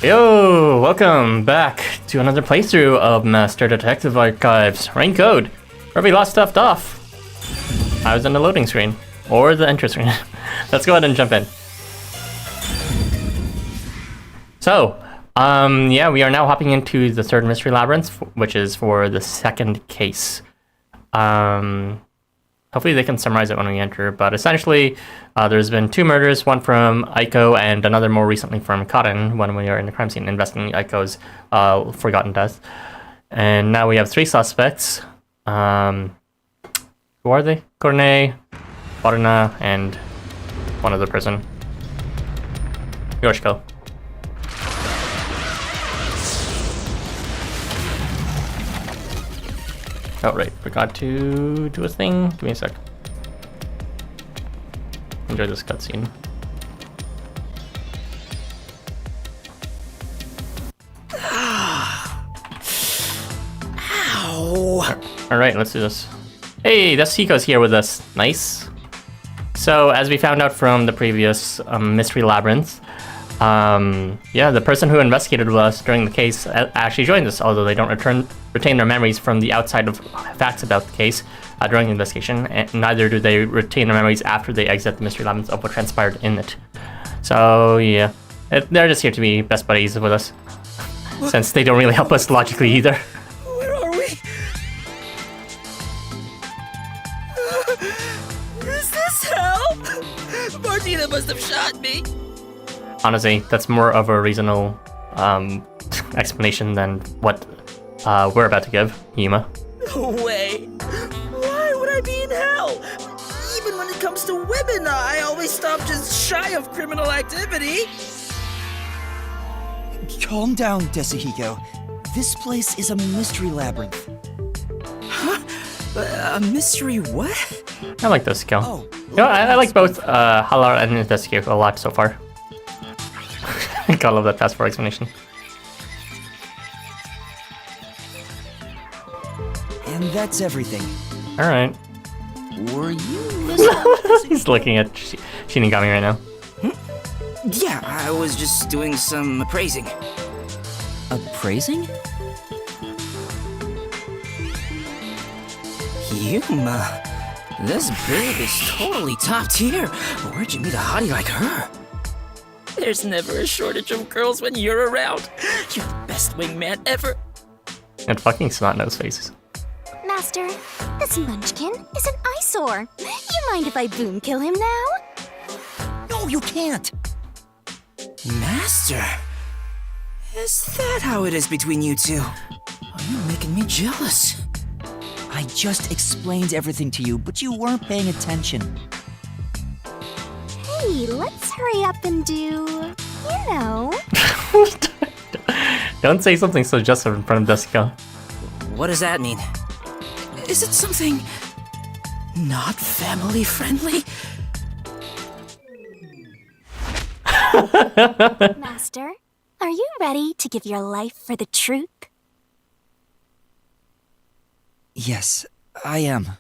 Yo, welcome back to another playthrough of Master Detective Archives Rain Code, where we last left off. I was in the loading screen, or the enter screen. Let's go ahead and jump in. So, yeah, we are now hopping into the third mystery labyrinth, which is for the second case. Hopefully they can summarize it when we enter, but essentially there's been two murders, one from Aiko and another more recently from Cotton when we are in the crime scene investigating Aiko's forgotten death. And now we have three suspects. Who are they? Cornet, Barna, and one other person. Yoshiko. Oh, right. Forgot to do a thing. Give me a sec. Enjoy this cutscene. Ow! Alright, let's do this. Hey, that's Hiko's here with us. Nice. So, as we found out from the previous mystery labyrinth, yeah, the person who investigated with us during the case actually joined us, although they don't retain their memories from the outside of facts about the case during the investigation, and neither do they retain their memories after they exit the mystery labyrinth of what transpired in it. So, yeah, they're just here to be best buddies with us, since they don't really help us logically either. Where are we? Is this hell? Martina must have shot me. Honestly, that's more of a reasonable explanation than what we're about to give, Yuma. No way. Why would I be in hell? Even when it comes to women, I always stop just shy of criminal activity. Calm down, Desahiko. This place is a mystery labyrinth. Huh? A mystery what? I like this skill. Oh, You know, I like both Halar and Desahiko a lot so far. I love that fast forward explanation. and that's everything. Alright. Were you listening? He's looking at Shinigami right now. Yeah, I was just doing some appraising. Appraising? Yuma, this babe is totally top tier. Where'd you meet a hottie like her? There's never a shortage of girls when you're around. You're the best wingman ever. And fucking snot-nosed faces. Master, this munchkin is an eyesore. You mind if I boom kill him now? No, you can't. Master, is that how it is between you two? Oh, you're making me jealous. I just explained everything to you, but you weren't paying attention. Hey, let's hurry up and do, you know. Don't say something so just in front of Jessica. What does that mean? Is it something not family friendly? Master, are you ready to give your life for the truth? Yes, I am.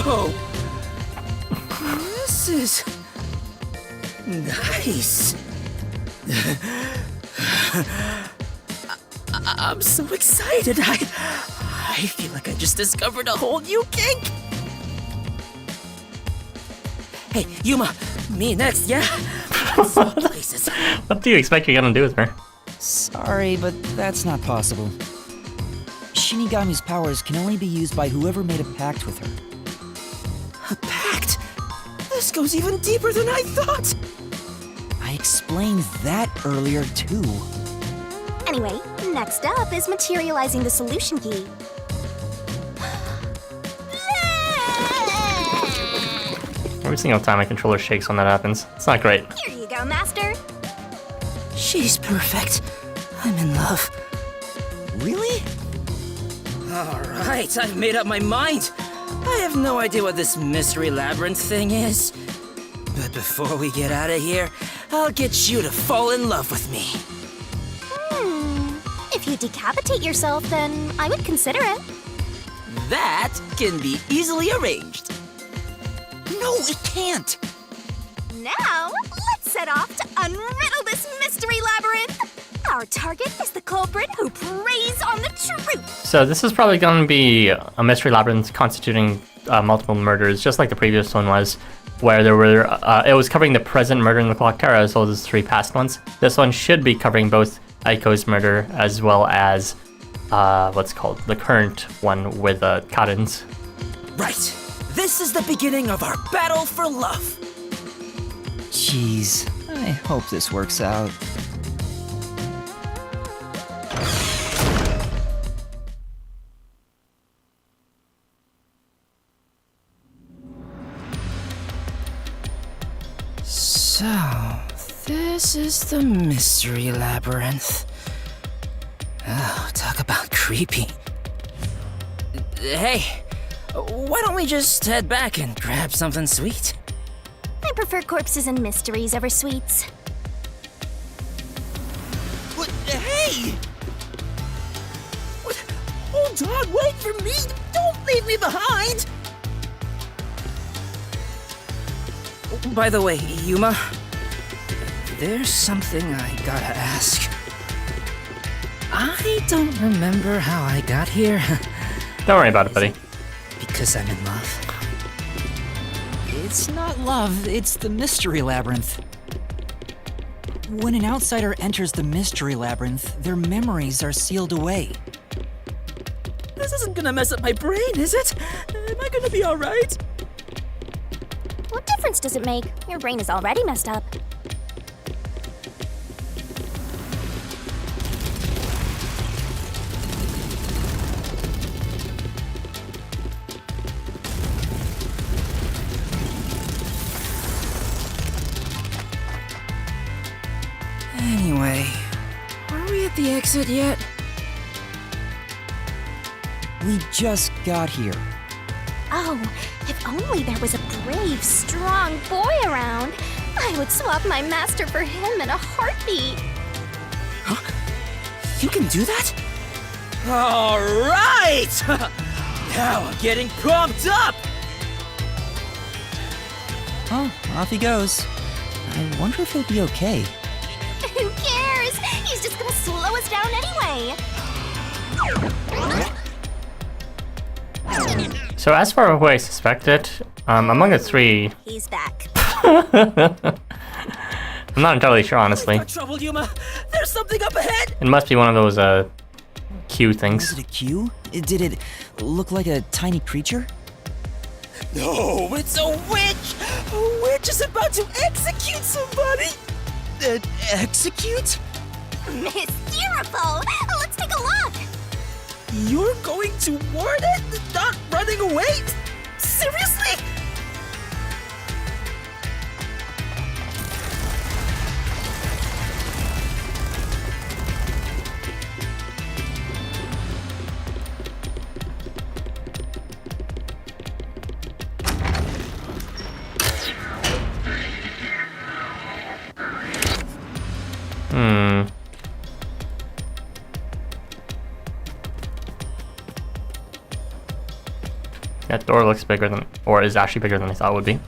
Whoa! This is nice. I'm so excited. I feel like I just discovered a whole new kink. Hey, Yuma, me next, yeah? Places. What do you expect you're gonna do with her? Sorry, but that's not possible. Shinigami's powers can only be used by whoever made a pact with her. A pact? This goes even deeper than I thought! I explained that earlier, too. Anyway, next up is materializing the solution key. Every single time my controller shakes when that happens. It's not great. Here you go, Master. She's perfect. I'm in love. Really? Alright, I've made up my mind. I have no idea what this mystery labyrinth thing is. But before we get out of here, I'll get you to fall in love with me. If you decapitate yourself, then I would consider it. That can be easily arranged. No, it can't! Now, let's set off to unriddle this mystery labyrinth. Our target is the culprit who preys on the truth. So this is probably going to be a mystery labyrinth constituting multiple murders, just like the previous one was, where there were it was covering the present murder in the clock tower as well as 3 past ones. This one should be covering both Aiko's murder as well as what's called the current one with Karen's. Right. This is the beginning of our battle for love. Jeez, I hope this works out. So, this is the mystery labyrinth. Oh, talk about creepy. Hey, why don't we just head back and grab something sweet? I prefer corpses and mysteries over sweets. What? Hey! What? Hold on, wait for me! Don't leave me behind! By the way, Yuma, there's something I gotta ask. I don't remember how I got here. Don't worry about it, buddy. Because I'm in love. It's not love, it's the mystery labyrinth. When an outsider enters the mystery labyrinth, their memories are sealed away. This isn't gonna mess up my brain, is it? Am I gonna be alright? What difference does it make? Your brain is already messed up. Anyway, are we at the exit yet? We just got here. Oh, if only there was a brave, strong boy around. I would swap my master for him in a heartbeat. Huh? You can do that? Alright! Now I'm getting pumped up! Oh, off he goes. I wonder if he'll be okay. Who cares? He's just gonna slow us down anyway. So as for who I suspected, among the 3, He's back. I'm not entirely sure, honestly. Got trouble, Yuma! There's something up ahead! It must be one of those Q Was things. it a Q? Did it look like a tiny creature? No, it's a witch! A witch is about to execute somebody! Execute? Hysterical! Let's take a look! You're going to ward it? Not running away? Seriously? That door looks bigger than, or is actually bigger than I thought it would be.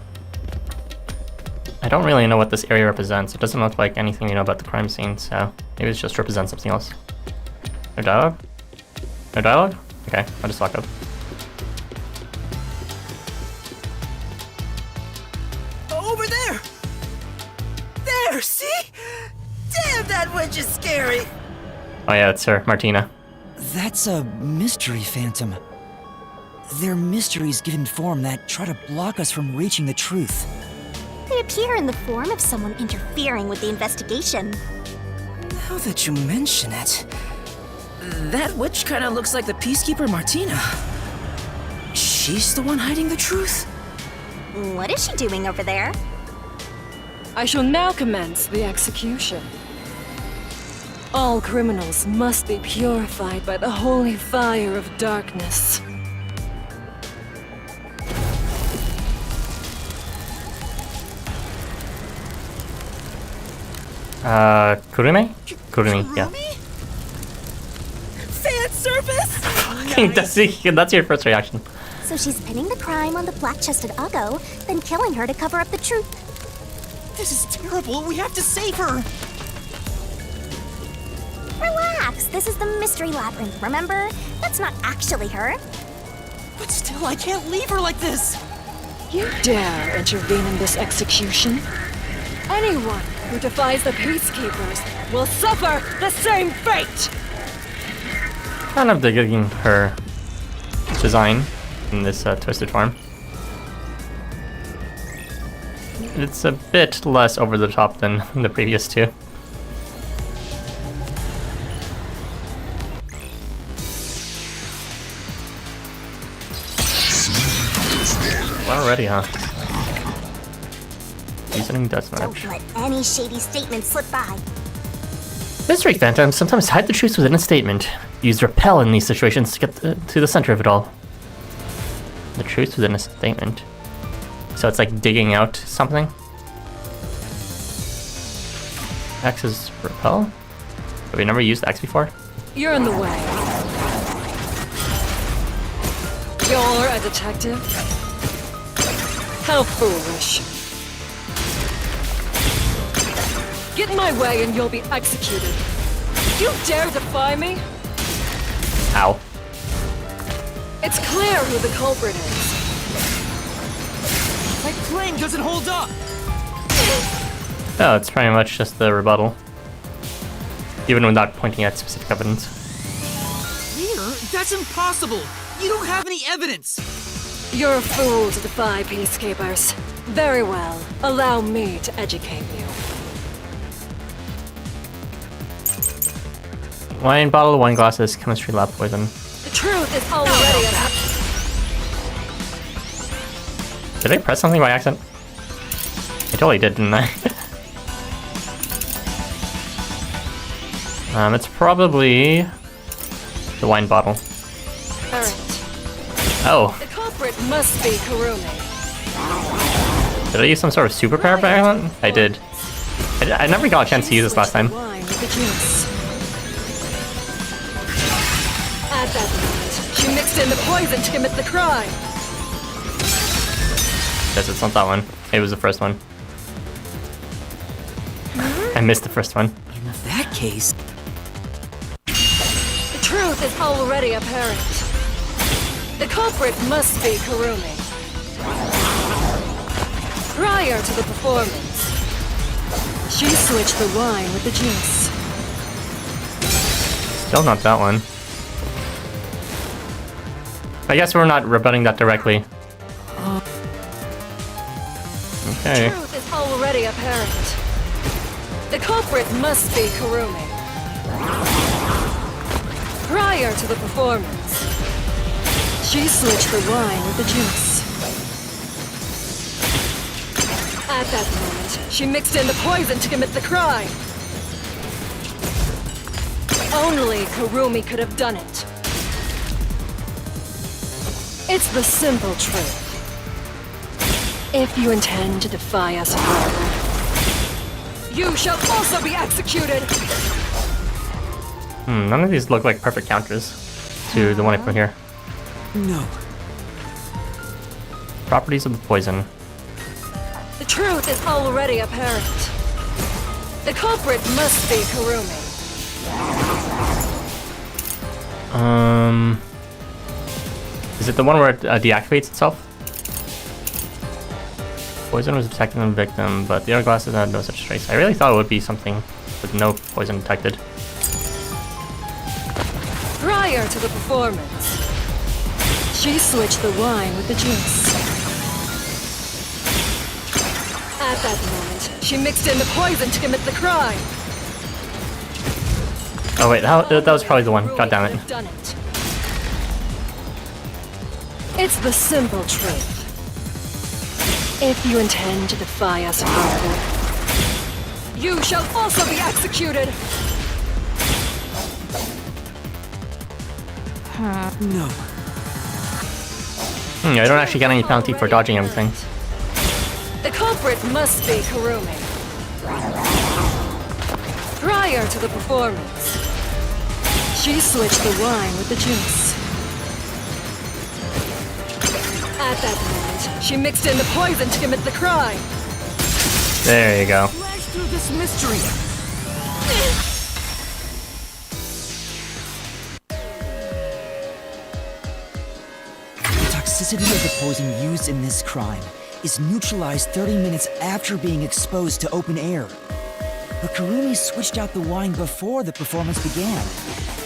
I don't really know what this area represents. It doesn't look like anything we know about the crime scene, so maybe it just represents something else. No dialogue? No dialogue? Okay, I'll just walk up. Over there! There, see? Damn, that witch is scary! Oh yeah, it's her, Martina. That's a mystery phantom. They're mysteries given form that try to block us from reaching the truth. They appear in the form of someone interfering with the investigation. Now that you mention it, that witch kind of looks like the peacekeeper Martina. She's the one hiding the truth? What is she doing over there? I shall now commence the execution. All criminals must be purified by the holy fire of darkness. Kurumi? Kurumi, yeah. Fan service? That's your first reaction. So she's pinning the crime on the black-chested Uggo, then killing her to cover up the truth. This is terrible. We have to save her. Relax, this is the Mystery Labyrinth, remember? That's not actually her. But still, I can't leave her like this. You dare intervene in this execution? Anyone who defies the peacekeepers will suffer the same fate! Kind of digging her design in this twisted form. It's a bit less over the top than the previous two. Already, huh? Reasoning deathmatch. Don't let any shady statement slip by. Mystery phantoms sometimes hide the truth within a statement. Use repel in these situations to get to the center of it all. The truth within a statement. So it's like digging out something. X is repel? Have we never used X before? You're in the way. You're a detective? How foolish. Get in my way and you'll be executed. You dare defy me? Ow. It's clear who the culprit is. My claim doesn't hold up. Oh, it's pretty much just the rebuttal. Even without pointing at specific evidence. Here? That's impossible. You don't have any evidence. You're a fool to defy peacekeepers. Very well. Allow me to educate you. Wine bottle, wine glasses, chemistry lab poison. The truth is already about. Did I press something by accident? I totally did, didn't I? It's probably the wine bottle. Alright. Oh, The culprit must be Kurumi. did I use some sort of superpower by accident? I did. I never got a chance to use this last time. Wine with the juice. At that moment, she mixed in the poison to commit the crime. Guess it's not that one. It was the first one. I missed the first one. In that case... The truth is already apparent. The culprit must be Kurumi. Prior to the performance, she switched the wine with the juice. Still not that one. I guess we're not rebutting that directly. Okay. The truth is already apparent. The culprit must be Kurumi. Prior to the performance, she switched the wine with the juice. At that moment, she mixed in the poison to commit the crime. Only Kurumi could have done it. It's the simple truth. If you intend to defy us further, you shall also be executed! None of these look like perfect counters to the one I put here. No. Properties of the poison. The truth is already apparent. The culprit must be Kurumi. Is it the one where it deactivates itself? Poison was detected in the victim, but the other glasses had no such trace. I really thought it would be something with no poison detected. Prior to the performance, she switched the wine with the juice. At that moment, she mixed in the poison to commit the crime. Oh wait, that was probably the one. God damn it. You've done it. It's the simple truth. If you intend to defy us further, you shall also be executed. No. I don't actually get any penalty for dodging everything. The culprit must be Kurumi. Prior to the performance, she switched the wine with the juice. At that moment, she mixed in the poison to commit the crime. There you go. Flash through this mystery. The toxicity of the poison used in this crime is neutralized 30 minutes after being exposed to open air. But Kurumi switched out the wine before the performance began,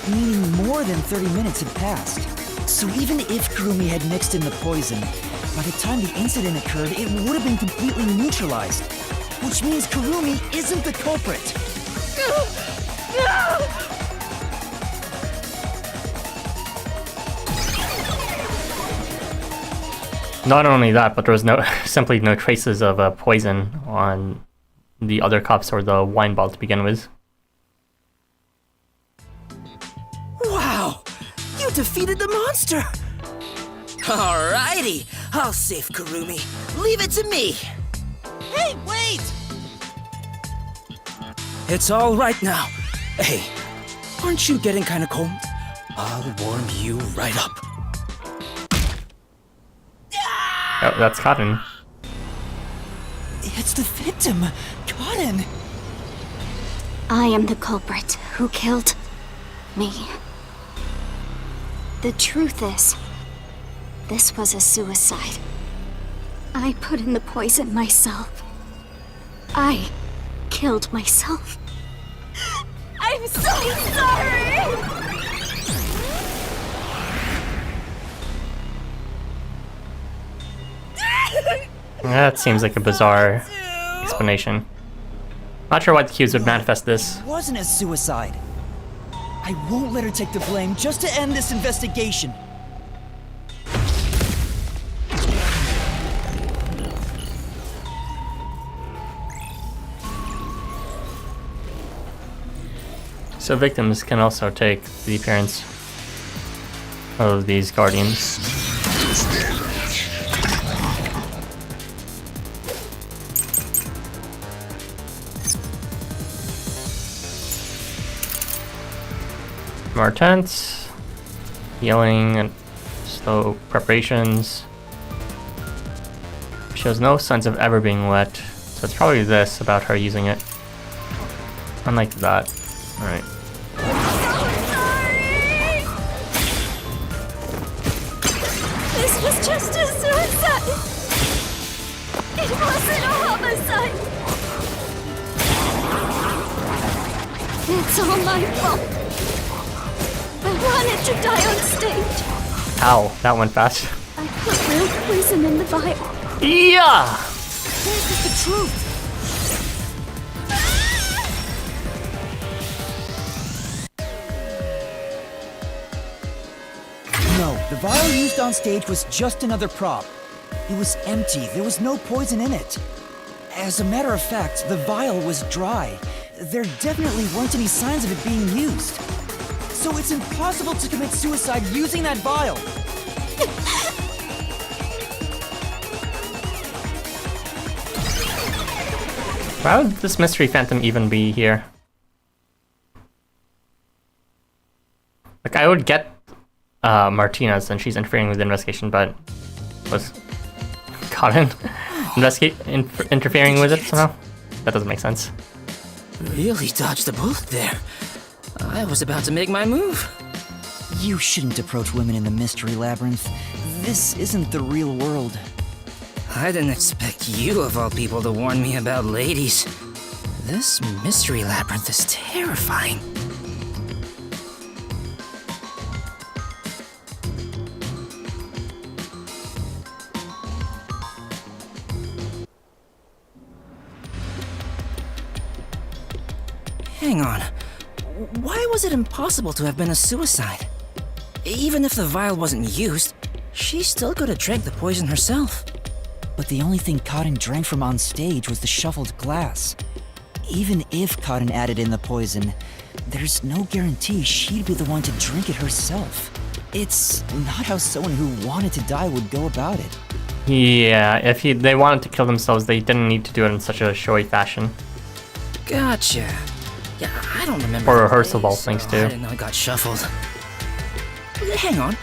meaning more than 30 minutes had passed. So even if Kurumi had mixed in the poison, by the time the incident occurred, it would have been completely neutralized. Which means Kurumi isn't the culprit. Not only that, but there was simply no traces of poison on the other cups or the wine bottle to begin with. Wow! You defeated the monster! Alrighty, I'll save Kurumi. Leave it to me! Hey, wait! It's all right now. Hey, aren't you getting kinda cold? I'll warm you right up. Oh, that's Cotton. It's the victim, Cotton. I am the culprit who killed me. The truth is, this was a suicide. I put in the poison myself. I killed myself. I'm so sorry! That seems like a bizarre explanation. Not sure why the cubes would manifest this. It wasn't a suicide. I won't let her take the blame just to end this investigation. So victims can also take the appearance of these guardians. More tents, healing and slow preparations. Shows no signs of ever being wet, so it's probably this about her using it. Unlike that. Alright. This was just a suicide! It wasn't a homicide! It's all my fault! I wanted to die on stage! Ow, that went fast. I put real poison in the vial. Yeah! This is the truth. No, the vial used on stage was just another prop. It was empty. There was no poison in it. As a matter of fact, the vial was dry. There definitely weren't any signs of it being used. So it's impossible to commit suicide using that vial. Why would this mystery phantom even be here? Like, I would get Martinez and she's interfering with the investigation, but was Cotton interfering with it somehow? That doesn't make sense. Really dodged a bullet there. I was about to make my move. You shouldn't approach women in the Mystery Labyrinth. This isn't the real world. I didn't expect you, of all people, to warn me about ladies. This Mystery Labyrinth is terrifying. Hang on. why was it impossible to have been a suicide? Even if the vial wasn't used, she still could have drank the poison herself. But the only thing Cotton drank from on stage was the shuffled glass. Even if Cotton added in the poison, there's no guarantee she'd be the one to drink it herself. It's not how someone who wanted to die would go about it. Yeah, if they wanted to kill themselves, they didn't need to do it in such a showy fashion. Gotcha. Yeah, I don't remember. Or the rehearsal play, ball things so too. I didn't know it got shuffled. Hang on.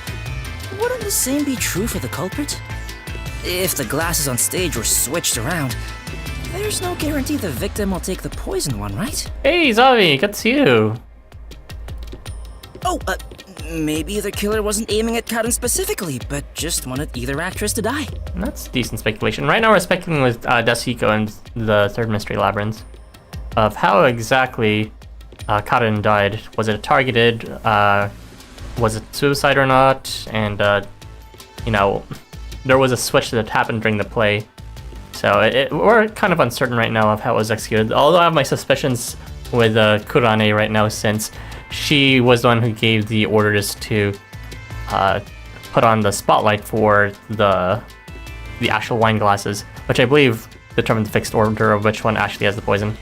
Wouldn't the same be true for the culprit? If the glasses on stage were switched around, there's no guarantee the victim will take the poison one, right? Hey, Zavi, good to see you. Oh, maybe the killer wasn't aiming at Cotton specifically, but just wanted either actress to die. That's decent speculation. Right now we're speculating with Dasuhiko and the third mystery labyrinth of how exactly Cotton died. Was it targeted? Was it suicide or not? And, you know, there was a switch that happened during the play. So we're kind of uncertain right now of how it was executed. Although I have my suspicions with Kurane right now, since she was the one who gave the orders to put on the spotlight for the actual wine glasses, which I believe determined the fixed order of which one actually has the poison.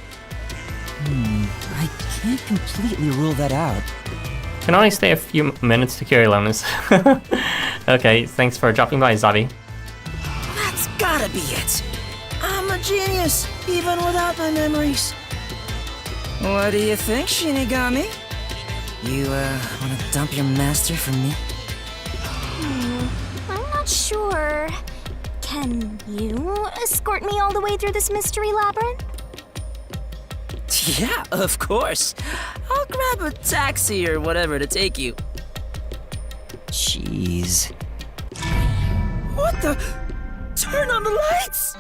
I can't completely rule that out. Can only stay a few minutes to cure your loneliness. Okay, thanks for dropping by, Zavi. That's gotta be it. I'm a genius, even without my memories. What do you think, Shinigami? You, wanna dump your master for me? I'm not sure. Can you escort me all the way through this mystery labyrinth? Yeah, of course. I'll grab a taxi or whatever to take you. Jeez. What the? Turn on the lights!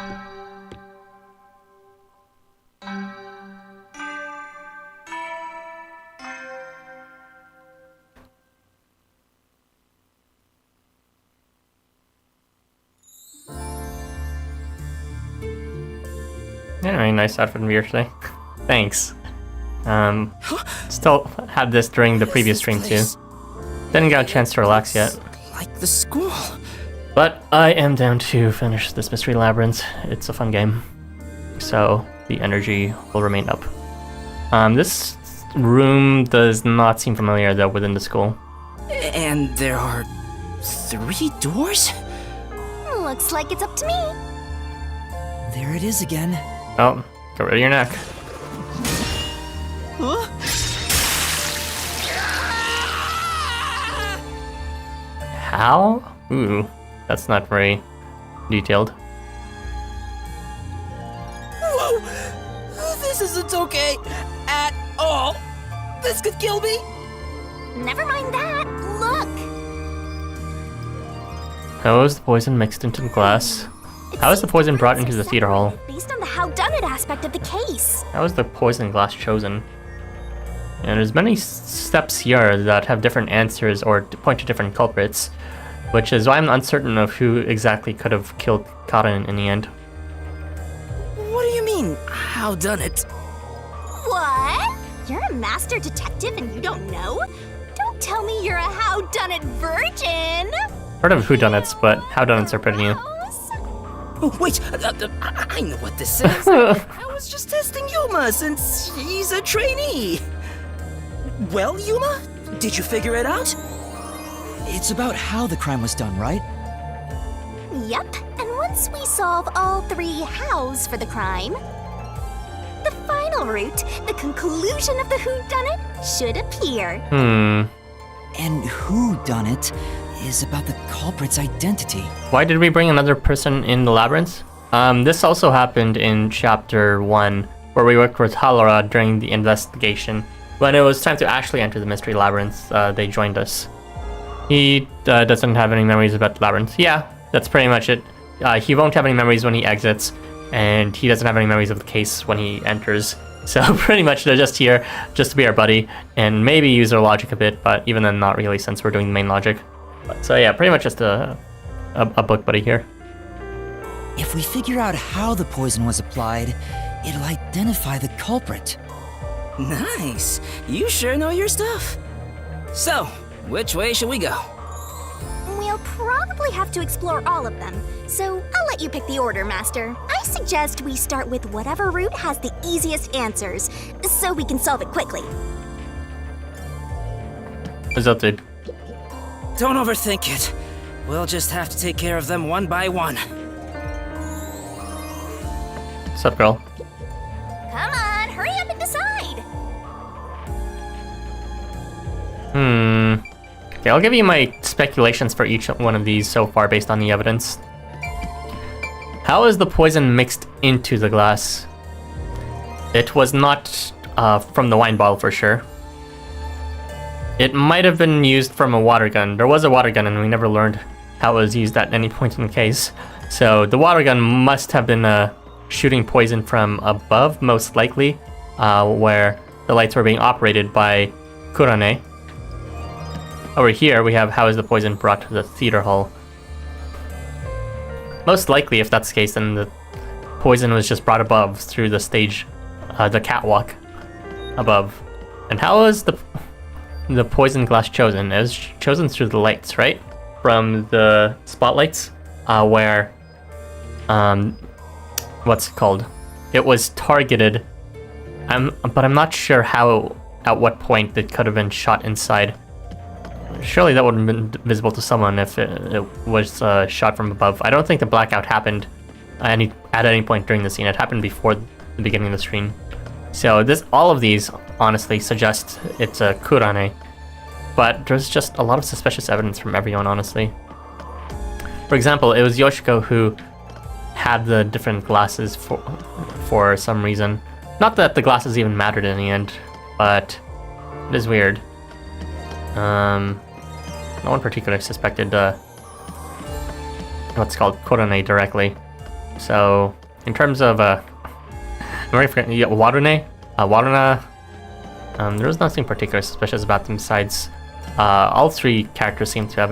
Yeah, very nice outfit from here today. Thanks. Still had this during the previous stream too. Didn't get a chance to relax yet. Like the school. But I am down to finish this mystery labyrinth. It's a fun game. So the energy will remain up. This room does not seem familiar though within the school. And there are 3 doors? Looks like it's up to me. There it is again. Oh, get rid of your neck. Huh? How? Ooh, that's not very detailed. Whoa! This isn't okay at all. This could kill me. Never mind that. Look. How is the poison mixed into the glass? How is the poison brought into the theater hall? Based on the how-done-it aspect of the case. How is the poison glass chosen? And there's many steps here that have different answers or point to different culprits, which is why I'm uncertain of who exactly could have killed Karin in the end. What do you mean, how done it? What? You're a master detective and you don't know? Don't tell me you're a how-done-it virgin. Heard of whodunits, but howdunits are pretty new. Oh, wait, I know what this is. I was just testing Yuma since he's a trainee. Well, Yuma, did you figure it out? It's about how the crime was done, right? Yep, and once we solve all 3 hows for the crime, the final route, the conclusion of the whodunit, should appear. And who done it is about the culprit's identity. Why did we bring another person in the labyrinth? This also happened in chapter 1, where we worked with Halora during the investigation. When it was time to actually enter the mystery labyrinth, they joined us. He doesn't have any memories about the labyrinth. Yeah, that's pretty much it. He won't have any memories when he exits, and he doesn't have any memories of the case when he enters. So pretty much they're just here just to be our buddy, and maybe use our logic a bit, but even then not really, since we're doing the main logic. So yeah, pretty much just a book buddy here. If we figure out how the poison was applied, it'll identify the culprit. Nice. You sure know your stuff. So, which way should we go? We'll probably have to explore all of them, so I'll let you pick the order, Master. I suggest we start with whatever route has the easiest answers, so we can solve it quickly. Resulted. Don't overthink it. We'll just have to take care of them one by one. Sup, girl? Come on, hurry up and decide! Okay, I'll give you my speculations for each one of these so far based on the evidence. How is the poison mixed into the glass? It was not from the wine bottle for sure. It might have been used from a water gun. There was a water gun and we never learned how it was used at any point in the case. So the water gun must have been shooting poison from above, most likely, where the lights were being operated by Kurane. Over here, we have how is the poison brought to the theater hall. Most likely, if that's the case, then the poison was just brought above through the stage, the catwalk above. And how is the poison glass chosen? It was chosen through the lights, right? From the spotlights, where, what's it called? It was targeted. But I'm not sure how, at what point it could have been shot inside. Surely that would have been visible to someone if it was shot from above. I don't think the blackout happened at any point during the scene. It happened before the beginning of the screen. So all of these honestly suggest it's a Kurane. But there's just a lot of suspicious evidence from everyone, honestly. For example, it was Yoshiko who had the different glasses for some reason. Not that the glasses even mattered in the end, but it is weird. No one particularly suspected what's called Kurane directly. So, in terms of Waruna, there was nothing particularly suspicious about them besides all three characters seem to have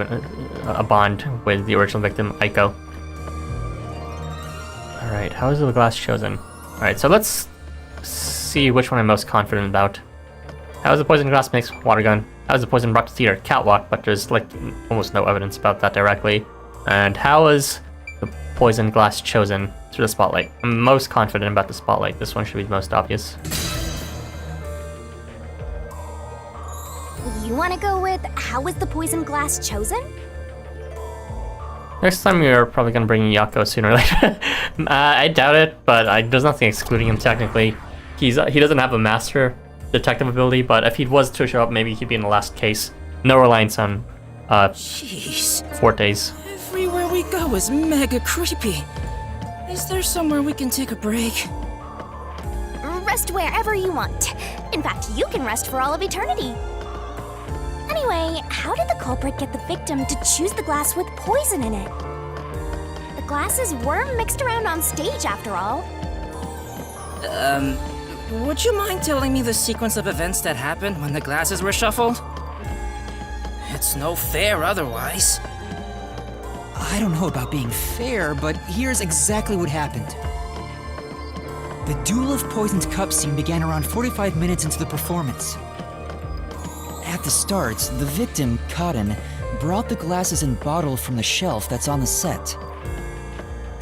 a bond with the original victim, Aiko. Alright, how is the glass chosen? Alright, so let's see which one I'm most confident about. How is the poison glass mixed? Water gun. How is the poison brought to theater? Catwalk, but there's like almost no evidence about that directly. And how is the poison glass chosen? Through the spotlight. I'm most confident about the spotlight. This one should be the most obvious. You want to go with how was the poison glass chosen? Next time we're probably going to bring Yako sooner or later. I doubt it, but there's nothing excluding him technically. He doesn't have a master detective ability, but if he was to show up, maybe he'd be in the last case. No reliance on Jeez. Fortes. Everywhere we go is mega creepy. Is there somewhere we can take a break? Rest wherever you want. In fact, you can rest for all of eternity. Anyway, how did the culprit get the victim to choose the glass with poison in it? The glasses were mixed around on stage after all. Would you mind telling me the sequence of events that happened when the glasses were shuffled? It's no fair otherwise. I don't know about being fair, but here's exactly what happened. The Duel of Poisoned Cups scene began around 45 minutes into the performance. At the start, the victim, Karen, brought the glasses and bottle from the shelf that's on the set.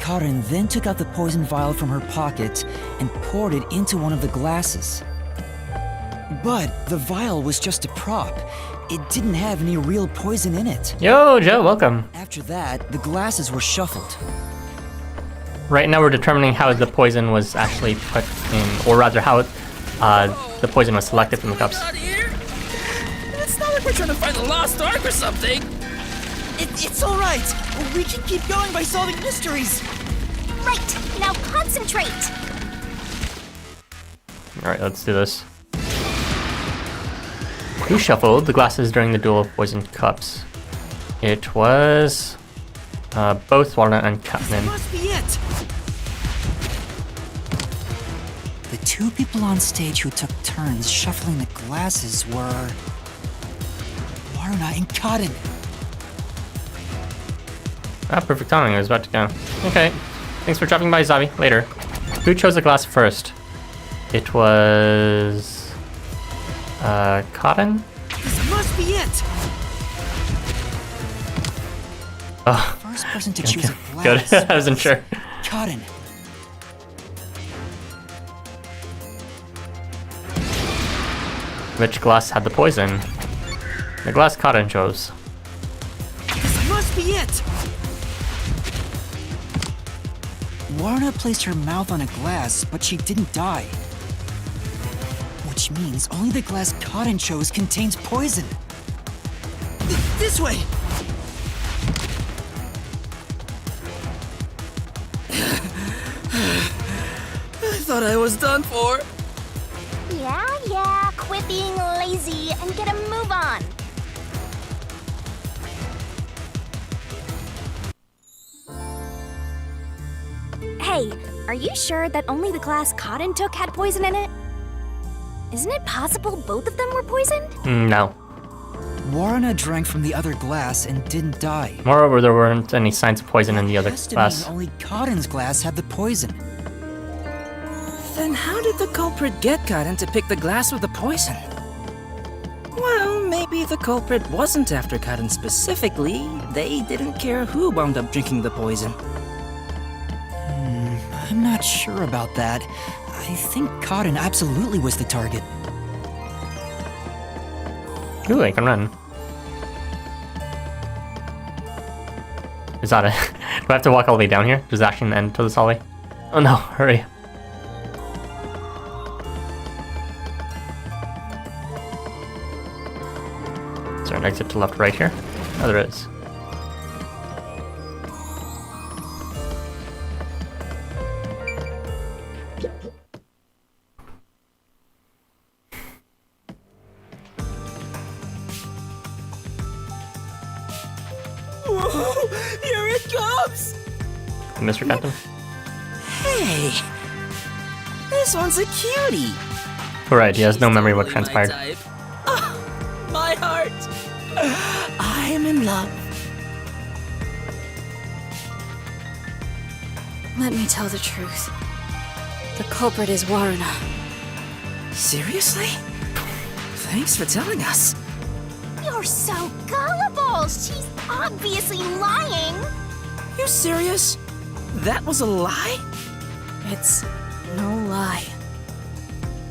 Karen then took out the poison vial from her pocket and poured it into one of the glasses. But the vial was just a prop. It didn't have any real poison in it. Yo, Joe, welcome. After that, the glasses were shuffled. Right now we're determining how the poison was actually put in, or rather how the poison was selected from the cups. Out here? It's not like we're trying to find the lost ark or something. It's all right. We can keep going by solving mysteries. Right, now concentrate. Alright, let's do this. Who shuffled the glasses during the Duel of Poisoned Cups? It was both Walnut and Catman. Must be it. The two people on stage who took turns shuffling the glasses were Waruna and Karen. Ah, perfect timing. I was about to go. Okay. Thanks for dropping by, Zabi. Later. Who chose the glass first? It was Cotton? This must be it! Oh, First person to choose a good. glass. I wasn't sure. Cotton. Which glass had the poison? The glass Cotton chose. This must be it! Warna placed her mouth on a glass, but she didn't die. Which means only the glass Cotton chose contains poison. This way! I thought I was done for. Yeah, quit being lazy and get a move on. Hey, are you sure that only the glass Cotton took had poison in it? Isn't it possible both of them were poisoned? No. Warna drank from the other glass and didn't die. Moreover, there weren't any signs of poison in the other Has to glass. mean only Cotton's glass had the poison. Then how did the culprit get Cotton to pick the glass with the poison? Well, maybe the culprit wasn't after Cotton specifically. They didn't care who wound up drinking the poison. I'm not sure about that. I think Cotton absolutely was the target. Ooh, I can run. Is that it? Do I have to walk all the way down here? Does that actually end to this hallway? Oh no, hurry. Is there an exit to left right here? Oh, there is. Whoa! Here it comes! Mr. Phantom? Hey! This one's a cutie! Alright, he has no She's memory of what totally my transpired. type. Ah, my heart! I am in love. Let me tell the truth. The culprit is Warna. Seriously? Thanks for telling us. You're so gullible. She's obviously lying. You serious? That was a lie? It's no lie.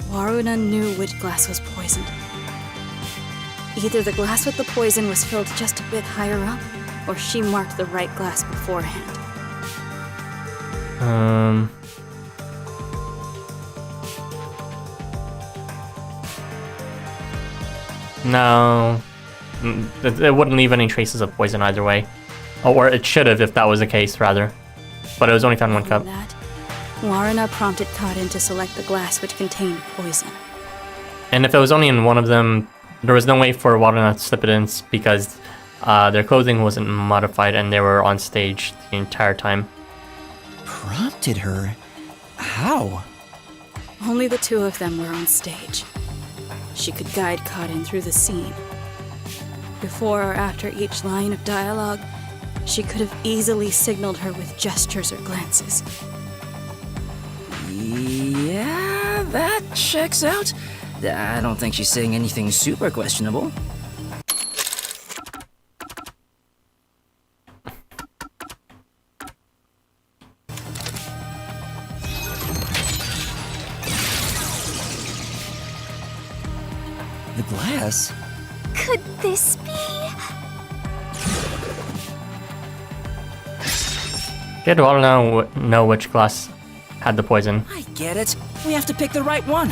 Waruna knew which glass was poisoned. Either the glass with the poison was filled just a bit higher up, or she marked the right glass beforehand. No. It wouldn't leave any traces of poison either way. Or it should have if that was the case, rather. But it was only found in one cup. That, Waruna prompted Cotton to select the glass which contained poison. And if it was only in one of them, there was no way for Warna to slip it in because their clothing wasn't modified and they were on stage the entire time. Prompted her? How? Only the two of them were on stage. She could guide Cotton through the scene. Before or after each line of dialogue, she could have easily signaled her with gestures or glances. Yeah, that checks out. I don't think she's saying anything super questionable. The glass? Could this be? Did Warna know which glass had the poison? I get it. We have to pick the right one.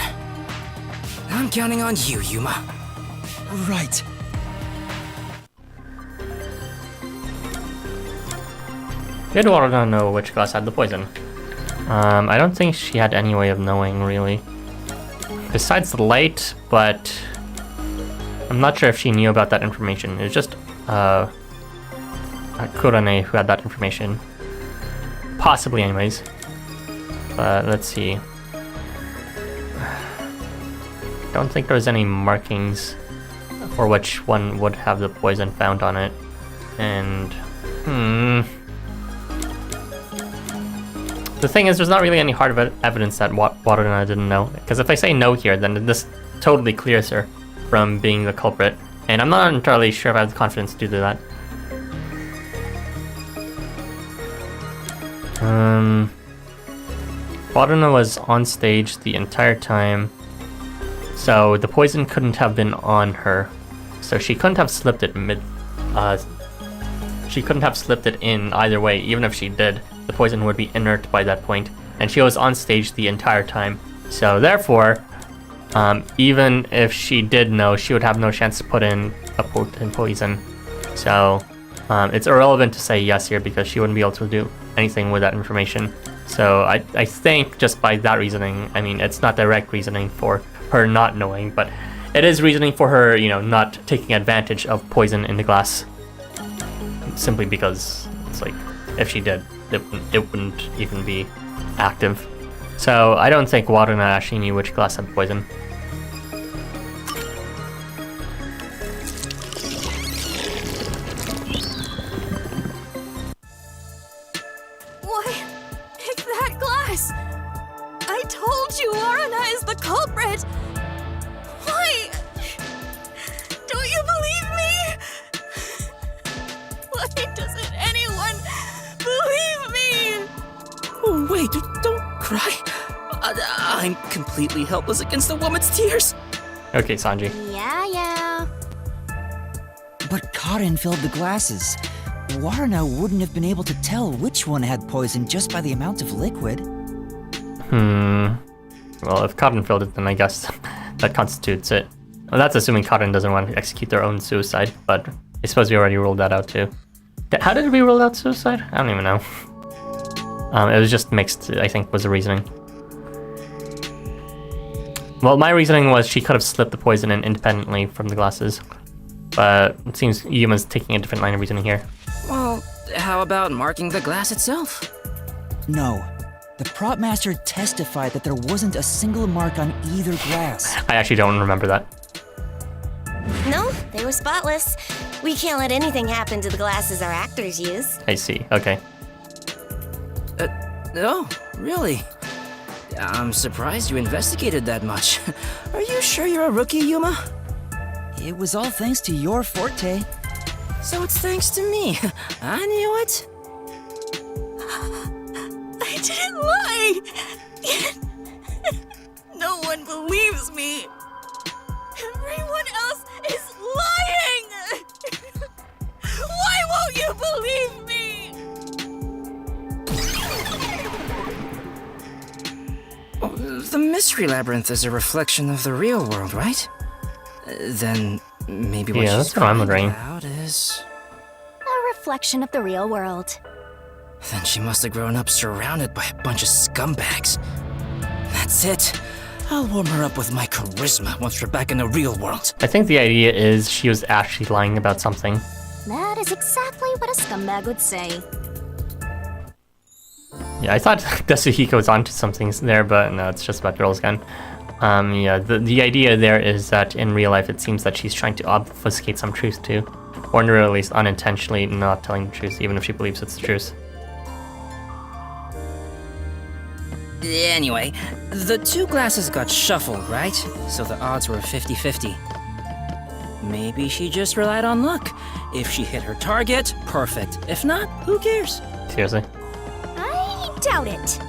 I'm counting on you, Yuma. Right. Did Warna know which glass had the poison? I don't think she had any way of knowing, really. Besides the light, but I'm not sure if she knew about that information. It was just Kurane who had that information. Possibly, anyways. But let's see. Don't think there's any markings for which one would have the poison found on it. And the thing is, there's not really any hard evidence that Waruna didn't know. Because if I say no here, then this totally clears her. from being the culprit. And I'm not entirely sure if I have the confidence to do that. Waruna was on stage the entire time, so the poison couldn't have been on her. So she couldn't have slipped it she couldn't have slipped it in either way. Even if she did, the poison would be inert by that point, and she was on stage the entire time. So therefore, even if she did know, she would have no chance to put in a potent poison. So it's irrelevant to say yes here because she wouldn't be able to do anything with that information. So I think just by that reasoning, I mean, it's not direct reasoning for her not knowing, but it is reasoning for her, you know, not taking advantage of poison in the glass. Simply because it's like, if she did, it wouldn't even be active. So I don't think Waruna actually knew which glass had poison. Why, it's that glass! I told you Waruna is the culprit! Why? Don't you believe me? Why doesn't anyone believe me? Oh, wait, don't cry. I'm completely helpless against the woman's tears. Okay, Sanji. Yeah. But Karin filled the glasses. Waruna wouldn't have been able to tell which one had poison just by the amount of liquid. Well, if Karin filled it, then I guess that constitutes it. Well, that's assuming Karin doesn't want to execute their own suicide, but I suppose we already ruled that out too. How did we rule out suicide? I don't even know. It was just mixed, I think, was the reasoning. Well, my reasoning was she could have slipped the poison in independently from the glasses, but it seems Yuma's taking a different line of reasoning here. Well, how about marking the glass itself? No. The prop master testified that there wasn't a single mark on either glass. I actually don't remember that. No, they were spotless. We can't let anything happen to the glasses our actors use. I see, okay. No, really? I'm surprised you investigated that much. Are you sure you're a rookie, Yuma? It was all thanks to your forte. So it's thanks to me. I knew it. I didn't lie! No one believes me! Everyone else is lying! Why won't you believe me? Oh, the Mystery Labyrinth is a reflection of the real world, right? Then maybe what Yeah, she's that's what I'm wondering. about is... A reflection of the real world. Then she must have grown up surrounded by a bunch of scumbags. That's it. I'll warm her up with my charisma once we're back in the real world. I think the idea is she was actually lying about something. That is exactly what a scumbag would say. Yeah, I thought Yasuhiko was onto something there, but no, it's just about Girls Gun. Yeah, the idea there is that in real life it seems that she's trying to obfuscate some truth too. Or at least unintentionally not telling the truth, even if she believes it's the truth. Anyway, the two glasses got shuffled, right? So the odds were 50-50. Maybe she just relied on luck. If she hit her target, perfect. If not, who cares? Seriously. I doubt it.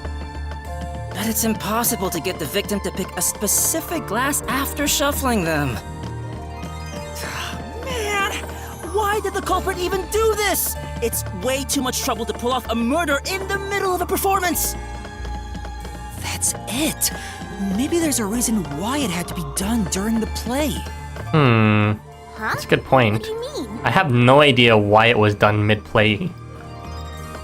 But it's impossible to get the victim to pick a specific glass after shuffling them. Man, why did the culprit even do this? It's way too much trouble to pull off a murder in the middle of a performance. That's it. Maybe there's a reason why it had to be done during the play. Huh? That's a good point. What do you mean? I have no idea why it was done mid-play.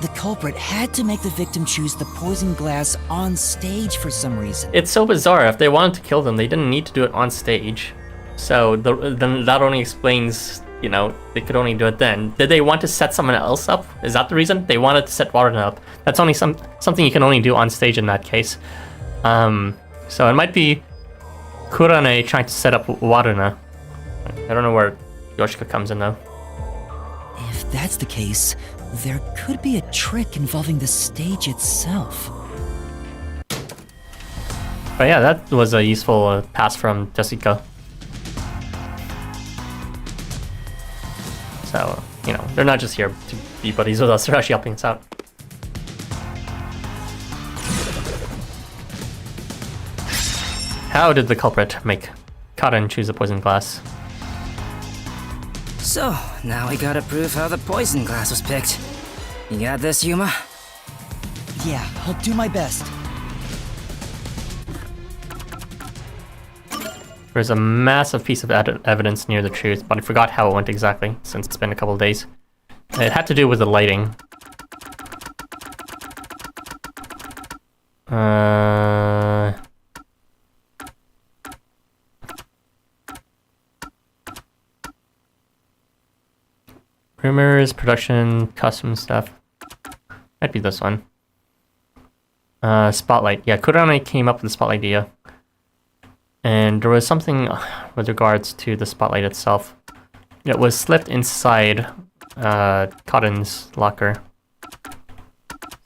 The culprit had to make the victim choose the poison glass on stage for some reason. It's so bizarre. If they wanted to kill them, they didn't need to do it on stage. So then that only explains, you know, they could only do it then. Did they want to set someone else up? Is that the reason? They wanted to set Waruna up. That's only something you can only do on stage in that case. So it might be Kurane trying to set up Waruna. I don't know where Yoshika comes in though. If that's the case, there could be a trick involving the stage itself. But yeah, that was a useful pass from Jessica. So, you know, they're not just here to be buddies with us, they're actually helping us out. How did the culprit make Karin choose the poison glass? So, now we gotta prove how the poison glass was picked. You got this, Yuma? Yeah, I'll do my best. There's a massive piece of evidence near the truth, but I forgot how it went exactly, since it's been a couple of days. It had to do with the lighting. Rumors, production, custom stuff. Might be this one. Spotlight. Yeah, Kurane came up with the spotlight idea. And there was something with regards to the spotlight itself. It was slipped inside Karin's locker.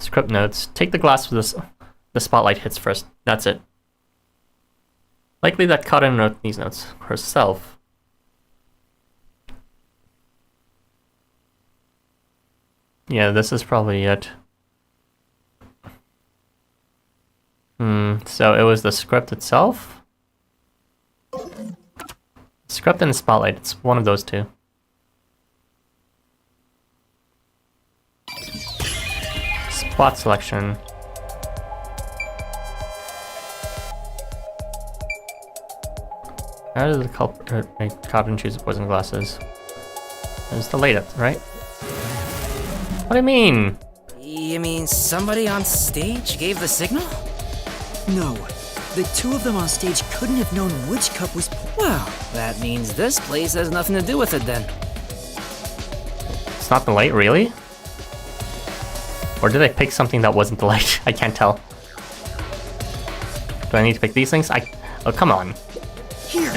Script notes. Take the glass with the spotlight hits first. That's it. Likely that Karin wrote these notes herself. Yeah, this is probably it. So it was the script itself? Script and the spotlight, it's one of those two. Spot selection. How did the culprit make Karin choose the poison glasses? It's the later, right? What do you mean? You mean somebody on stage gave the signal? No, the two of them on stage couldn't have known which cup was. Well, that means this place has nothing to do with it then. It's not the light, really? Or did I pick something that wasn't the light? I can't tell. Do I need to pick these things? Oh, come on. Here,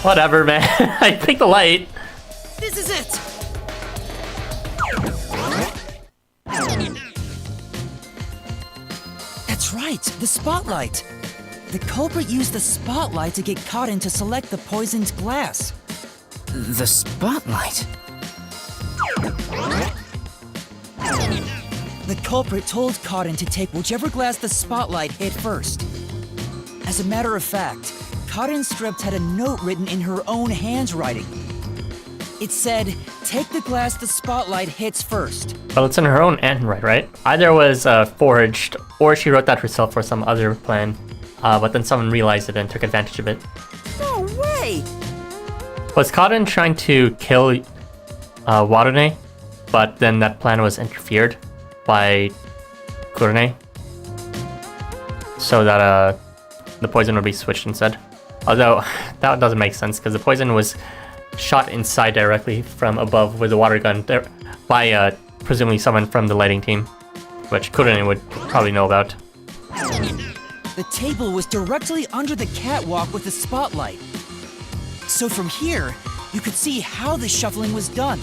Whatever, man. I picked the light. this is it! That's right, the spotlight. The culprit used the spotlight to get Karin to select the poisoned glass. The spotlight? The culprit told Karin to take whichever glass the spotlight hit first. As a matter of fact, Karin's script had a note written in her own handwriting. It said, take the glass the spotlight hits first. Well, it's in her own handwriting, right? Either it was forged, or she wrote that herself for some other plan, but then someone realized it and took advantage of it. No way! Was Karin trying to kill Warune, but then that plan was interfered by Kurane, so that the poison would be switched instead? Although, that doesn't make sense, because the poison was shot inside directly from above with a water gun by presumably someone from the lighting team, which Kurane would probably know about. The table was directly under the catwalk with the spotlight. So from here, you could see how the shuffling was done.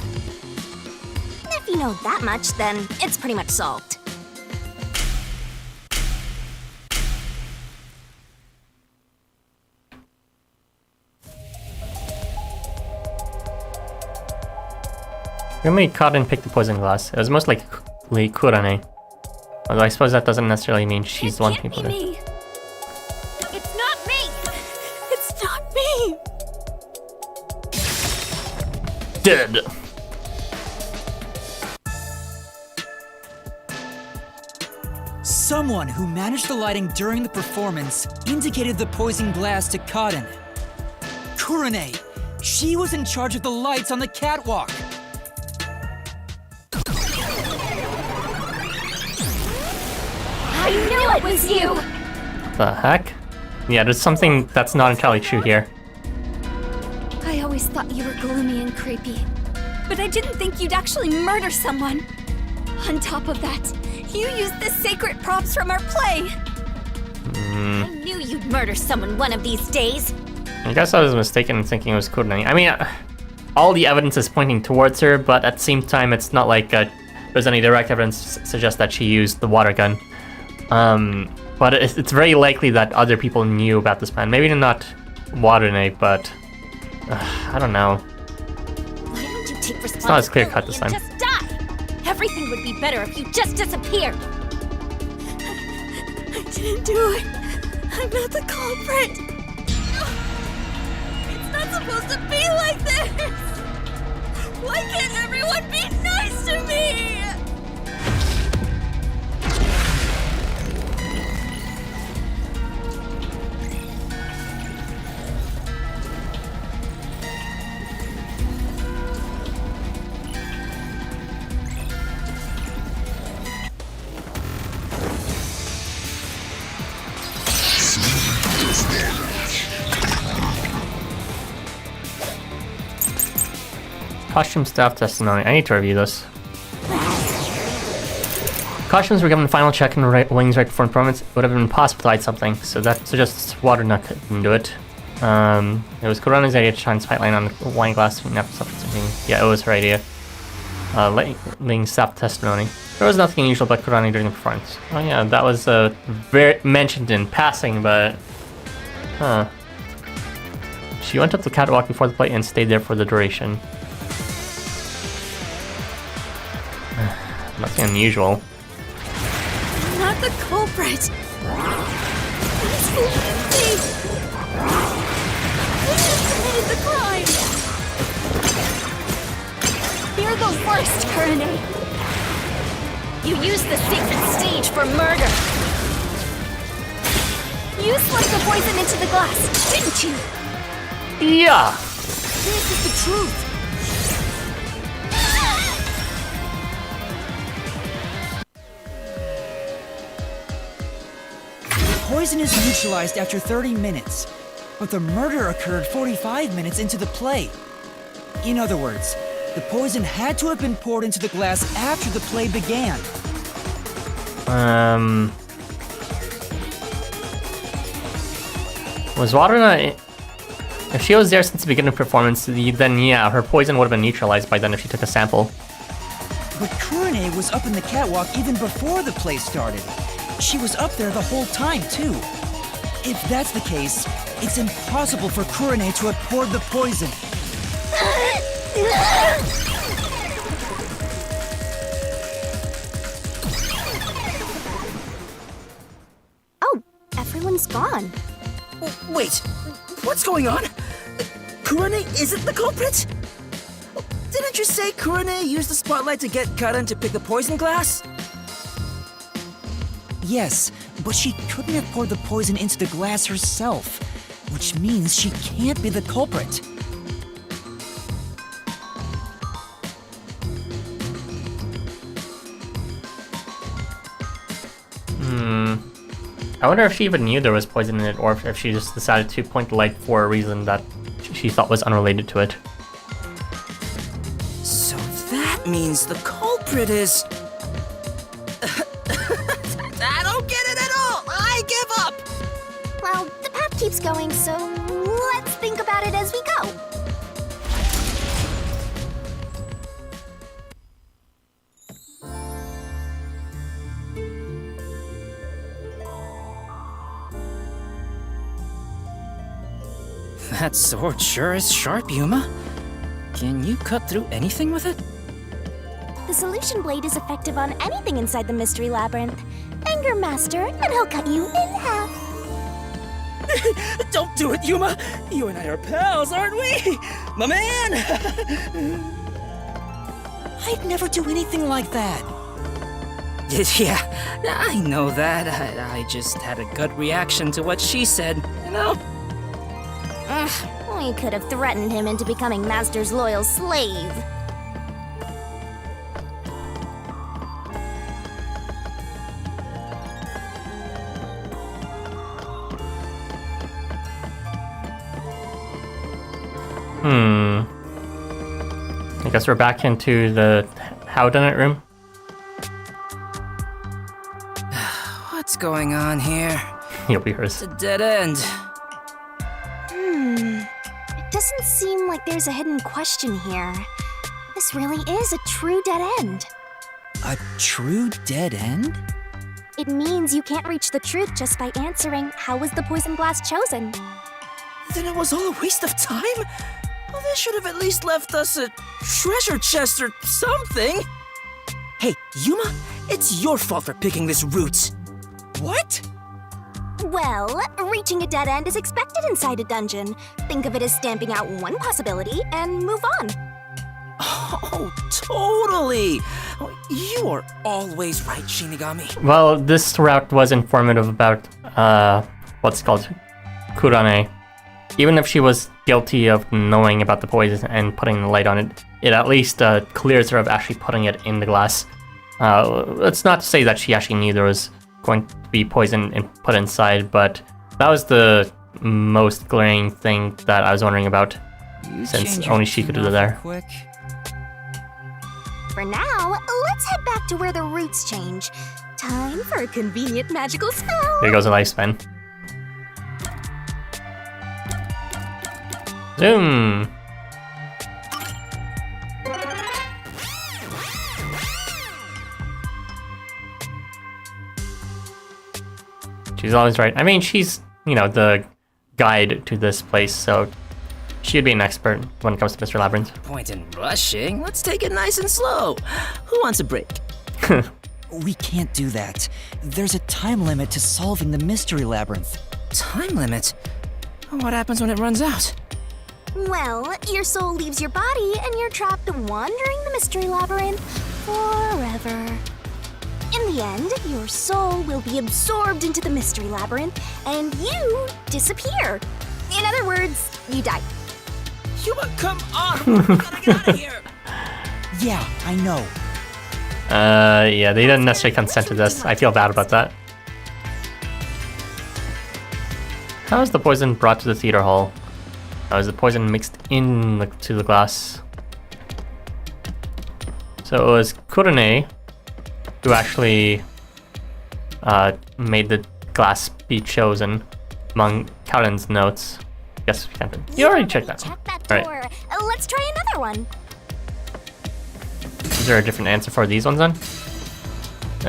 If you know that much, then it's pretty much solved. Who made Karin pick the poison glass? It was most likely Kurane. Although I suppose that doesn't necessarily mean she's the one who put it. It's not me! It's not me! Dead! Someone who managed the lighting during the performance indicated the poison glass to Karin. Kurane! She was in charge of the lights on the catwalk! I knew it was you! The heck? Yeah, there's something that's not entirely true here. I always thought you were gloomy and creepy, but I didn't think you'd actually murder someone. On top of that, you used the sacred props from our play. I knew you'd murder someone one of these days. I guess I was mistaken in thinking it was Kurane. I mean, all the evidence is pointing towards her, but at the same time, it's not like there's any direct evidence to suggest that she used the water gun. But it's very likely that other people knew about this plan. Maybe not Warune, but I don't know. Why don't you take It's not as clear cut responsibility this and time. just die. Everything would be better if you just disappeared. I didn't do it. I'm not the culprit. It's not supposed to be like this. Why can't everyone be nice to me? Costume staff testimony. I need to review this. Costumes were given a final check in wings right before performance. It would have been impossible to hide something, so that suggests Waternut couldn't do it. It was Kurone's idea to shine a spotlight on the wine glass and after something. Yeah, it was her idea. Ling staff testimony. There was nothing unusual about Kurone during the performance. Oh yeah, that was very mentioned in passing, but she went up the catwalk before the play and stayed there for the duration. Nothing unusual. I'm not the culprit. It's so easy. I just committed the crime. You're the worst, Kurone. You used the sacred stage for murder. You slipped the poison into the glass, didn't you? Yeah. This is the truth. Poison is neutralized after 30 minutes, but the murder occurred 45 minutes into the play. In other words, the poison had to have been poured into the glass after the play began. Was Waternut... If she was there since the beginning of performance, then yeah, her poison would have been neutralized by then if she took a sample. But Kurone was up in the catwalk even before the play started. She was up there the whole time, too. If that's the case, it's impossible for Kurone to have poured the poison. Oh, everyone's gone. Wait, what's going on? Kurone isn't the culprit? Didn't you say Kurone used the spotlight to get Karen to pick the poison glass? Yes, but she couldn't have poured the poison into the glass herself, which means she can't be the culprit. I wonder if she even knew there was poison in it, or if she just decided to point the light for a reason that she thought was unrelated to it. So that means the culprit is... I don't get it at all! I give up! Well, the path keeps going, so let's think about it as we go. That sword sure is sharp, Yuma. Can you cut through anything with it? The solution blade is effective on anything inside the mystery labyrinth. Anger Master, and he'll cut you in half. Don't do it, Yuma! You and I are pals, aren't we? My man! I'd never do anything like that. Yeah, I know that. I just had a gut reaction to what she said, you know? We could have threatened him into becoming Master's loyal slave. I guess we're back into the howdunit room. What's going on here? You'll be hers. It's a dead end. It doesn't seem like there's a hidden question here. This really is a true dead end. A true dead end? It means you can't reach the truth just by answering, how was the poison glass chosen? Then it was all a waste of time? Well, They should have at least left us a treasure chest or something. Hey, Yuma, it's your fault for picking this route. What? Well, reaching a dead end is expected inside a dungeon. Think of it as stamping out one possibility and move on. Oh, totally. You are always right, Shinigami. Well, this route was informative about, what's called Kurane. Even if she was guilty of knowing about the poison and putting the light on it, it at least clears her of actually putting it in the glass. It's not to say that she actually knew there was going to be poison and put inside, but that was the most glaring thing that I was wondering about, since only she could do it there. Quick. For now, let's head back to where the roots change. Time for a convenient magical spell. There goes a lifespan. Zoom! She's always right. I mean, she's, you know, the guide to this place, so she'd be an expert when it comes to Mr. Labyrinth. Point in rushing. Let's take it nice and slow. Who wants a break? We can't do that. There's a time limit to solving the mystery labyrinth. Time limit? What happens when it runs out? Well, your soul leaves your body and you're trapped wandering the mystery labyrinth forever. In the end, your soul will be absorbed into the mystery labyrinth and you disappear. In other words, you die. Yuma, come on! We gotta get out of here! Yeah, I know. Yeah, they didn't necessarily consent to this. I feel bad about that. How is the poison brought to the theater hall? How is the poison mixed into the glass? So it was Kurane who actually made the glass be chosen among Karen's notes. Yes, we can. You already checked that one. Check that All door. right. Let's try another one. Is there a different answer for these ones then?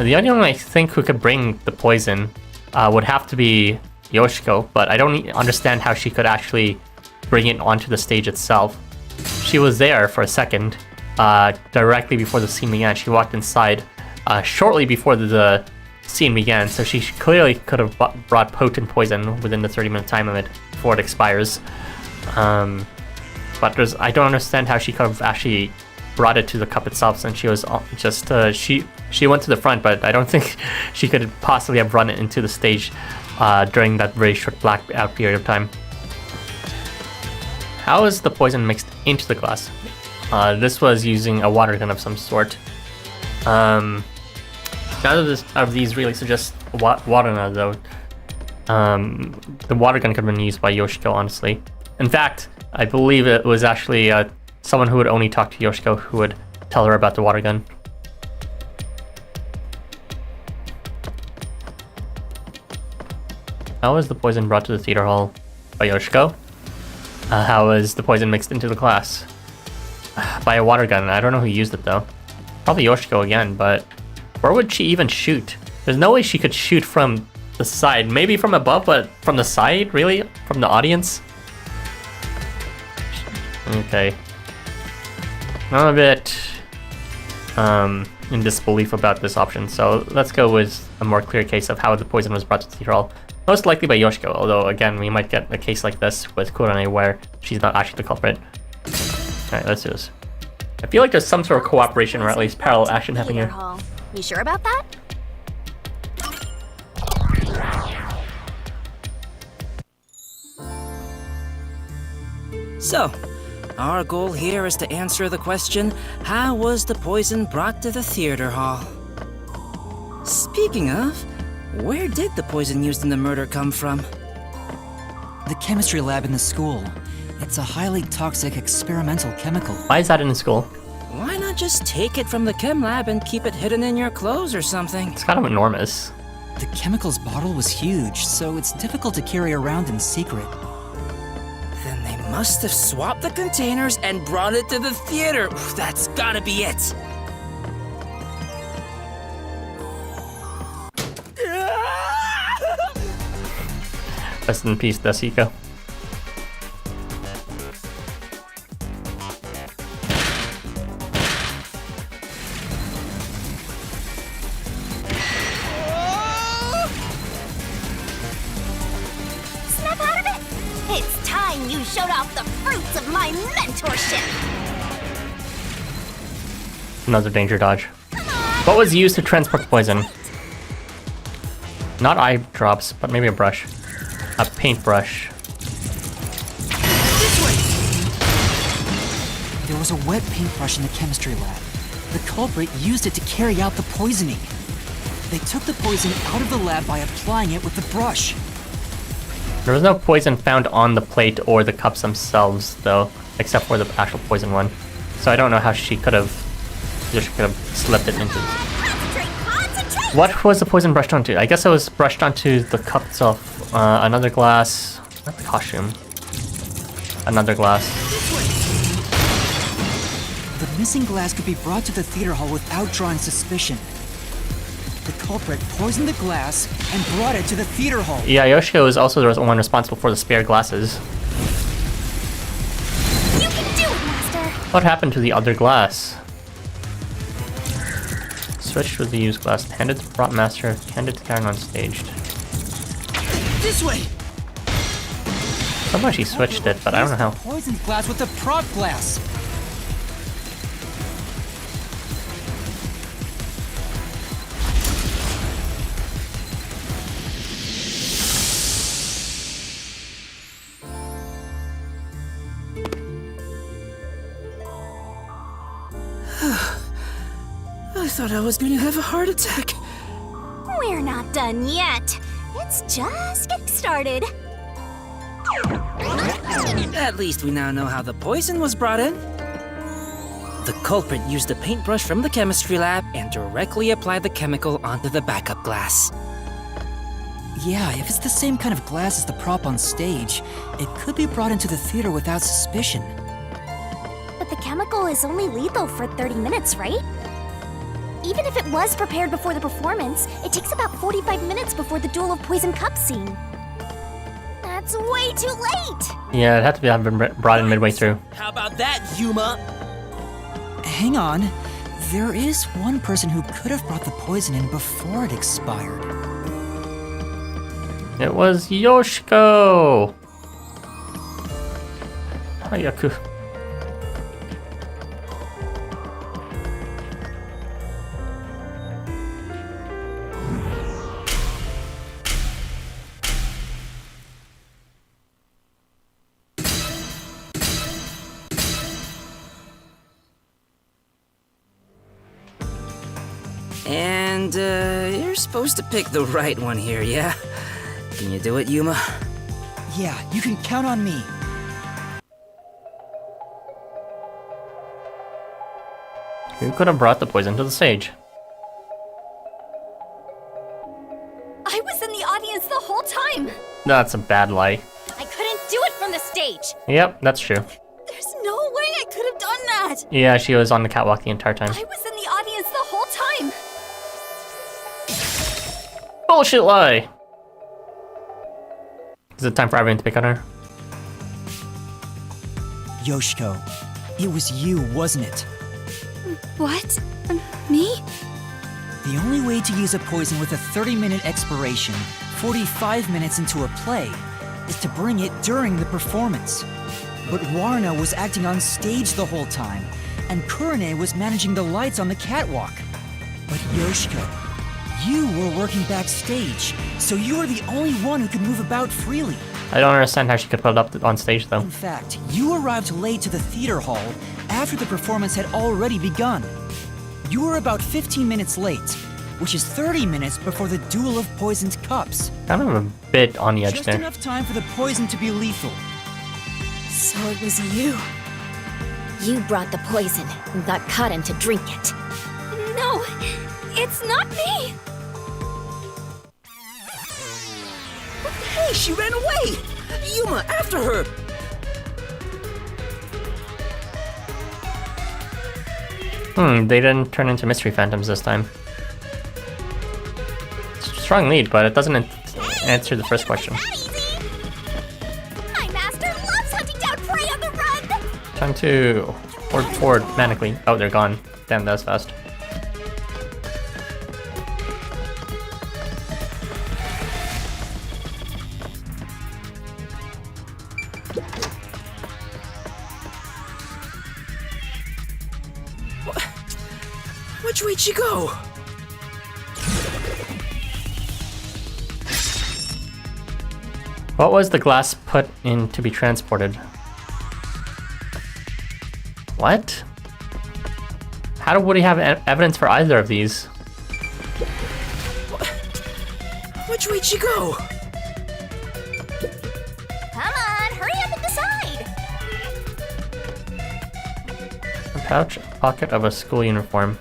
The only one I think who could bring the poison would have to be Yoshiko, but I don't understand how she could actually bring it onto the stage itself. She was there for a second, directly before the scene began. She walked inside shortly before the scene began, so she clearly could have brought potent poison within the 30-minute time limit before it expires. But I don't understand how she could have actually brought it to the cup itself, since she was just she went to the front, but I don't think she could possibly have run it into the stage during that very short blackout period of time. How is the poison mixed into the glass? This was using a water gun of some sort. None of these really suggest water gun, though. The water gun could have been used by Yoshiko, honestly. In fact, I believe it was actually someone who would only talk to Yoshiko who would tell her about the water gun. How was the poison brought to the theater hall? By Yoshiko? How was the poison mixed into the glass? By a water gun. I don't know who used it though. Probably Yoshiko again, but where would she even shoot? There's no way she could shoot from the side. Maybe from above, but from the side? Really? From the audience? Okay. I'm a bit in disbelief about this option, so let's go with a more clear case of how the poison was brought to the theater hall. Most likely by Yoshiko, although again, we might get a case like this with Kurane where she's not actually the culprit. Alright, let's do this. I feel like there's some sort of cooperation or at least parallel action happening here. Hall. You sure about that? So, our goal here is to answer the question, how was the poison brought to the theater hall? Speaking of, where did the poison used in the murder come from? The chemistry lab in the school. It's a highly toxic experimental chemical. Why is that in the school? Why not just take it from the chem lab and keep it hidden in your clothes or something? It's kind of enormous. The chemicals bottle was huge, so it's difficult to carry around in secret. Then they must have swapped the containers and brought it to the theater. That's gotta be it. Rest in peace, Dasuko. showed off the fruits of my mentorship. Another danger dodge. What was used to transport poison? Not eye drops, but maybe a brush. A paintbrush. This way! There was a wet paintbrush in the chemistry lab. The culprit used it to carry out the poisoning. They took the poison out of the lab by applying it with the brush. There was no poison found on the plate or the cups themselves, though, except for the actual poison one. So I don't know how she could have slipped it into. Concentrate! What was the poison brushed onto? I guess it was brushed onto the cup itself. Another glass. Not the costume. Another glass. The missing glass could be brought to the theater hall without drawing suspicion. The culprit poisoned the glass and brought it to the theater hall. Yeah, Yoshiko is also the one responsible for the spare glasses. You can do it, Master! What happened to the other glass? Switched with the used glass, handed to prop master, handed to Karen on stage. This way! Somehow she switched it, but I don't know how. Poisoned glass with the prop glass. I thought I was going to have a heart attack. We're not done yet. It's just getting started. At least we now know how the poison was brought in. The culprit used a paintbrush from the chemistry lab and directly applied the chemical onto the backup glass. Yeah, if it's the same kind of glass as the prop on stage, it could be brought into the theater without suspicion. But the chemical is only lethal for 30 minutes, right? Even if it was prepared before the performance, it takes about 45 minutes before the Duel of Poison Cup scene. That's way too late! Yeah, it had to have been brought in midway through. How about that, Yuma? Hang on. There is one person who could have brought the poison in before it expired. It was Yoshiko! Hayaku. And, you're supposed to pick the right one here, yeah? Can you do it, Yuma? Yeah, you can count on me. Who could have brought the poison to the stage? I was in the audience the whole time! That's a bad lie. I couldn't do it from the stage! Yep, that's true. There's no way I could have done that! Yeah, she was on the catwalk the entire time. I was in the audience the whole time! Bullshit lie! Is it time for everyone to pick on her? Yoshiko, it was you, wasn't it? What? Me? The only way to use a poison with a 30-minute expiration, 45 minutes into a play, is to bring it during the performance. But Warna was acting on stage the whole time, and Kurane was managing the lights on the catwalk. But Yoshiko, you were working backstage, so you were the only one who could move about freely. I don't understand how she could put it up on stage, though. In fact, you arrived late to the theater hall after the performance had already begun. You were about 15 minutes late, which is 30 minutes before the Duel of Poisoned Cups. Kind of a bit on the edge Just there. enough time for the poison to be lethal. So it was you. You brought the poison and got Kaden to drink it. No, it's not me! Hey, she ran away! Yuma, after her! They didn't turn into mystery phantoms this time. Strong lead, but it doesn't answer the first question. Not easy! My master loves hunting down prey on the run! Time to forward manically. Oh, they're gone. Damn, that was fast. Which way'd she go? What was the glass put in to be transported? What? How would he have evidence for either of these? Which way'd she go? Come on, hurry up and decide! A pouch, pocket of a school uniform.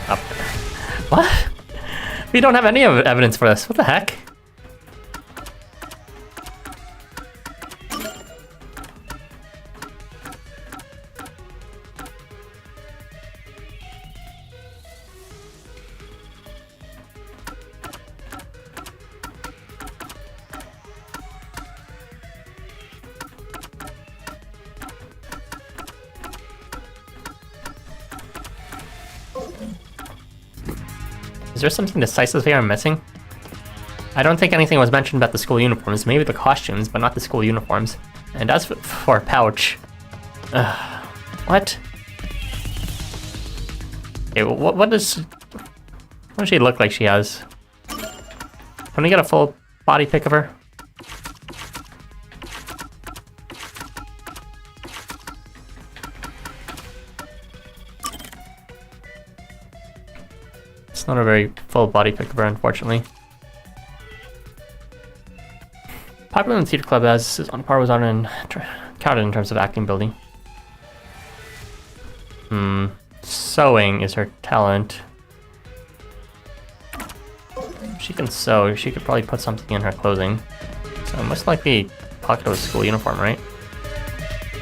Up there. What? We don't have any evidence for this. What the heck? Is there something decisive here I'm missing? I don't think anything was mentioned about the school uniforms, maybe the costumes, but not the school uniforms. And as for a pouch... what? Okay, what does she look like she has? Can we get a full body pic of her? It's not a very full body pic of her, unfortunately. Popular in the theater club as is on par with on and counted in terms of acting ability. Sewing is her talent. She can sew. She could probably put something in her clothing. So most likely pocket of a school uniform, right?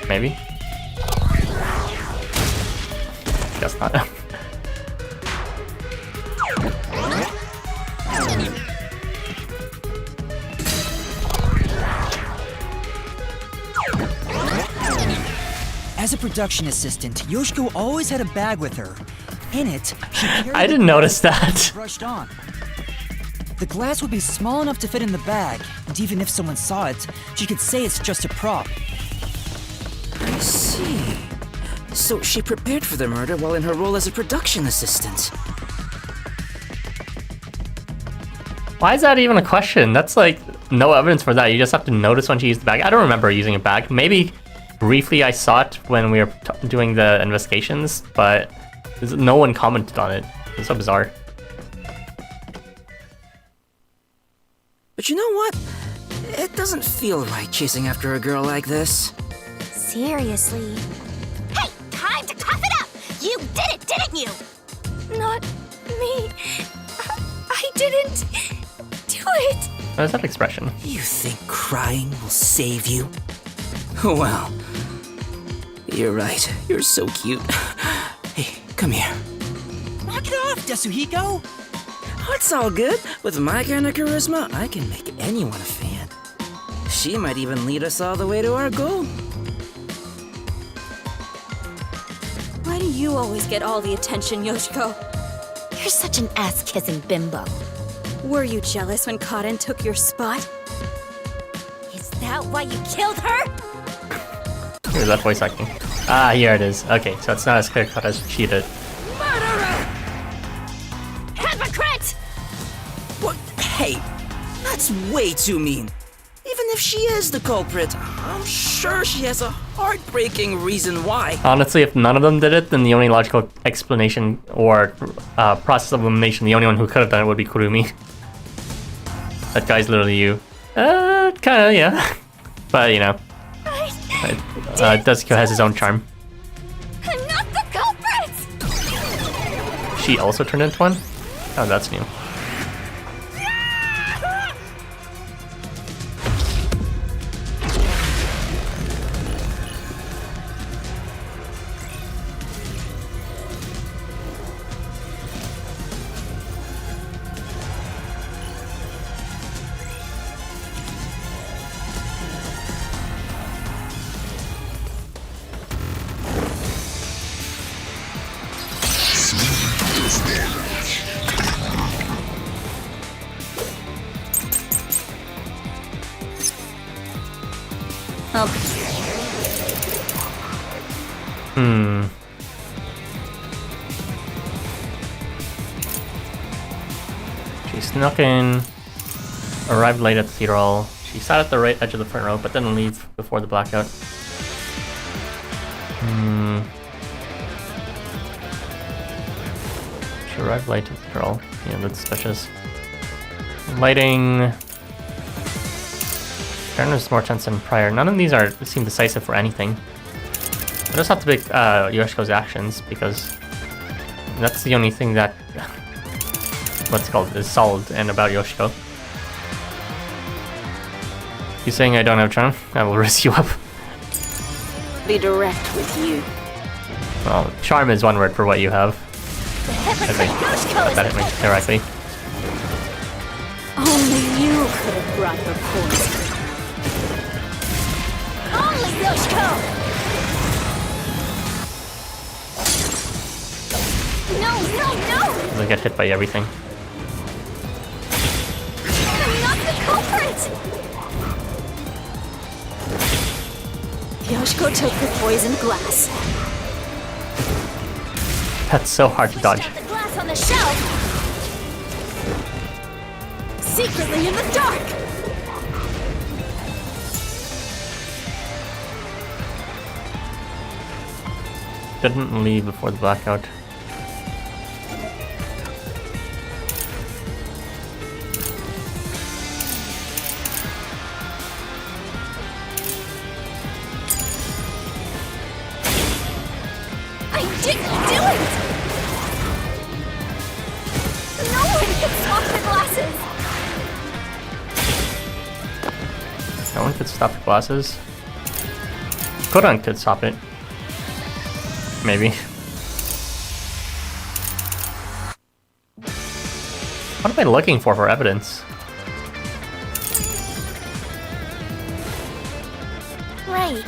Maybe. Guess not. As a production assistant, Yoshiko always had a bag with her. In it, she carried I didn't notice that. brushed on. The glass would be small enough to fit in the bag, and even if someone saw it, she could say it's just a prop. I see. So she prepared for the murder while in her role as a production assistant. Why is that even a question? That's like no evidence for that. You just have to notice when she used the bag. I don't remember using a bag. Maybe briefly I saw it when we were doing the investigations, but no one commented on it. It's so bizarre. But you know what? It doesn't feel right chasing after a girl like this. Seriously. Hey, time to tough it up! You did it, didn't you? Not me. I didn't do it. What is that expression? You think crying will save you? Well, you're right. You're so cute. Hey, come here. Knock it off, Yasuhiko! Oh, it's all good. With my kind of charisma, I can make anyone a fan. She might even lead us all the way to our goal. Why do you always get all the attention, Yoshiko? You're such an ass-kissing bimbo. Were you jealous when Kaden took your spot? Is that why you killed her? Where's that voice acting? Ah, here it is. Okay, so it's not as clear cut as she did. Murderer! Hypocrite! What? Hey, that's way too mean. Even if she is the culprit, I'm sure she has a heartbreaking reason why. Honestly, if none of them did it, then the only logical explanation or process of elimination, the only one who could have done it would be Kurumi. That guy's literally you. Kinda, yeah. But, you know. Dasuko has his own charm. I'm not the culprit! She also turned into one? Oh, that's new. snuck in, arrived late at the theater hall. She sat at the right edge of the front row, but didn't leave before the blackout. She arrived late at the theater hall. Yeah, that's suspicious. Lighting. Turner's more tense than prior. None of these seem decisive for anything. I just have to pick Yoshiko's actions because that's the only thing that is solid and about Yoshiko. You saying I don't have charm? I will raise you up. Be direct with you. Well, charm is one word for what you have. I think that hit me directly. Only you could have brought the poison. Only Yoshiko! No! I get hit by everything. I'm not the culprit! Yoshiko took the poisoned glass. That's so hard to dodge. Pushed out the glass on the shelf! Secretly in the dark! Didn't leave before the blackout. I didn't do it! No one can swap the glasses! No one could stop the glasses. Koran could stop it. Maybe. What am I looking for evidence? Right.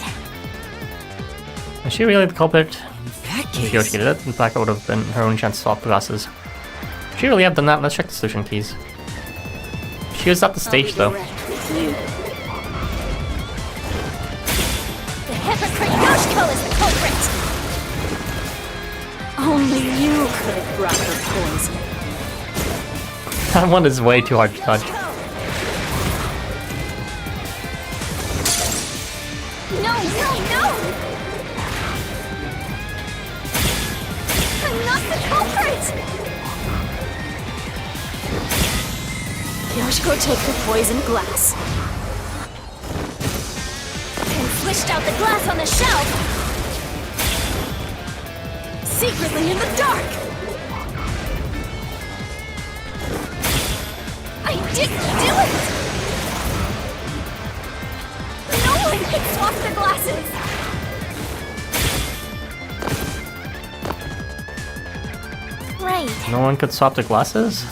Is she really the culprit? In that If case, Yoshiki did it, then Blackout would have been her own chance to swap the glasses. If she really have done that, let's check the solution keys. She was at the stage though. The hypocrite Yoshiko is the culprit! Only you could have brought the poison. That one is way too hard to dodge. No! I'm not the culprit! Yoshiko took the poisoned glass. And switched out the glass on the shelf! Secretly in the dark! I didn't do it! No one can swap the glasses! Right. No one could swap the glasses?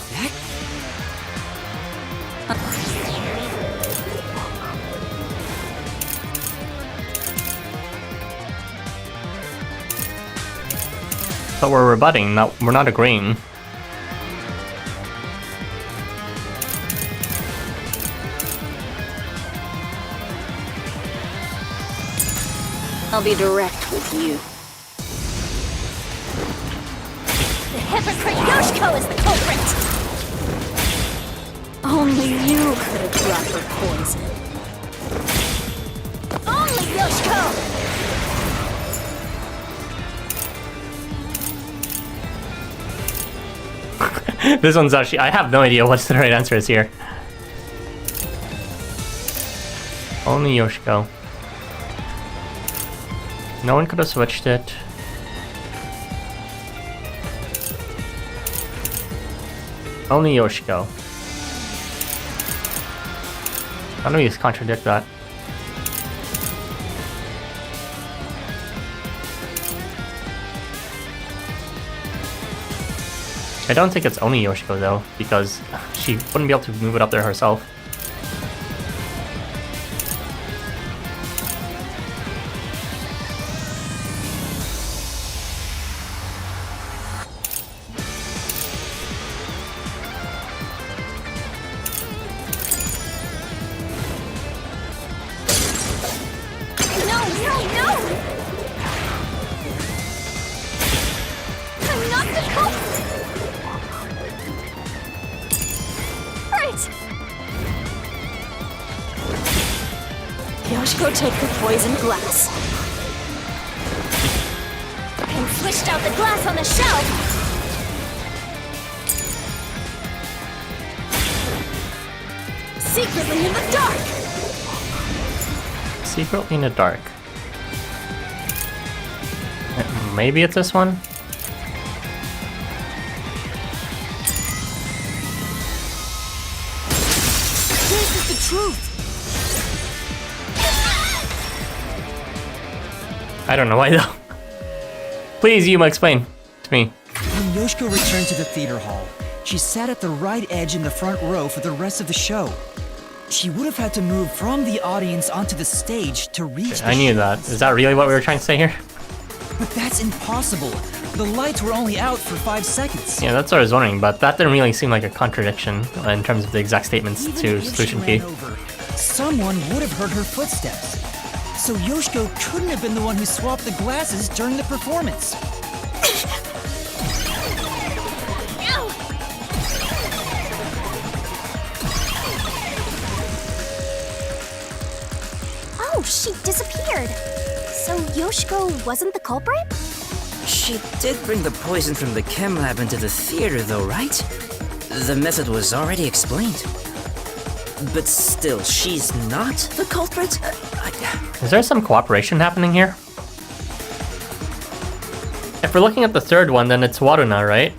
But we're rebutting, we're not agreeing. I'll be direct with you. The hypocrite Yoshiko is the culprit! Only you could have brought the poison. Only Yoshiko! This one's actually, I have no idea what the right answer is here. Only Yoshiko. No one could have switched it. Only Yoshiko. How do you contradict that? I don't think it's only Yoshiko though, because she wouldn't be able to move it up there herself. No! I'm not the culprit! take the poison glass. And switched out the glass on the shelf. Secretly in the dark. Secretly in the dark. Maybe it's this one? This is the truth. I don't know why though. Please, Yuma, explain to me. When Yoshiko returned to the theater hall, she sat at the right edge in the front row for the rest of the show. She would have had to move from the audience onto the stage to reach the I knew that. Is that really what we were trying to say here? But that's impossible. The lights were only out for 5 seconds. Yeah, that's what I was wondering, but that didn't really seem like a contradiction in terms of the exact statements Even to if she solution ran key. over, someone would have heard her footsteps. So Yoshiko couldn't have been the one who swapped the glasses during the performance. Oh, she disappeared. So Yoshiko wasn't the culprit? She did bring the poison from the chem lab into the theater, though, right? The method was already explained. But still, she's not the culprit? Is there some cooperation happening here? If we're looking at the third one, then it's Waruna, right?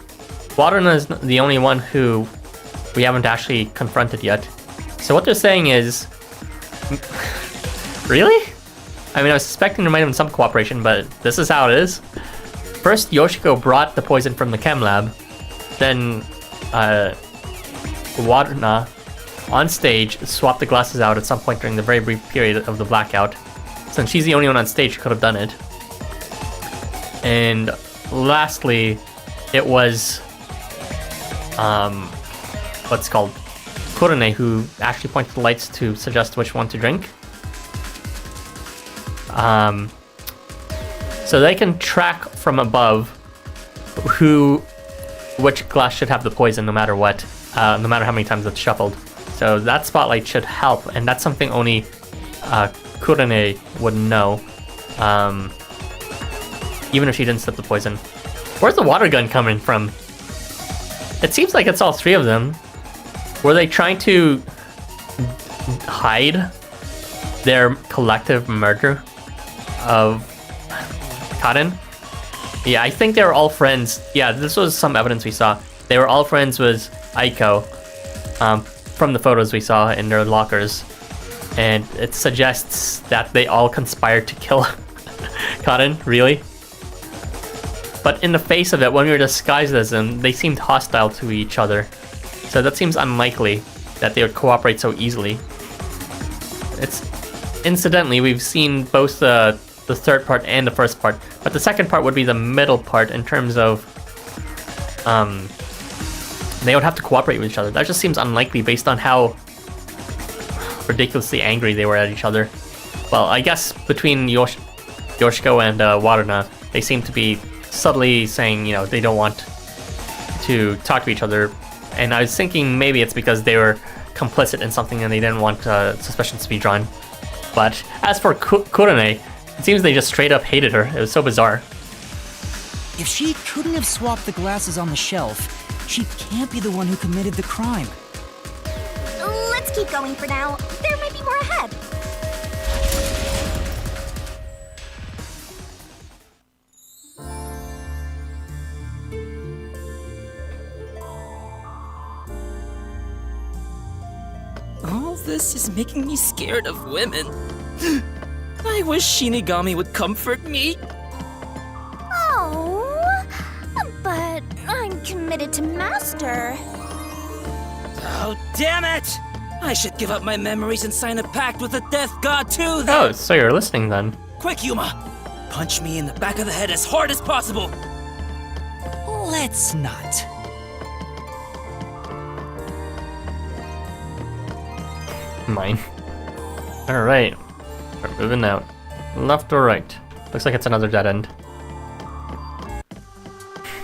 Waruna is the only one who we haven't actually confronted yet. So what they're saying is... Really? I mean, I was suspecting there might have been some cooperation, but this is how it is. First, Yoshiko brought the poison from the chem lab. Then, Waruna, on stage, swapped the glasses out at some point during the very brief period of the blackout. Since she's the only one on stage who could have done it. And lastly, it was, what's it called? Kurone, who actually pointed the lights to suggest which one to drink. So they can track from above which glass should have the poison no matter what, no matter how many times it's shuffled. So that spotlight should help, and that's something only Kurone would know, even if she didn't slip the poison. Where's the water gun coming from? It seems like it's all three of them. Were they trying to hide their collective murder of Karin? Yeah, I think they were all friends. Yeah, this was some evidence we saw. They were all friends with Aiko, from the photos we saw in their lockers. And it suggests that they all conspired to kill Karin, really? But in the face of it, when we were disguised as them, they seemed hostile to each other. So that seems unlikely that they would cooperate so easily. Incidentally, we've seen both the third part and the first part, but the second part would be the middle part in terms of they would have to cooperate with each other. That just seems unlikely based on how ridiculously angry they were at each other. Well, I guess between Yoshiko and Waruna, they seem to be subtly saying, you know, they don't want to talk to each other. And I was thinking maybe it's because they were complicit in something and they didn't want suspicions to be drawn. But as for Kurone, it seems they just straight up hated her. It was so bizarre. If she couldn't have swapped the glasses on the shelf, she can't be the one who committed the crime. Let's keep going for now. There may be more ahead. All this is making me scared of women. I wish Shinigami would comfort me. Oh, but I'm committed to Master. Oh, damn it! I should give up my memories and sign a pact with the Death God too, then. Oh, so you're listening then. Quick, Yuma! Punch me in the back of the head as hard as possible! Let's not. Mine. Alright. We're moving out. Left or right? Looks like it's another dead end.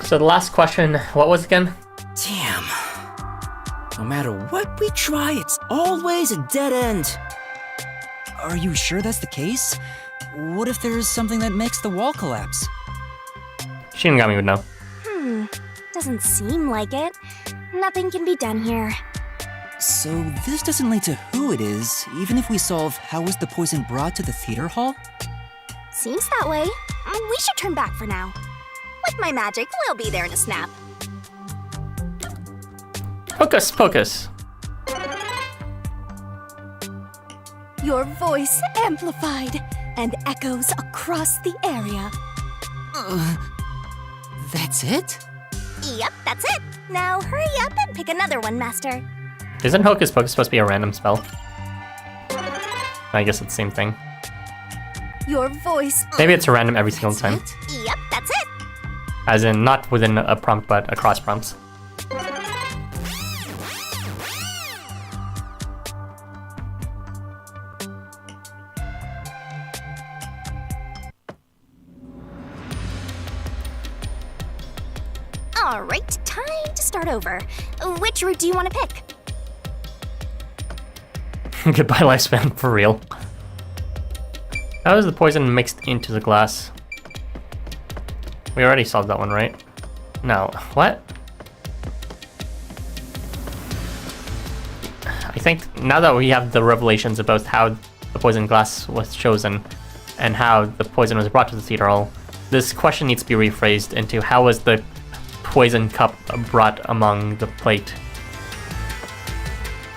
So the last question, what was it again? Damn. No matter what we try, it's always a dead end. Are you sure that's the case? What if there's something that makes the wall collapse? Shinigami would know. Doesn't seem like it. Nothing can be done here. So this doesn't lead to who it is, even if we solve how was the poison brought to the theater hall? Seems that way. We should turn back for now. With my magic, we'll be there in a snap. Hocus pocus. Your voice amplified and echoes across the area. That's it? Yep, that's it. Now hurry up and pick another one, Master. Isn't Hocus Pocus supposed to be a random spell? I guess it's the same thing. Your voice. Maybe it's a random every single time. Yep, that's it. As in, not within a prompt, but across prompts. All right, time to start over. Which route do you want to pick? Goodbye lifespan, for real. How is the poison mixed into the glass? We already solved that one, right? No. What? I think now that we have the revelations about how the poison glass was chosen and how the poison was brought to the theater hall, this question needs to be rephrased into how was the poison cup brought among the plate?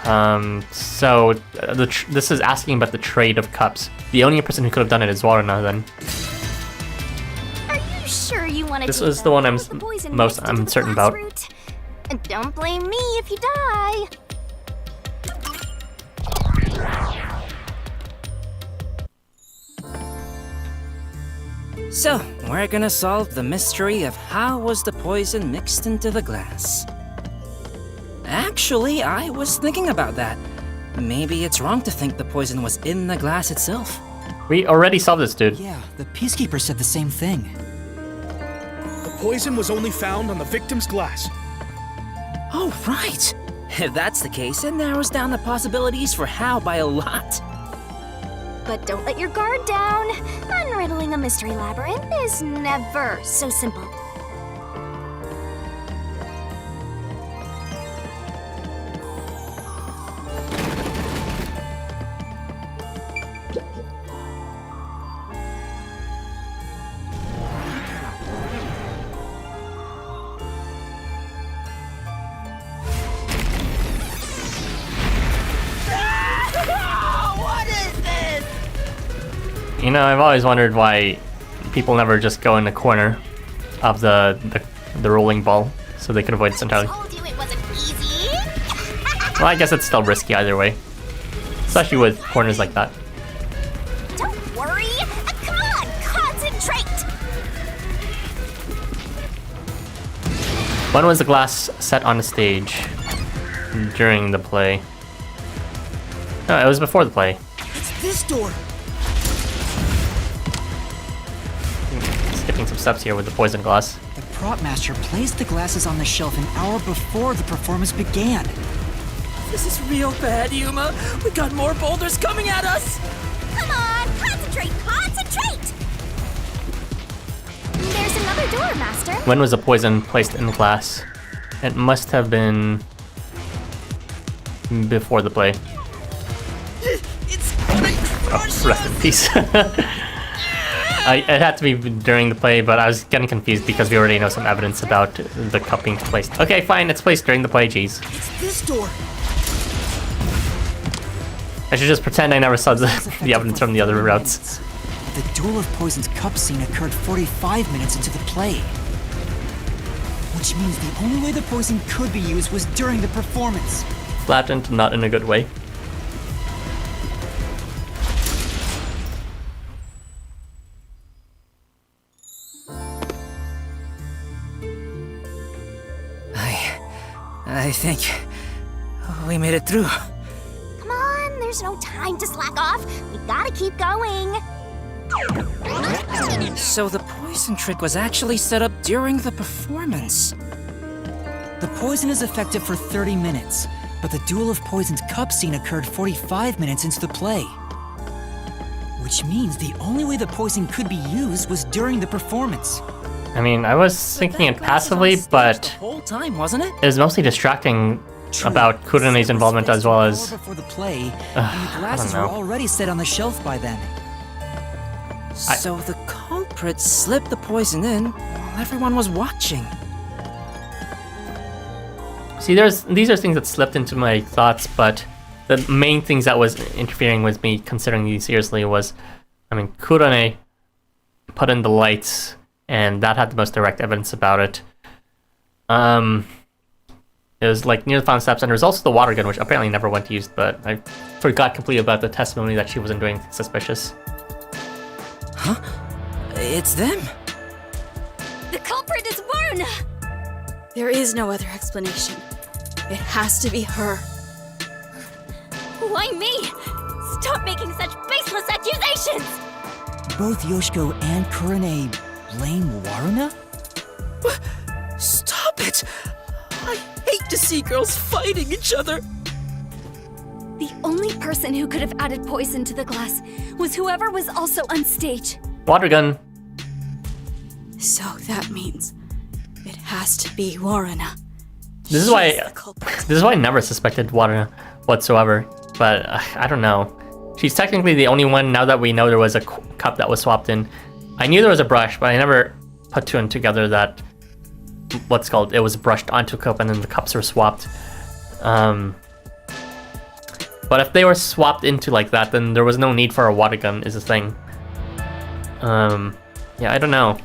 This is asking about the trade of cups. The only person who could have done it is Waruna then. Are you sure you want to This is the one I'm most uncertain about. And don't blame me if you die. So, we're gonna solve the mystery of how was the poison mixed into the glass. Actually, I was thinking about that. Maybe it's wrong to think the poison was in the glass itself. We already solved this, dude. Yeah, the Peacekeeper said the same thing. The poison was only found on the victim's glass. Oh, right! If that's the case, it narrows down the possibilities for how by a lot. But don't let your guard down. Unriddling a mystery labyrinth is never so simple. You know, I've always wondered why people never just go in the corner of the rolling ball so they could avoid this entirely. Told you it wasn't easy. Well, I guess it's still risky either way, especially with corners like that. Don't worry. Come on, concentrate. When was the glass set on the stage? During the play. No, it was before the play. It's this door! Skipping some steps here with the poison glass. The prop master placed the glasses on the shelf an hour before the performance began. This is real bad, Yuma. We got more boulders coming at us. Come on, concentrate, concentrate. There's another door, Master. When was the poison placed in the glass? It must have been before the play. It's gonna Oh, rest in peace. It had to be during the play, but I was getting confused because we already know some evidence about the cup being placed. Okay, fine, it's placed during the play, jeez. It's this door! I should just pretend I never saw the evidence from the other routes. The Duel of Poison's cup scene occurred 45 minutes into the play. Which means the only way the poison could be used was during the performance. Flattened, not in a good way. I think we made it through. Come on, there's no time to slack off. We gotta keep going. So the poison trick was actually set up during the performance. The poison is effective for 30 minutes, but the Duel of Poison's cup scene occurred 45 minutes into the play. Which means the only way the poison could be used was during the performance. I mean, I was thinking it passively, but The whole time, wasn't it? it was mostly distracting True, about Kurene's involvement as well as... Before the play, and the I glasses don't were know. already set on the shelf by then. So the culprit slipped the poison in while everyone was watching. See, these are things that slipped into my thoughts, but the main things that was interfering with me considering these seriously was, I mean, Kurene put in the lights, and that had the most direct evidence about it. It was like near the final steps, and there was also the water gun, which apparently never went used, but I forgot completely about the testimony that she wasn't doing anything suspicious. Huh? It's them. The culprit is Waruna! There is no other explanation. It has to be her. Why me? Stop making such baseless accusations! Both Yoshiko and Kurene blame Waruna? Stop it! I hate to see girls fighting each other. The only person who could have added poison to the glass was whoever was also on stage. Water gun. So that means it has to be Waruna. This is why I never suspected Water whatsoever, but I don't know. She's technically the only one now that we know there was a cup that was swapped in. I knew there was a brush, but I never put two and together that it was brushed onto a cup and then the cups were swapped. But if they were swapped into like that, then there was no need for a water gun, is the thing. Yeah, I don't know.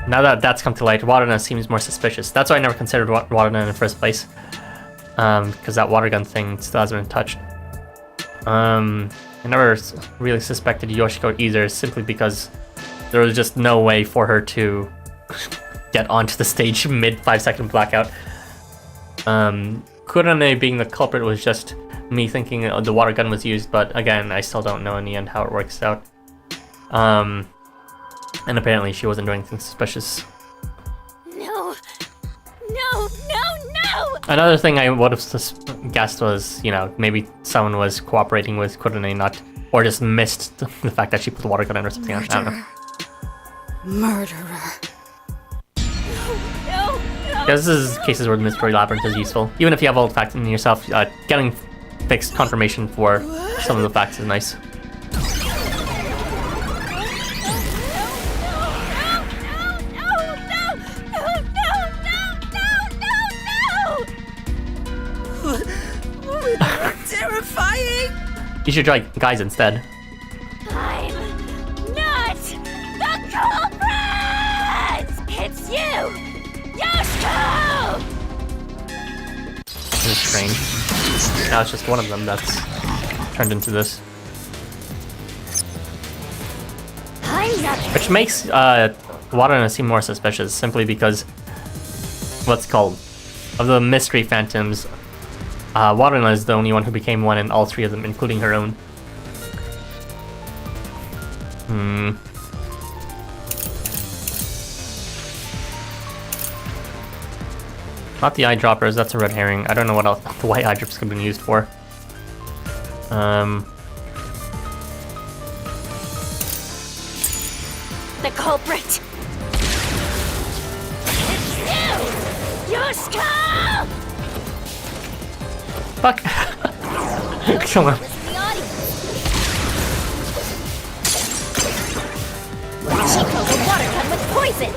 Now that that's come to light, water gun seems more suspicious. That's why I never considered water gun in the first place. Because that water gun thing still hasn't been touched. I never really suspected Yoshiko either, simply because there was just no way for her to get onto the stage mid 5-second blackout. Kurene being the culprit was just me thinking the water gun was used, but again, I still don't know in the end how it works out. And apparently she wasn't doing anything suspicious. No! No! No! No! Another thing I would have guessed was, you know, maybe someone was cooperating with Kurene, or just missed the fact that she put the water gun in or something. I don't know. Murderer. No! No! This is cases where the mystery labyrinth is useful. Even if you have all the facts in yourself, getting fixed confirmation for some of the facts is nice. Terrifying! You should try guys instead. I'm not the culprit! It's you! Yoshiko! This is strange. Now it's just one of them that's turned into this. I'm not. Which makes Waruna seem more suspicious, simply because of the mystery phantoms, Waruna is the only one who became one in all three of them, including her own. Not the eyedroppers, that's a red herring. I don't know what else the white eyedrops could have been used for. The culprit! It's you! Yoshiko! Fuck! Kill him. The audience. Chico, the water gun with poison!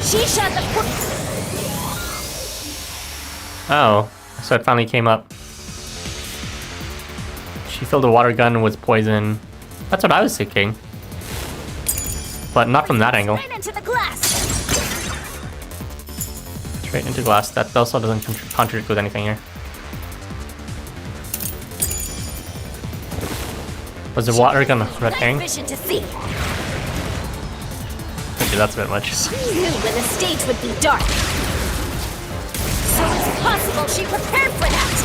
She shot the Oh, so it finally came up. She filled a water gun with poison. That's what I was thinking. But not from that angle. Right into the glass! Straight into glass. That also doesn't contradict with anything here. Was the water gun a red herring? Vision to see. Okay, that's a bit much. She knew when the stage would be dark. So it's possible she prepared for that.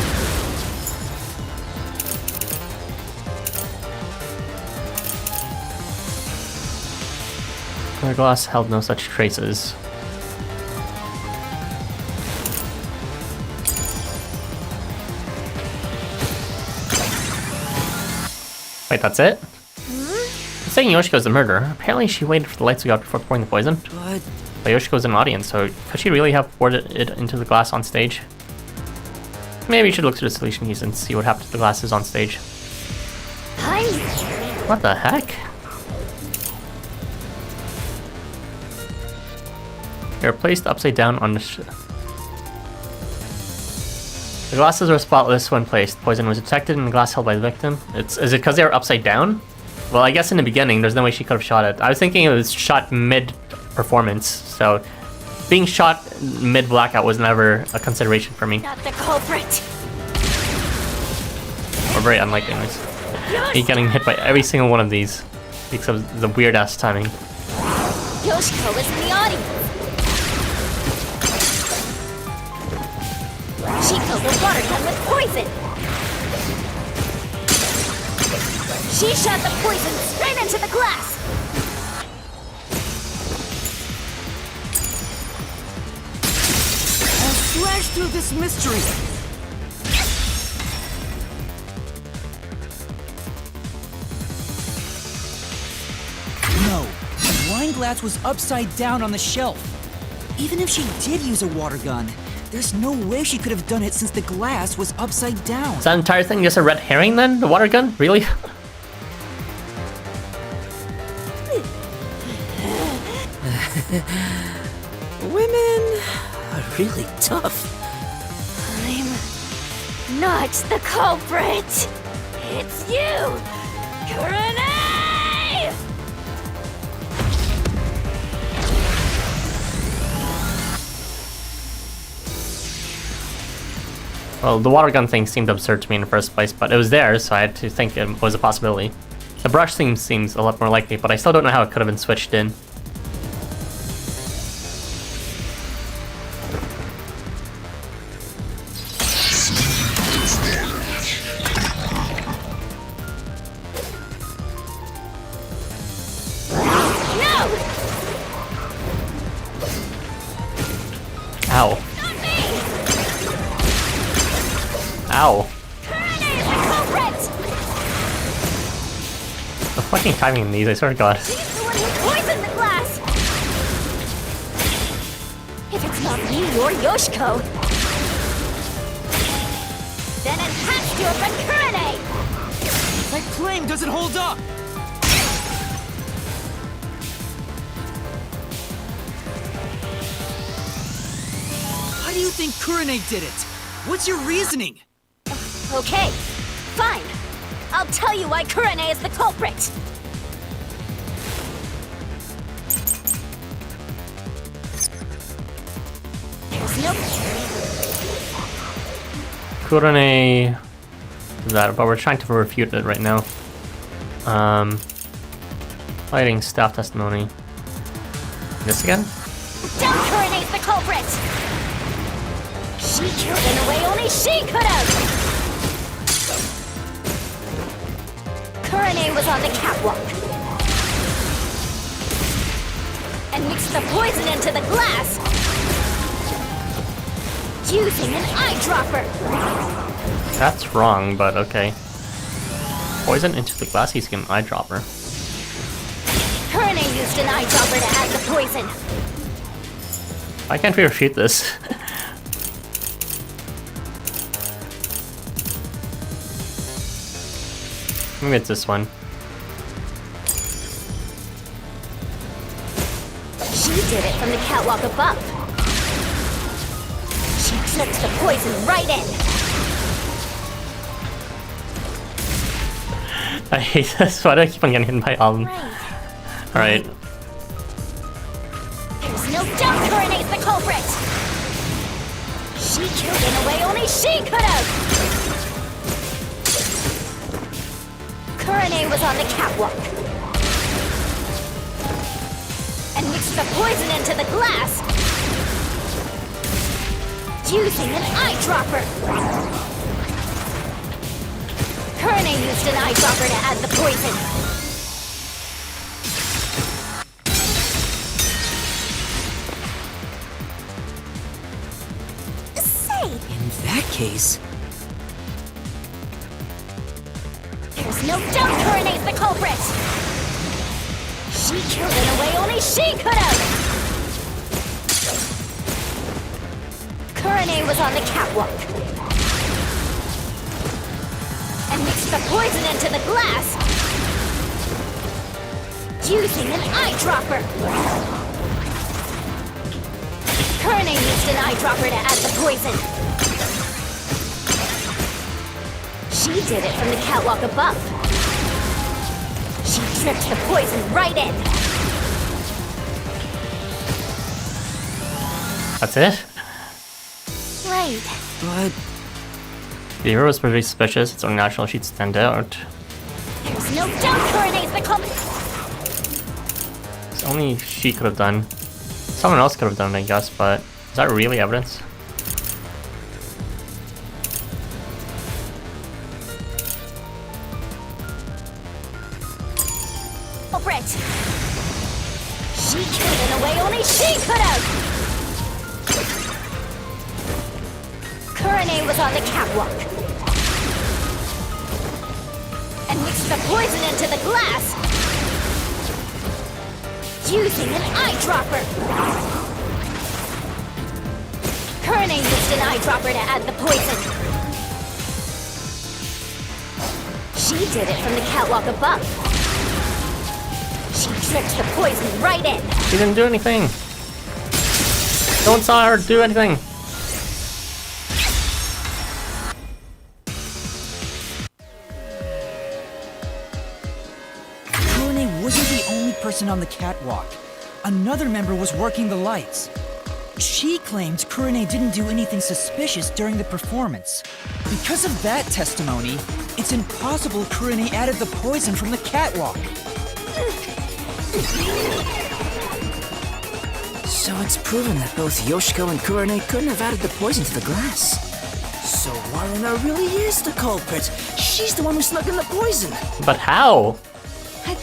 The glass held no such traces. Wait, that's it? Saying Yoshiko's the murderer. Apparently she waited for the lights to go out before pouring the poison. But Yoshiko's an audience, so could she really have poured it into the glass on stage? Maybe you should look through the solution keys and see what happened to the glasses on stage. What the heck? They're placed upside down on the The glasses were spotless when placed. Poison was detected in the glass held by the victim. Is it because they were upside down? Well, I guess in the beginning, there's no way she could have shot it. I was thinking it was shot mid-performance, so being shot mid-blackout was never a consideration for me. Not the culprit. Or very unlikely. Me getting hit by every single one of these because of the weird-ass timing. Yoshiko was in the audience. She filled the water gun with poison. She shot the poison straight into the glass. I'll slash through this mystery. No, the wine glass was upside down on the shelf. Even if she did use a water gun, there's no way she could have done it since the glass was upside down. Is that entire thing just a red herring then? The water gun? Really? Women are really tough. I'm not the culprit. It's you, Kurane! Well, the water gun thing seemed absurd to me in the first place, but it was there, so I had to think it was a possibility. The brush theme seems a lot more likely, but I still don't know how it could have been switched in. Ow. Ow. The fucking timing in these, I swear to God. She's the one who poisoned the glass! If it's not me or Yoshiko, then it has to have been Kurane! My claim doesn't hold up! How do you think Kurane did it? What's your reasoning? Okay, fine. I'll tell you why Kurane is the culprit. There's no... Kurane... that, but we're trying to refute it right now. Fighting staff testimony. This again? Don't Kurane's the culprit! She killed in a way only she could have! Kurane was on the catwalk and mixed the poison into the glass using an eyedropper. That's wrong, but okay. Poison into the glass using an eyedropper. Kurane used an eyedropper to add the poison. Why can't we refute this? Maybe it's this one. She did it from the catwalk above. She took the poison right in. I hate this. Why do I keep on getting hit by all of them? Alright. There's no doubt Kurane's the culprit! She killed in a way only she could have! Kurane was on the catwalk and mixed the poison into the glass using an eyedropper. Kurane used an eyedropper to add the poison. Say, In that case, there's no doubt Kurane the culprit! She killed in a way only she could have! Kurane was on the catwalk and mixed the poison into the glass using an eyedropper. Kurane used an eyedropper to add the poison. She did it from the catwalk above. She dripped the poison right in. That's it? Right. But The hero was pretty suspicious. Its own national sheet stand out. There's no doubt Kurane's the culprit. It's only she could have done. Someone else could have done it, I guess, but is that really evidence? Culprit. She killed in a way only she could have. Kurane was on the catwalk and mixed the poison into the glass using an eyedropper. Kurane used an eyedropper to add the poison. She did it from the catwalk above. She dripped the poison right in. She didn't do anything. No one saw her do anything. Kurane wasn't the only person on the catwalk. Another member was working the lights. She claimed Kurane didn't do anything suspicious during the performance. Because of that testimony, it's impossible Kurane added the poison from the catwalk. so it's proven that both Yoshiko and Kurane couldn't have added the poison to the glass. So Waruna really is the culprit. She's the one who snuck in the poison. But how?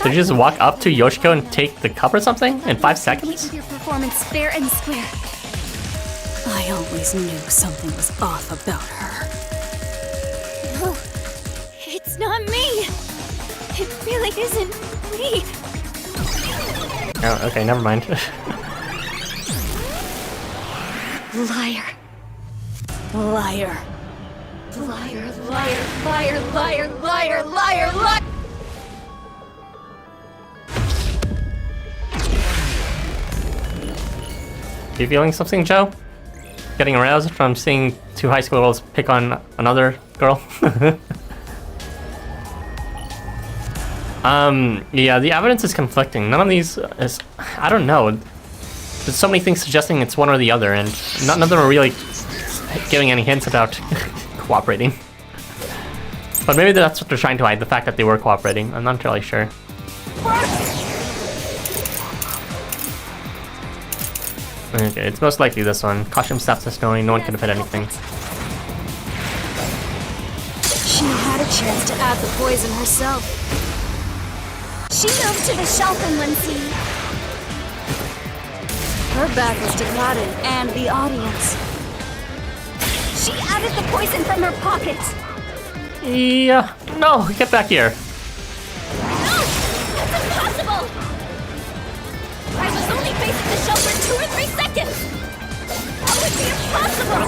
Did you just walk up to Yoshiko and take the cup or something in 5 seconds? Your performance fair and square. I always knew something was off about her. No, it's not me. It really isn't me. Oh, okay, never mind. Liar. Liar. Liar, liar, liar, liar, liar, liar, liar. You feeling something, Joe? Getting aroused from seeing two high school girls pick on another girl? Yeah, the evidence is conflicting. None of these is... I don't know. There's so many things suggesting it's one or the other, and none of them are really giving any hints about cooperating. But maybe that's what they're trying to hide, the fact that they were cooperating. I'm not entirely sure. Okay, it's most likely this one. Costume staff testimony, no one could have hit anything. She had a chance to add the poison herself. She moved to the shelf in one scene. Her back was to Gladden and the audience. She added the poison from her pocket. Yeah, no, get back here. No, that's impossible. I was only facing the shelf for 2 or 3 seconds. That would be impossible.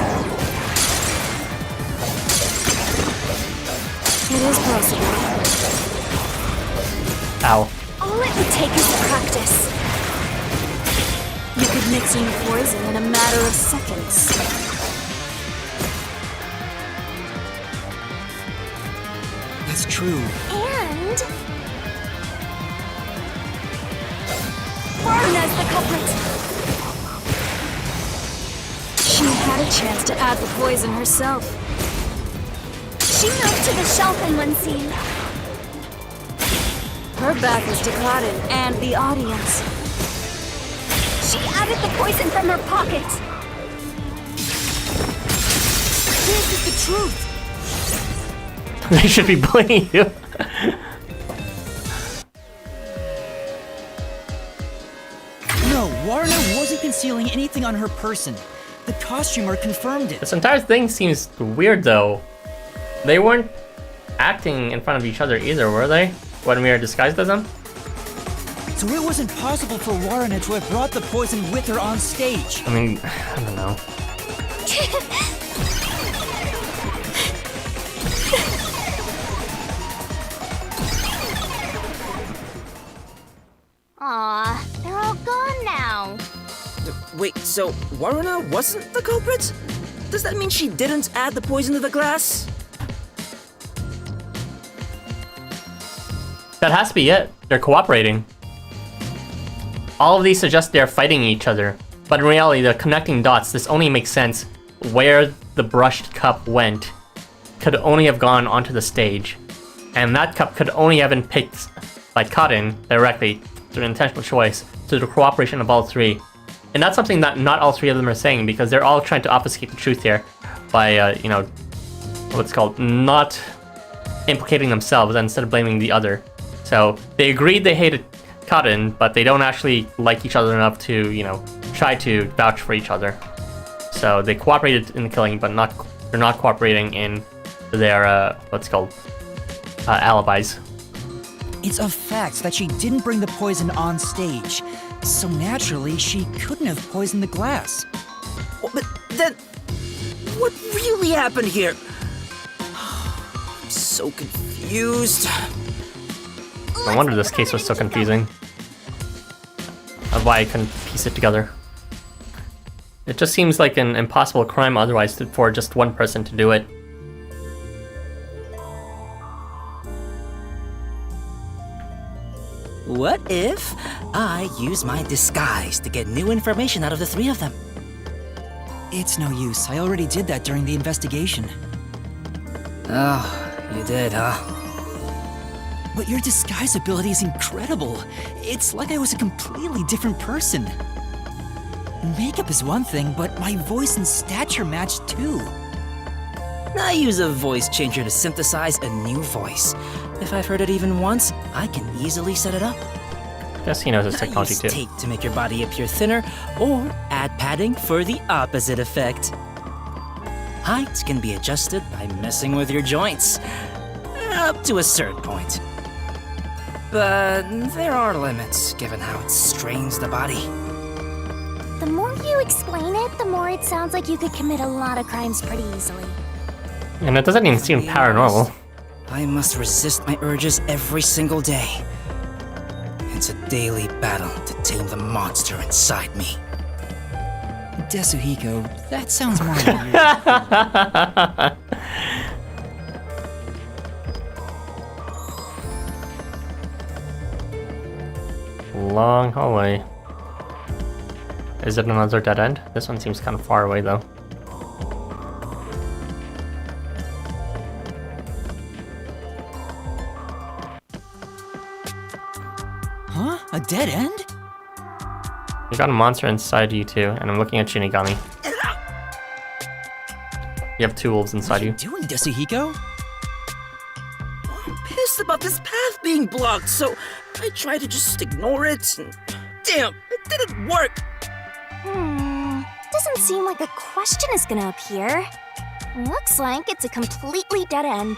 It is possible. Ow. All it would take is practice. You could mix in the poison in a matter of seconds. That's true. And Waruna's the culprit. She had a chance to add the poison herself. She moved to the shelf in one scene. Her back was to Gladden and the audience. She added the poison from her pocket. This is the truth. They should be bullying you. No, Waruna wasn't concealing anything on her person. The costumer confirmed it. This entire thing seems weird though. They weren't acting in front of each other either, were they? when we are disguised as them? So it wasn't possible for Waruna to have brought the poison with her on stage. I mean, I don't know. Aw, they're all gone now. Wait, so Waruna wasn't the culprit? Does that mean she didn't add the poison to the glass? That has to be it. They're cooperating. All of these suggest they're fighting each other, but in reality, the connecting dots, this only makes sense. Where the brushed cup went could only have gone onto the stage, and that cup could only have been picked by Cotton directly through an intentional choice, through the cooperation of all three. And that's something that not all three of them are saying, because they're all trying to obfuscate the truth here by, you know, what's called, not implicating themselves instead of blaming the other. So they agreed they hated Cotton, but they don't actually like each other enough to, you know, try to vouch for each other. So they cooperated in the killing, but they're not cooperating in their, what's called, alibis. It's a fact that she didn't bring the poison on stage, so naturally she couldn't have poisoned the glass. But then, what really happened here? I'm so confused. No wonder this case was so confusing. Of why I couldn't piece it together. It just seems like an impossible crime otherwise for just one person to do it. What if I use my disguise to get new information out of the three of them? It's no use. I already did that during the investigation. Oh, you did, huh? But your disguise ability is incredible. It's like I was a completely different person. Makeup is one thing, but my voice and stature match too. I use a voice changer to synthesize a new voice. If I've heard it even once, I can easily set it up. Guess he knows his I technology use too. tape to make your body appear thinner, or add padding for the opposite effect. Height can be adjusted by messing with your joints, up to a certain point. But there are limits, given how it strains the body. The more you explain it, the more it sounds like you could commit a lot of crimes pretty easily. And it doesn't even seem paranormal. I must resist my urges every single day. It's a daily battle to tame the monster inside me. Desuhiko, that sounds more like you. Long hallway. Is it another dead end? This one seems kind of far away though. Huh? A dead end? You got a monster inside you too, and I'm looking at Shinigami. You have two wolves inside you. What are you doing, Desuhiko? I'm pissed about this path being blocked, so I try to just ignore it. And damn, it didn't work. Doesn't seem like a question is gonna appear. Looks like it's a completely dead end.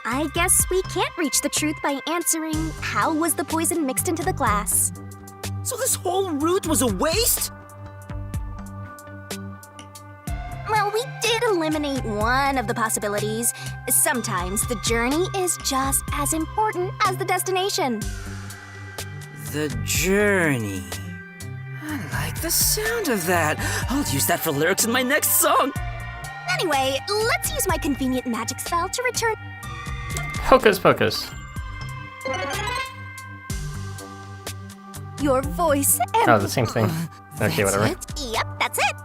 I guess we can't reach the truth by answering, how was the poison mixed into the glass? So this whole route was a waste? Well, we did eliminate one of the possibilities. Sometimes the journey is just as important as the destination. The journey. I like the sound of that. I'll use that for lyrics in my next song. Anyway, let's use my convenient magic spell to return. Hocus pocus. Your voice and... Oh, the same thing. Okay, whatever. Yep, that's it.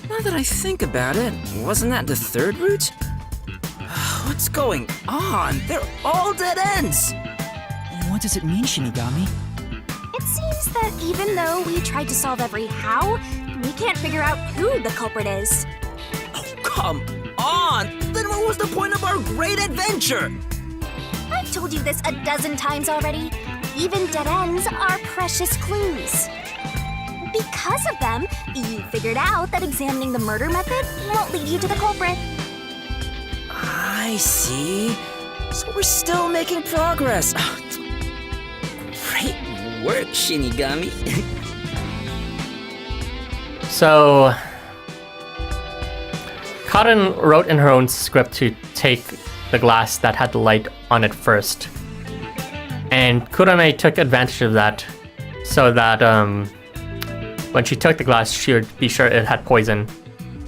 Now that I think about it, wasn't that the third route? What's going on? They're all dead ends! What does it mean, Shinigami? It seems that even though we tried to solve every how, we can't figure out who the culprit is. Come on! Then what was the point of our great adventure? I've told you this a dozen times already. Even dead ends are precious clues. Because of them, you figured out that examining the murder method won't lead you to the culprit. I see. So we're still making progress. Great work, Shinigami. So, Cotton wrote in her own script to take the glass that had the light on it first. And Kurame took advantage of that so that when she took the glass, she would be sure it had poison.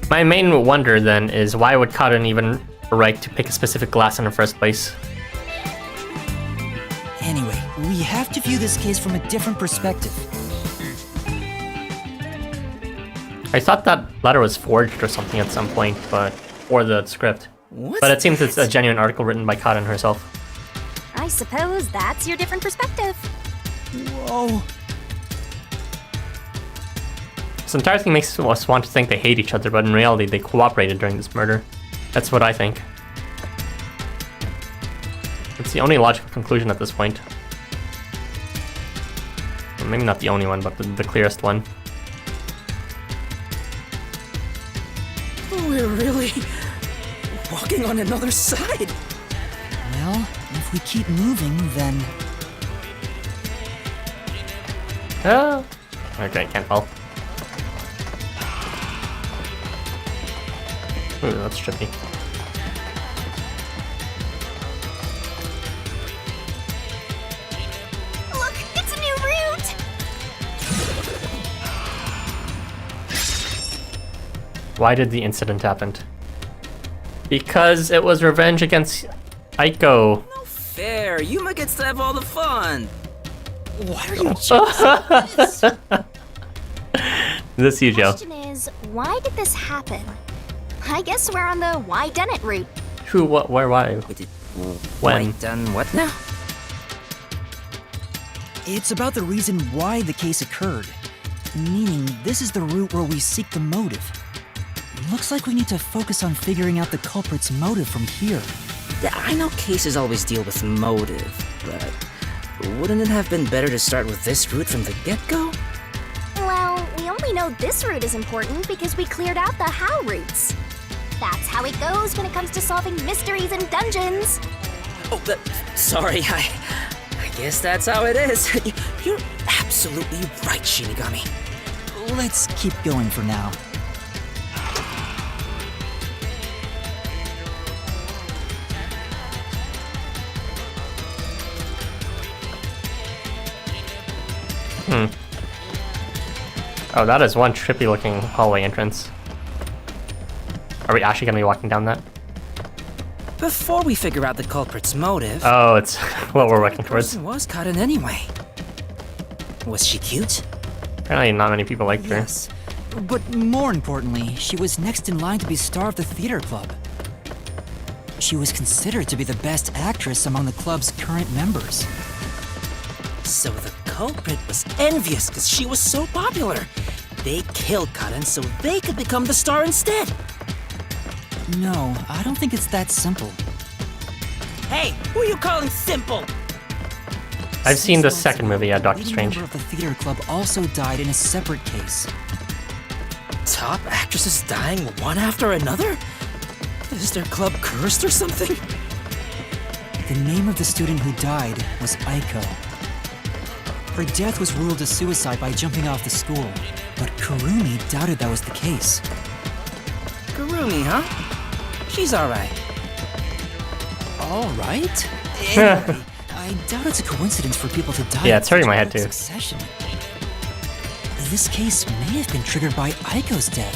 My main wonder then is why would Cotton even write to pick a specific glass in the first place? Anyway, we have to view this case from a different perspective. I thought that letter was forged or something at some point, or the script. But it seems it's a genuine article written by Cotton herself. I suppose that's your different perspective. Whoa. This entire thing makes us want to think they hate each other, but in reality they cooperated during this murder. That's what I think. It's the only logical conclusion at this point. Well, maybe not the only one, but the clearest one. We're really walking on another side. Well, if we keep moving, then... Oh. Okay, can't fall. Ooh, that's trippy. Look, it's a new route! Why did the incident happen? Because it was revenge against Aiko. No fair. Yuma gets to have all the fun. Why are you jealous? This you, Joe. The question is, why did this happen? I guess we're on the why done it route. Who, what, where, why? When? Wait, done what now? It's about the reason why the case occurred. Meaning, this is the route where we seek the motive. Looks like we need to focus on figuring out the culprit's motive from here. Yeah, I know cases always deal with motive, but wouldn't it have been better to start with this route from the get-go? Well, we only know this route is important because we cleared out the how routes. That's how it goes when it comes to solving mysteries and dungeons. Oh, sorry, I guess that's how it is. You're absolutely right, Shinigami. Let's keep going for now. Oh, that is one trippy looking hallway entrance. Are we actually gonna be walking down that? Before we figure out the culprit's motive... Oh, it's what we're working towards. The person was Cotton anyway. Was she cute? Apparently not many people liked her. Yes. But more importantly, she was next in line to be star of the theater club. She was considered to be the best actress among the club's current members. So the culprit was envious because she was so popular. They killed Cotton so they could become the star instead. No, I don't think it's that simple. Hey, who are you calling simple? I've seen the second movie, Doctor leading Strange. member of the theater club also died in a separate case. Top actresses dying one after another? Is their club cursed or something? The name of the student who died was Aiko. Her death was ruled a suicide by jumping off the school, but Kurumi doubted that was the case. Kurumi, huh? She's alright. Alright? Anyway, I doubt it's a coincidence for people to die. Yeah, it's hurting my head too. Succession. This case may have been triggered by Aiko's death.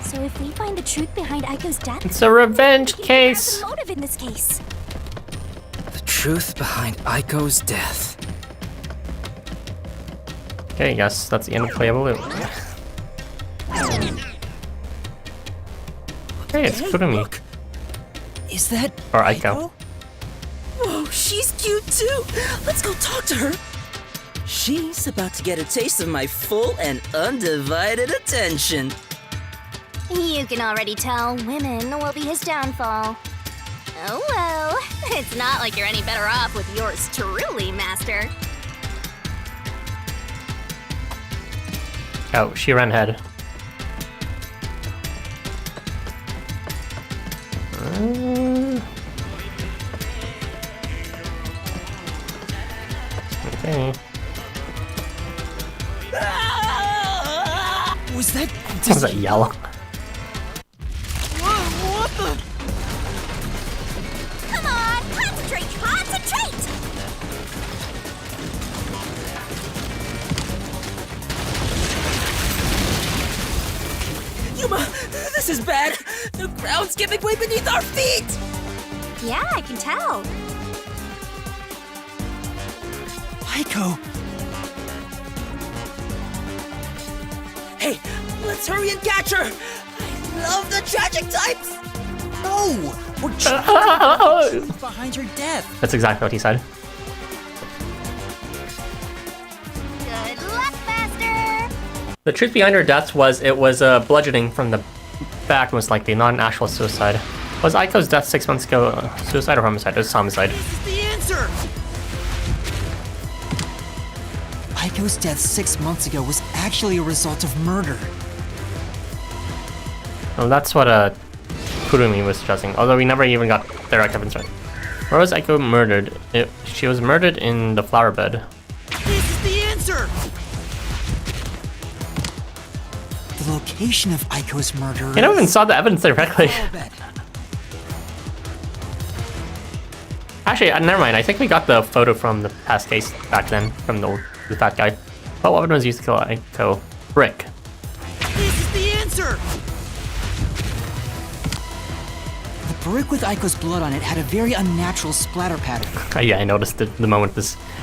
So if we find the truth behind Aiko's death, It's a revenge we can case. have the motive in this case. The truth behind Aiko's death. Okay, I guess that's the end of Playable Loop. Hey, it's Kurumi. Look. Is that Or Aiko. Whoa, she's cute too! Let's go talk to her! She's about to get a taste of my full and undivided attention. You can already tell women will be his downfall. Oh well, it's not like you're any better off with yours truly, Master. Oh, she ran ahead. Okay. Was that... Was that yellow? What the... Come on, concentrate, concentrate! Yuma, this is bad. The ground's giving way beneath our feet. Yeah, I can tell. Aiko! Hey, let's hurry and catch her. I love the tragic types. No! We're trying behind her death. That's exactly what he said. Good luck, Master! The truth behind her death was it was bludgeoning from the back, most likely, not an actual suicide. Was Aiko's death 6 months ago suicide or homicide? It was homicide. This is the answer! Aiko's death 6 months ago was actually a result of murder. Well, that's what Kurumi was suggesting, although we never even got direct evidence right. Where was Aiko murdered? She was murdered in the flower bed. This is the answer! The location of Aiko's murder You never even saw the evidence directly. flower bed. Actually, never mind. I think we got the photo from the past case back then, from the fat guy. What weapon was used to kill Aiko? Brick. This is the answer! The brick with Aiko's blood on it had a very unnatural splatter pattern. Yeah, I noticed it the moment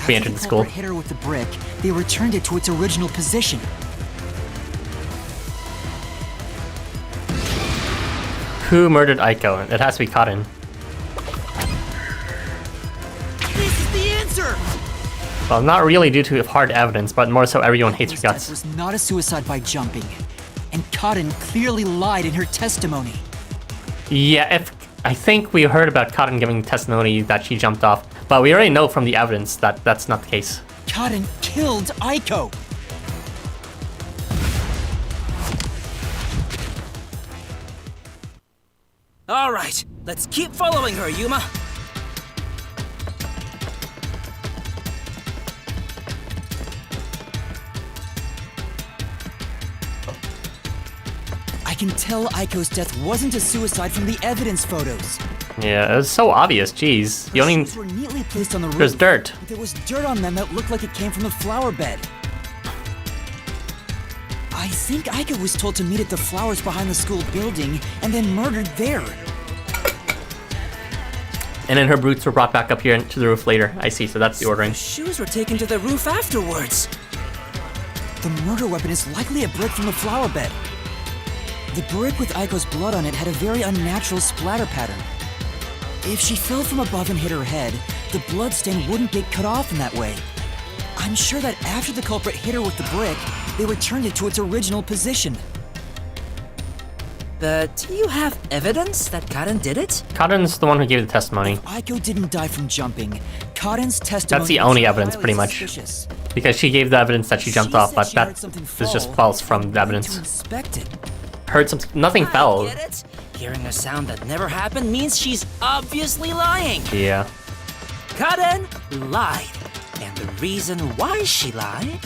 we entered the school. After the culprit hit her with the brick, they returned it to its original position. Who murdered Aiko? It has to be Cotton. This is the answer! Well, not really due to hard evidence, but more so everyone hates her Aiko's guts. death was not a suicide by jumping, and Cotton clearly lied in her testimony. Yeah, I think we heard about Cotton giving testimony that she jumped off, but we already know from the evidence that that's not the case. Cotton killed Aiko! All right, let's keep following her, Yuma. I can tell Aiko's death wasn't a suicide from the evidence photos. Yeah, it was so obvious, jeez. You only... Shoes were neatly placed on the roof. There's dirt. There was dirt on them that looked like it came from the flower bed. I think Aiko was told to meet at the flowers behind the school building and then murdered there. And then her boots were brought back up here to the roof later. I see, so that's the ordering. The shoes were taken to the roof afterwards. The murder weapon is likely a brick from the flower bed. The brick with Aiko's blood on it had a very unnatural splatter pattern. If she fell from above and hit her head, the blood stain wouldn't get cut off in that way. I'm sure that after the culprit hit her with the brick, they returned it to its original position. But do you have evidence that Karen did it? Cotton's the one who gave the testimony, If Aiko didn't die from jumping, Cotton's testimony That's the is only evidence, highly pretty much. suspicious. because she gave the evidence that she jumped off, said but she that heard something is just fall, false from the but went evidence. to inspect it. Heard some... Nothing fell. Get it? Hearing a sound that never happened means she's obviously lying. Yeah. Karen lied. And the reason why she lied?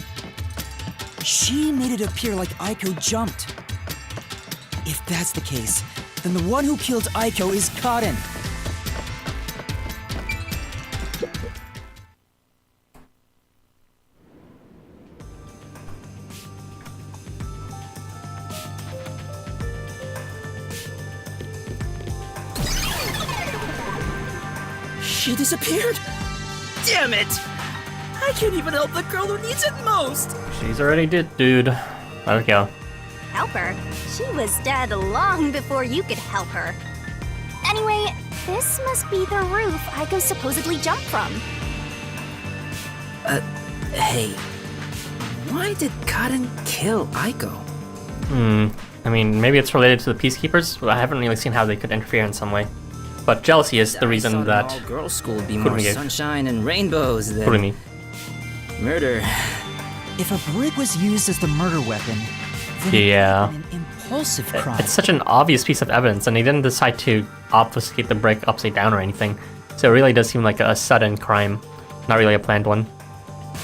She made it appear like Aiko jumped. If that's the case, then the one who killed Aiko is Cotton. She disappeared? Damn it! I can't even help the girl who needs it most! She's already dead, dude. Let it go. Help her? She was dead long before you could help her. Anyway, this must be the roof Aiko supposedly jumped from. Hey, why did Karen kill Aiko? I mean, maybe it's related to the Peacekeepers, but I haven't really seen how they could interfere in some way. But jealousy is the reason that... All girls' school would be more sunshine and rainbows than... Kurumi. Murder. If a brick was used as the murder weapon, then Yeah. it would be an impulsive crime. It's such an obvious piece of evidence, and they didn't decide to obfuscate the brick upside down or anything. So it really does seem like a sudden crime, not really a planned one.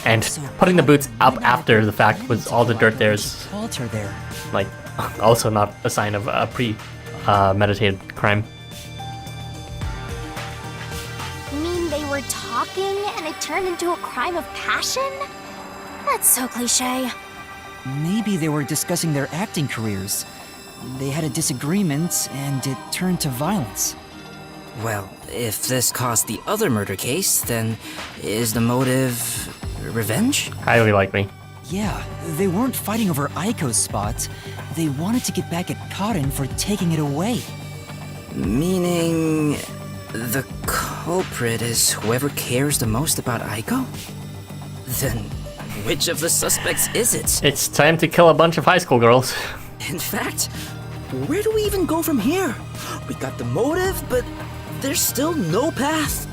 And putting the boots up after the fact with all the dirt there is, Altar there. like, also not a sign of a meditated crime. You mean they were talking and it turned into a crime of passion? That's so cliche. Maybe they were discussing their acting careers. They had a disagreement, and it turned to violence. Well, if this caused the other murder case, then is the motive revenge? Highly likely. Yeah, they weren't fighting over Aiko's spot. They wanted to get back at Cotton for taking it away. Meaning the culprit is whoever cares the most about Aiko? Then which of the suspects is it? It's time to kill a bunch of high school girls. In fact, where do we even go from here? We got the motive, but there's still no path.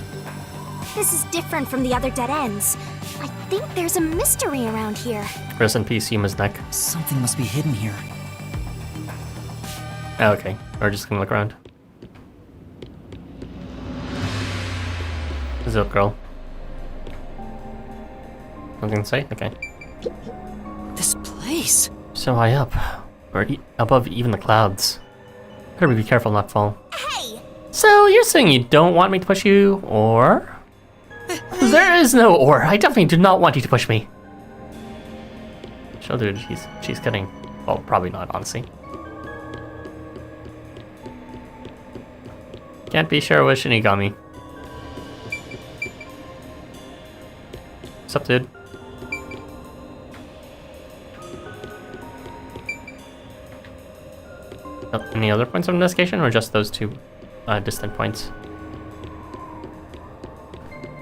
This is different from the other dead ends. I think there's a mystery around here. Rest in peace, Yuma's neck. Something must be hidden here. Okay, we're just gonna look around. Zilk girl. Nothing to say? Okay. This place! So high up. We're above even the clouds. Better be careful not to fall. Hey! So you're saying you don't want me to push you, or? There is no or. I definitely do not want you to push me. She'll do it. She's kidding. Well, probably not, honestly. Can't be sure with Shinigami. What's up, dude? Any other points of investigation, or just those two distant points?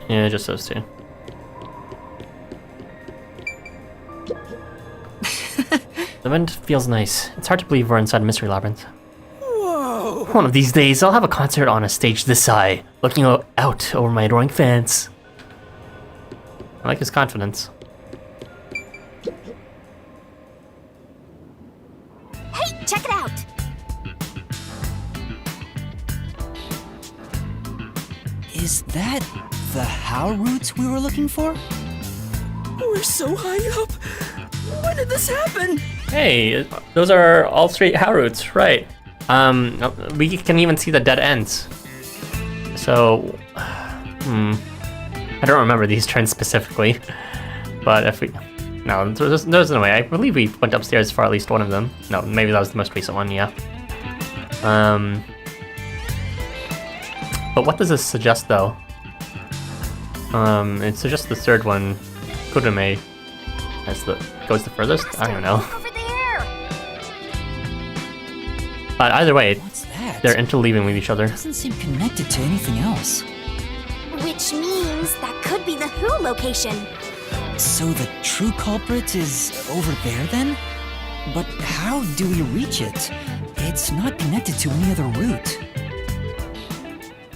Yeah, just those two. The wind feels nice. It's hard to believe we're inside a mystery labyrinth. Whoa! One of these days, I'll have a concert on a stage this high, looking out over my adoring fans. I like his confidence. Hey, check it out! Is that the how route we were looking for? We're so high up. When did this happen? Hey, those are all straight how routes, right? We can even see the dead ends. So, I don't remember these turns specifically, but if we, no, there's no way. I believe we went upstairs for at least one of them. No, maybe that was the most recent one, yeah. But what does this suggest, though? It suggests the third one, Kurume, goes the furthest? I don't know. Over there! But either way, What's that? they're interleaving with each other. Doesn't seem connected to anything else. Which means that could be the Who location. So the true culprit is over there then? But how do we reach it? It's not connected to any other route.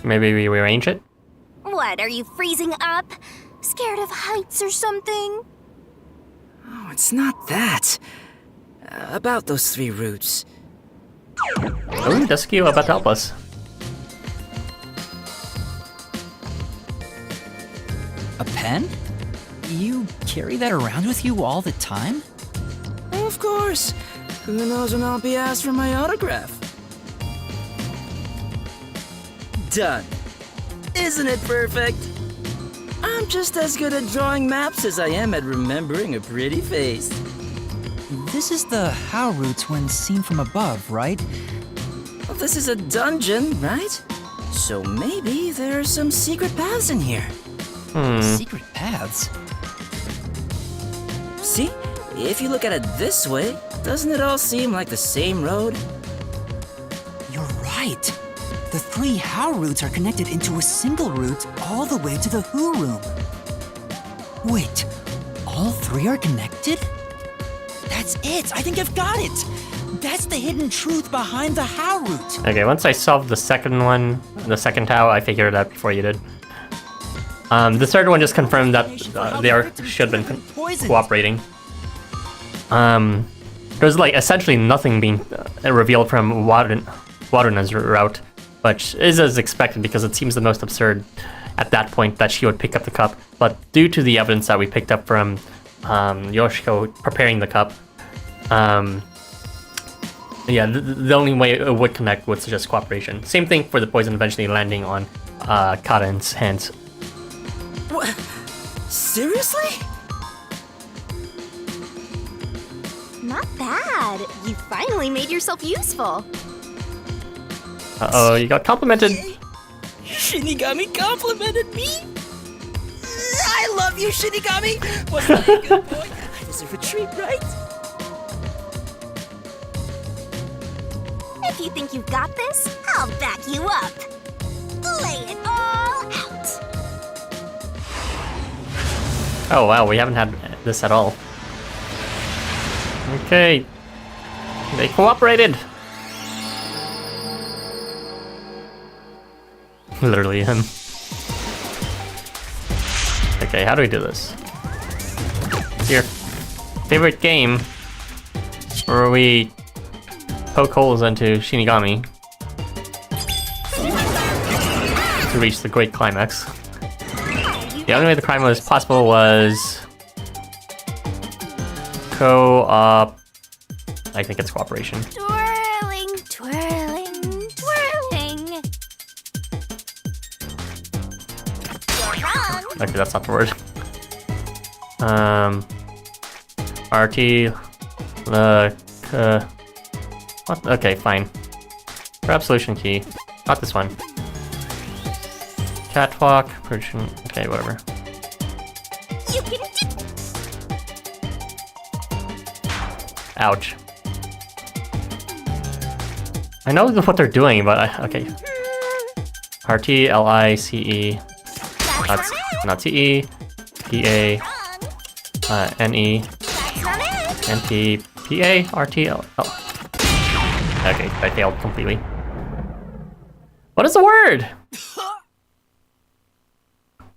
Maybe we rearrange it? What, are you freezing up? Scared of heights or something? Oh, it's not that. About those three routes. Oh, Dusky about to help us. A pen? You carry that around with you all the time? Of course. Who knows when I'll be asked for my autograph? Done. Isn't it perfect? I'm just as good at drawing maps as I am at remembering a pretty face. This is the how route when seen from above, right? Well, this is a dungeon, right? So maybe there are some secret paths in here. Secret paths? See? If you look at it this way, doesn't it all seem like the same road? You're right. The three how routes are connected into a single route all the way to the who room. Wait, all three are connected? That's it! I think I've got it! That's the hidden truth behind the how route. Okay, once I solved the second one, the second Tao, I figured it out before you did. The third one just confirmed that they should have been cooperating. There's like essentially nothing being revealed from Waruna's route, which is as expected because it seems the most absurd at that point that she would pick up the cup. But due to the evidence that we picked up from Yoshiko preparing the cup, yeah, the only way it would connect would suggest cooperation. Same thing for the poison eventually landing on Karen's hands. What? Seriously? Not bad. You finally made yourself useful. Uh-oh, you got complimented. Shinigami complimented me? I love you, Shinigami! Wasn't I a good boy? I deserve a treat, right? If you think you've got this, I'll back you up. Lay it all out. Oh wow, we haven't had this at all. Okay. They cooperated. Literally him. Okay, how do we do this? It's your favorite game where we poke holes into Shinigami to reach the great climax. The only way the crime was possible was co-op. I think it's cooperation. Twirling, twirling, twirling. You're wrong. Okay, that's not the word. RT. What? Okay, fine. Grab solution key. Not this one. Catwalk. Persian. Okay, whatever. You can do. Ouch. I know what they're doing, but okay. RT, LICE. That's Not TE. PA. NE. That's not it. NT. PA. RT. Oh. Okay, I failed completely. What is the word?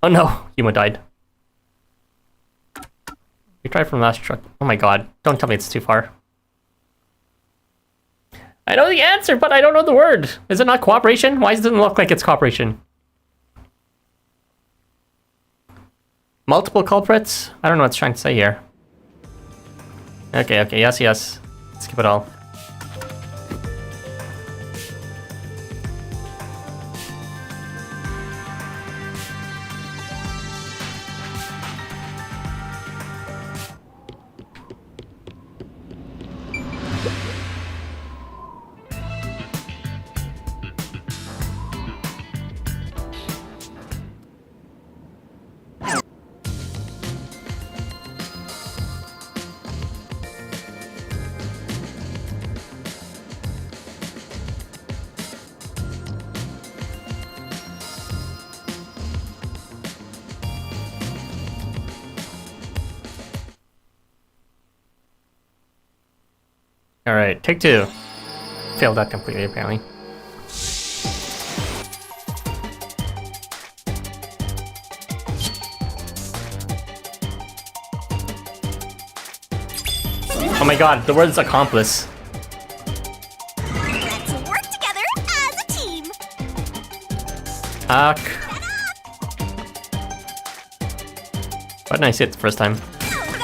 Oh no, Yuma died. We tried from last truck. Oh my god, don't tell me it's too far. I know the answer, but I don't know the word. Is it not cooperation? Why does it look like it's cooperation? Multiple culprits? I don't know what it's trying to say here. Okay, yes. Skip it all. Alright, take two. Failed that completely, apparently. Oh my god, the word is accomplice. Let's work together as a team. Why didn't I say it the first time?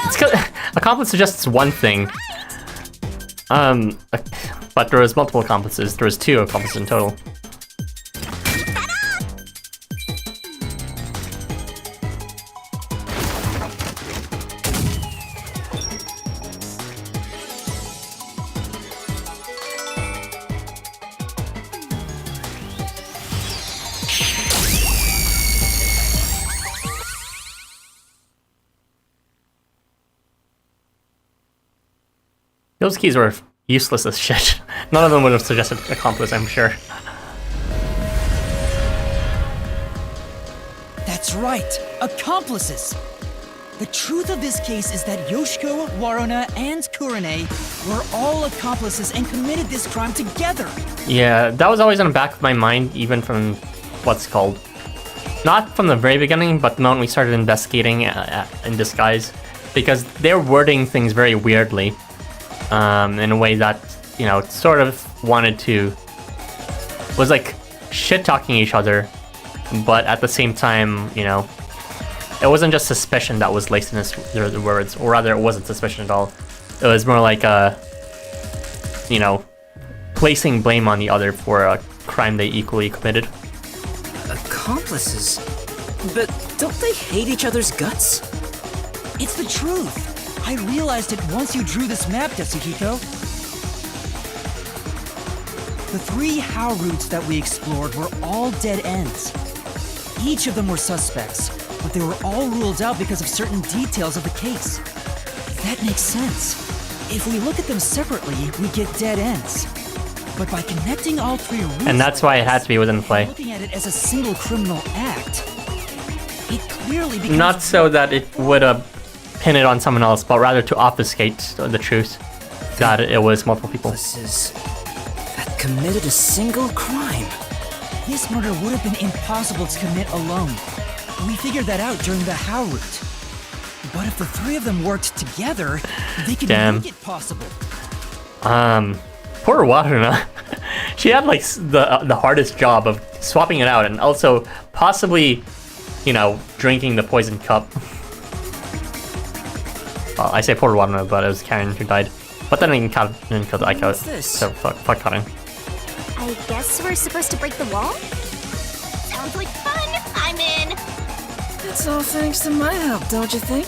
It's 'cause accomplice suggests one thing. But there was multiple accomplices. There was 2 accomplices in total. Those keys were useless as shit. None of them would have suggested accomplice, I'm sure. That's right, accomplices. The truth of this case is that Yoshiko, Waruna, and Kurane were all accomplices and committed this crime together. Yeah, that was always in the back of my mind, even from what's called. Not from the very beginning, but the moment we started investigating in disguise. Because they're wording things very weirdly. In a way that, you know, sort of wanted to... was like shit-talking each other. But at the same time, you know... It wasn't just suspicion that was laced in the words, or rather, it wasn't suspicion at all. It was more like, you know, placing blame on the other for a crime they equally committed. Accomplices? But don't they hate each other's guts? It's the truth. I realized it once you drew this map, Yasuhiko. The 3 how routes that we explored were all dead ends. Each of them were suspects, but they were all ruled out because of certain details of the case. That makes sense. If we look at them separately, we get dead ends. But by connecting all 3 routes... And that's why it had to be within play. Looking at it as a single criminal act, it clearly becomes... Not so that it would pin it on someone else, but rather to obfuscate the truth that it was multiple people. That committed a single crime. This murder would have been impossible to commit alone. We figured that out during the how route. But if the 3 of them worked together, they could make it possible. Poor Waruna. She had like the hardest job of swapping it out and also possibly, you know, drinking the poison cup. Well, I say poor Waruna, but it was Karen who died. But then didn't kill the Aiko, so fuck Karen. I guess we're supposed to break the wall? Sounds like fun! I'm in! It's all thanks to my help, don't you think?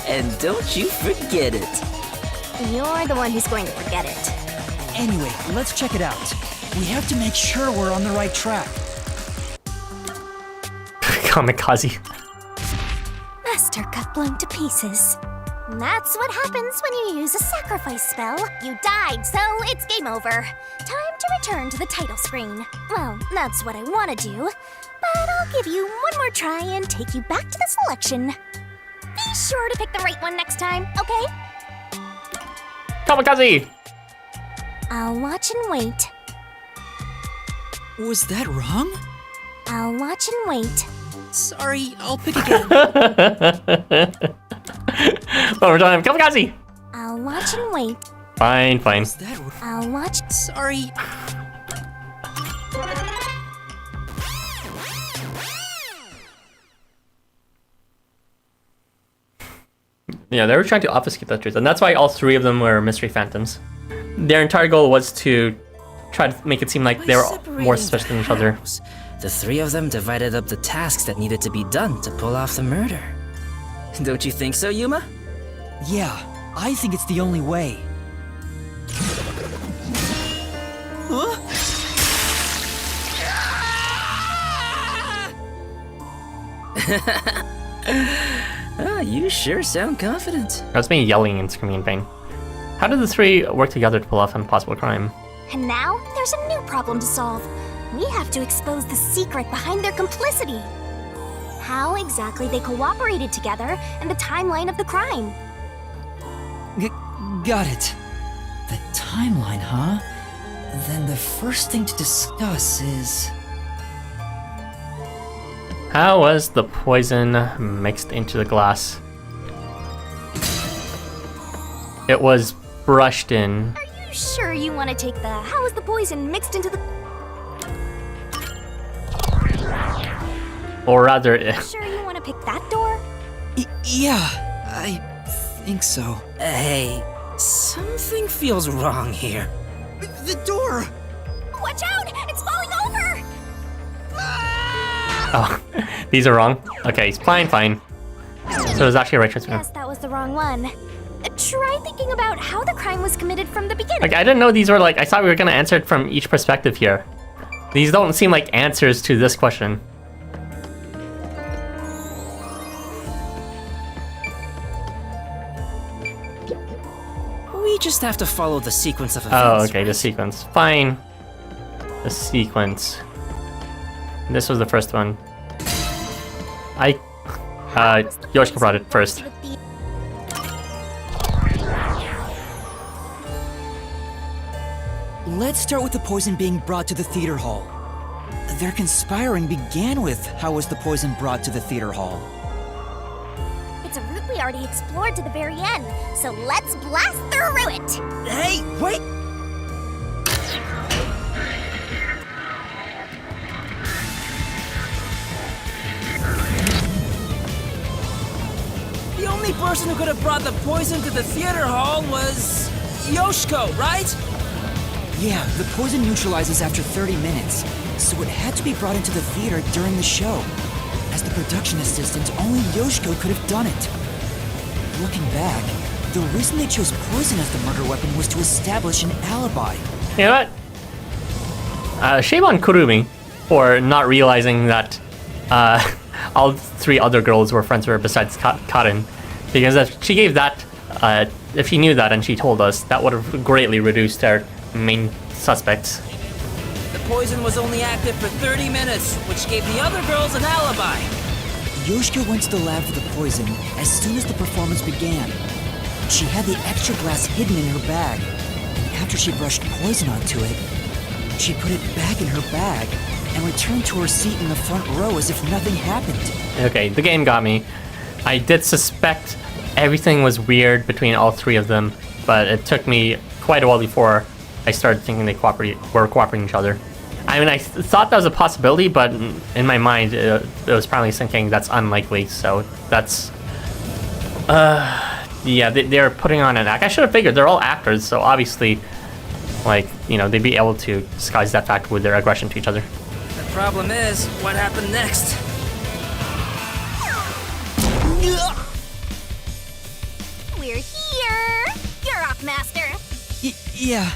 And don't you forget it. You're the one who's going to forget it. Anyway, let's check it out. We have to make sure we're on the right track. Kamikaze. Master got blown to pieces. That's what happens when you use a sacrifice spell. You died, so it's game over. Time to return to the title screen. Well, that's what I want to do. But I'll give you one more try and take you back to the selection. Be sure to pick the right one next time, okay? Kamikaze! I'll watch and wait. Was that wrong? I'll watch and wait. Sorry, I'll pick again. One more time, Kamikaze! I'll watch and wait. Fine. I'll watch. Sorry. Yeah, they were trying to obfuscate that truth, and that's why all 3 of them were mystery phantoms. Their entire goal was to try to make it seem like they were more suspicious than each other. The 3 of them divided up the tasks that needed to be done to pull off the murder. Don't you think so, Yuma? Yeah, I think it's the only way. Huh? You sure sound confident. That was me yelling and screaming in pain. How did the 3 work together to pull off an impossible crime? And now, there's a new problem to solve. We have to expose the secret behind their complicity. How exactly they cooperated together and the timeline of the crime. Got it. The timeline, huh? Then the first thing to discuss is... How was the poison mixed into the glass? It was brushed in. Are you sure you want to take the how was the poison mixed into the... Or rather... Sure you want to pick that door? Yeah, I think so. Hey, something feels wrong here. The door! Watch out! It's falling over! Oh, these are wrong? Okay, fine. So it was actually a right choice. Yes, that was the wrong one. Try thinking about how the crime was committed from the beginning. Like, I didn't know these were like... I thought we were going to answer it from each perspective here. These don't seem like answers to this question. We just have to follow the sequence of events. Oh, okay, the sequence. Fine. The sequence. This was the first one. Yoshiko brought it first. Let's start with the poison being brought to the theater hall. Their conspiring began with how was the poison brought to the theater hall? It's a route we already explored to the very end, so let's blast through it! Hey, wait! The only person who could have brought the poison to the theater hall was Yoshiko, right? Yeah, the poison neutralizes after 30 minutes, so it had to be brought into the theater during the show. As the production assistant, only Yoshiko could have done it. Looking back, the reason they chose poison as the murder weapon was to establish an alibi. You know what? Shame on Kurumi for not realizing that all three other girls were friends with her besides Karin. Because if she gave that, if she knew that and she told us, that would have greatly reduced our main suspects. The poison was only active for 30 minutes, which gave the other girls an alibi. Yoshiko went to the lab for the poison as soon as the performance began. She had the extra glass hidden in her bag, and after she brushed poison onto it, she put it back in her bag and returned to her seat in the front row as if nothing happened. Okay, the game got me. I did suspect everything was weird between all three of them, but it took me quite a while before I started thinking they were cooperating each other. I mean, I thought that was a possibility, but in my mind, it was probably thinking that's unlikely, so that's... yeah, they're putting on an act. I should have figured, they're all actors, so obviously, like, you know, they'd be able to disguise that fact with their aggression to each other. The problem is, what happened next? We're here! You're off, Master! Yeah.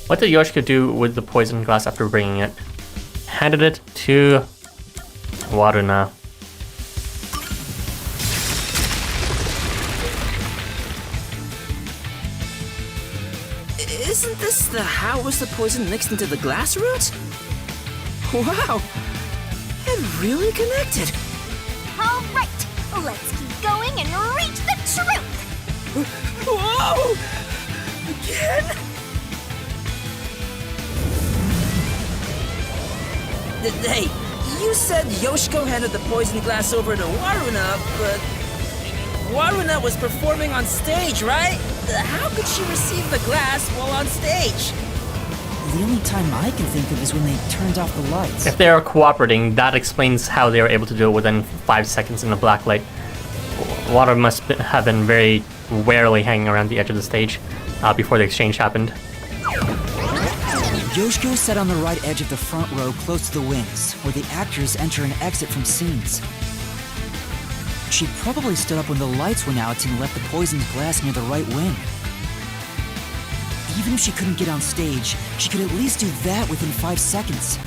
What did Yoshiko do with the poison glass after bringing it? Handed it to Waruna. Isn't this the how was the poison mixed into the glass root? Wow! It really connected! Alright, let's keep going and reach the truth! Whoa! Again? Hey, you said Yoshiko handed the poison glass over to Waruna, but Waruna was performing on stage, right? How could she receive the glass while on stage? The only time I can think of is when they turned off the lights. If they are cooperating, that explains how they were able to do it within 5 seconds in the black light. Water must have been very warily hanging around the edge of the stage before the exchange happened. Yoshiko sat on the right edge of the front row close to the wings, where the actors enter and exit from scenes. She probably stood up when the lights went out and left the poisoned glass near the right wing. Even if she couldn't get on stage, she could at least do that within 5 seconds.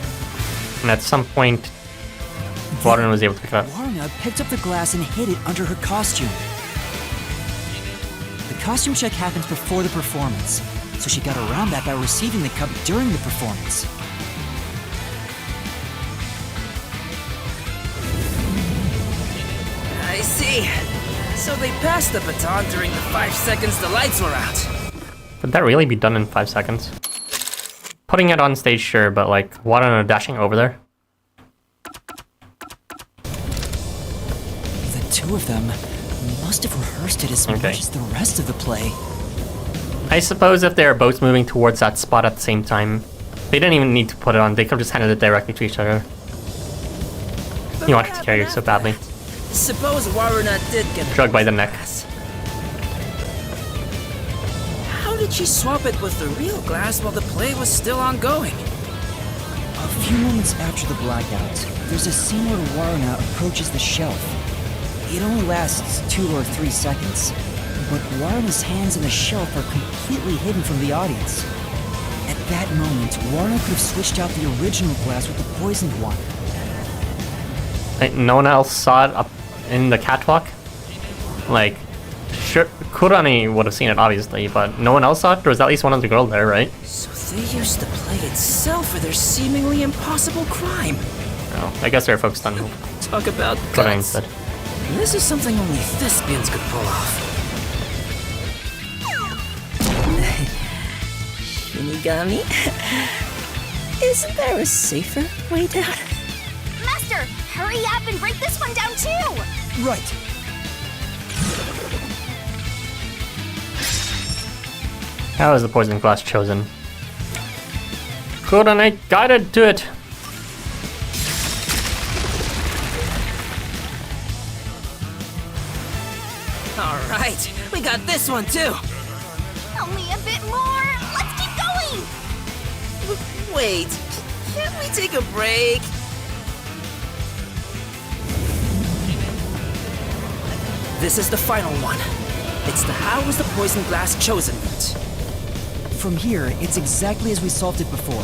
And at some point, Waruna was able to pick it up. Waruna picked up the glass and hid it under her costume. The costume check happens before the performance, so she got around that by receiving the cup during the performance. I see. So they passed the baton during the 5 seconds the lights were out. Could that really be done in 5 seconds? Putting it on stage, sure, but like, Waruna dashing over there? The two of them must have rehearsed it as much as the rest of the play. I suppose if they're both moving towards that spot at the same time, they didn't even need to put it on, they could have just handed it directly to each other. You wanted to carry it so badly. Suppose Waruna did get drugged by the neck. How did she swap it with the real glass while the play was still ongoing? A few moments after the blackout, there's a scene where Waruna approaches the shelf. It only lasts 2 or 3 seconds, but Waruna's hands on the shelf are completely hidden from the audience. At that moment, Waruna could have switched out the original glass with the poisoned one. Like, no one else saw it up in the catwalk? Like, Sure, Kurani would have seen it, obviously, but no one else saw it? There was at least one other girl there, right? So they used the plague itself for their seemingly impossible crime. No, I guess they're focused on Talk about Kurani guts. instead. This is something only thespians could pull off. Shinigami? Isn't there a safer way down? Master, hurry up and break this one down too! Right. How is the poison glass chosen? Kurani guided to it! Alright, we got this one too! Only a bit more! Let's keep going! Wait, can't we take a break? This is the final one. It's the how was the poison glass chosen bit. From here, it's exactly as we solved it before.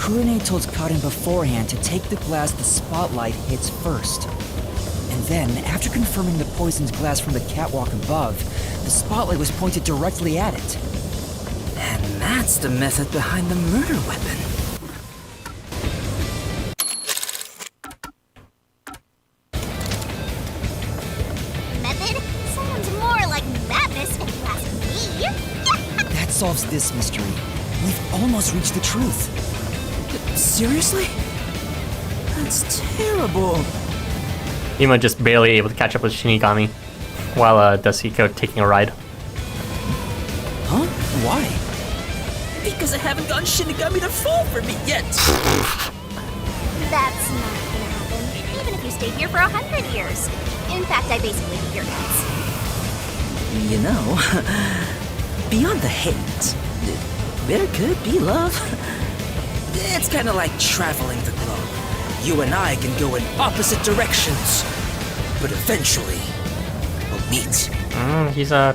Kurane told Karin beforehand to take the glass the spotlight hits first. And then, after confirming the poisoned glass from the catwalk above, the spotlight was pointed directly at it. And that's the method behind the murder weapon. Method? Sounds more like madness if you ask me. That solves this mystery. We've almost reached the truth. Seriously? That's terrible. Ima just barely able to catch up with Shinigami, while Dasuko taking a ride. Huh? Why? Because I haven't gotten Shinigami to fall for me yet. That's not gonna happen, even if you stay here for 100 years. In fact, I basically eat your guts. You know, beyond the hate, there could be love. It's kind of like traveling the globe. You and I can go in opposite directions, but eventually, we'll meet. He's a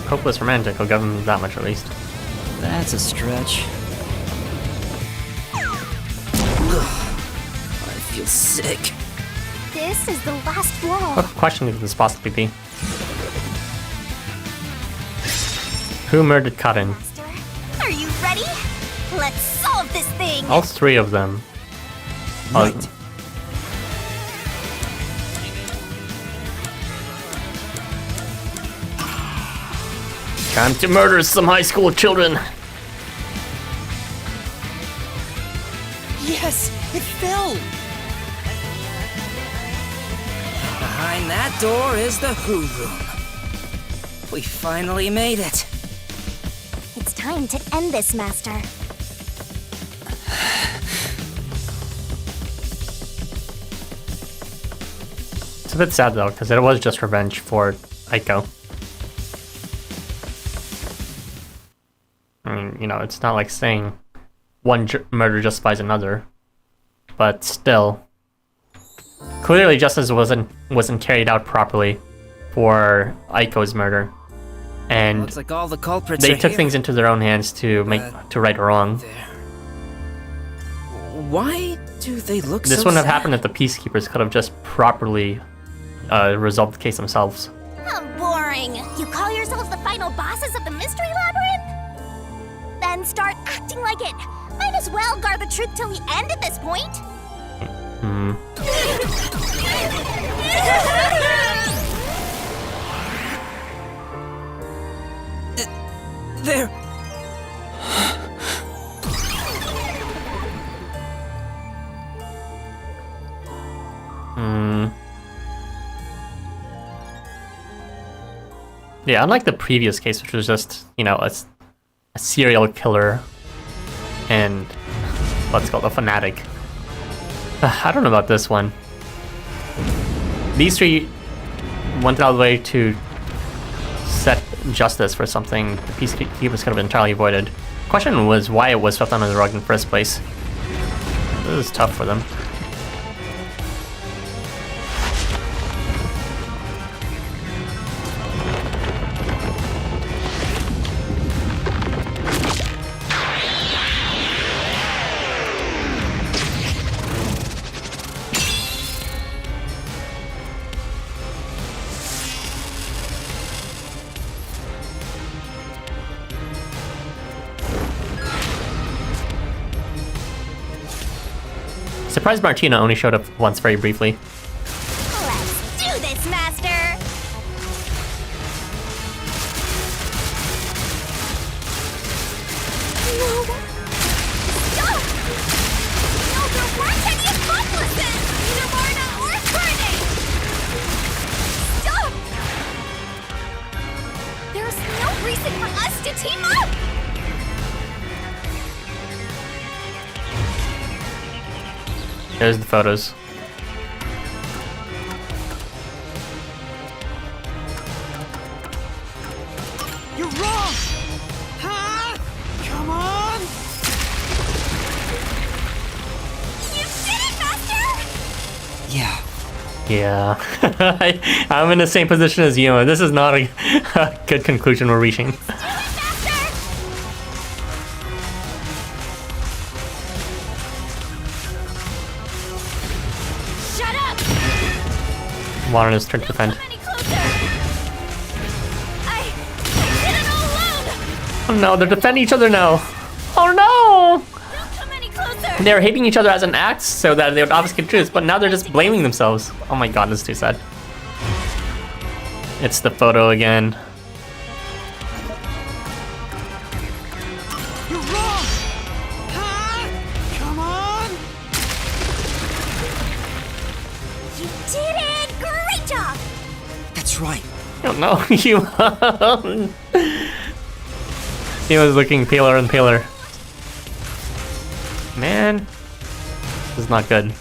hopeless romantic, I'll give him that much at least. That's a stretch. I feel sick. This is the last blow. What question could this possibly be? Who murdered Karin? Master, are you ready? Let's solve this thing! All three of them. Right. Time to murder some high school children! Yes! It fell! Behind that door is the Who Room. We finally made it. It's time to end this, Master. It's a bit sad though, because it was just revenge for Aiko. I mean, you know, it's not like saying one murder justifies another, but still, clearly justice wasn't carried out properly for Aiko's murder, and Looks like all the culprits they are took here. things into their own hands to right a wrong. There. Why do they look This so wouldn't have sad? happened if the peacekeepers could have just properly resolved the case themselves. Boring. You call yourselves the final bosses of the Mystery Labyrinth? Then start acting like it. Might as well guard the truth till the end at this point. There. Yeah, unlike the previous case, which was just, you know, a serial killer and let's call it a fanatic. I don't know about this one. These three went out of the way to set justice for something the peacekeepers could have entirely avoided. The question was why it was swept under the rug in the first place. This is tough for them. Surprised Martina only showed up once very briefly. Let's do this, Master! No! Stop! No, there weren't any accomplices! Neither Marna or Courtney! Stop! There's no reason for us to team up! There's the photos. You're wrong! Huh? Come on! You did it, Master! Yeah. Yeah. I'm in the same position as you. This is not a good conclusion we're reaching. Do it, Master! Shut up! Warren is turned to defend. Come any closer! I did it all alone! Oh no, they're defending each other now. Oh no! Don't come any closer! They were hating each other as an act so that they would obviously get truth, but now they're just blaming themselves. Oh my god, this is too sad. It's the photo again. You're wrong! Huh? Come on! You did it! Great job! That's right. Oh no, you. He was looking paler and paler. Man, this is not good.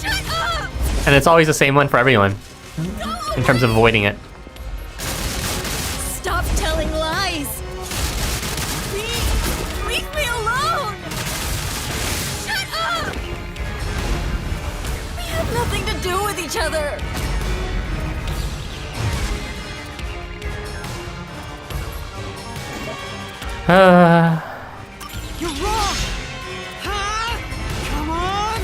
Shut up! And it's always the same one for everyone in terms of avoiding it. Stop telling lies! Please, leave me alone! Shut up! We have nothing to do with each other! You're wrong! Huh? Come on!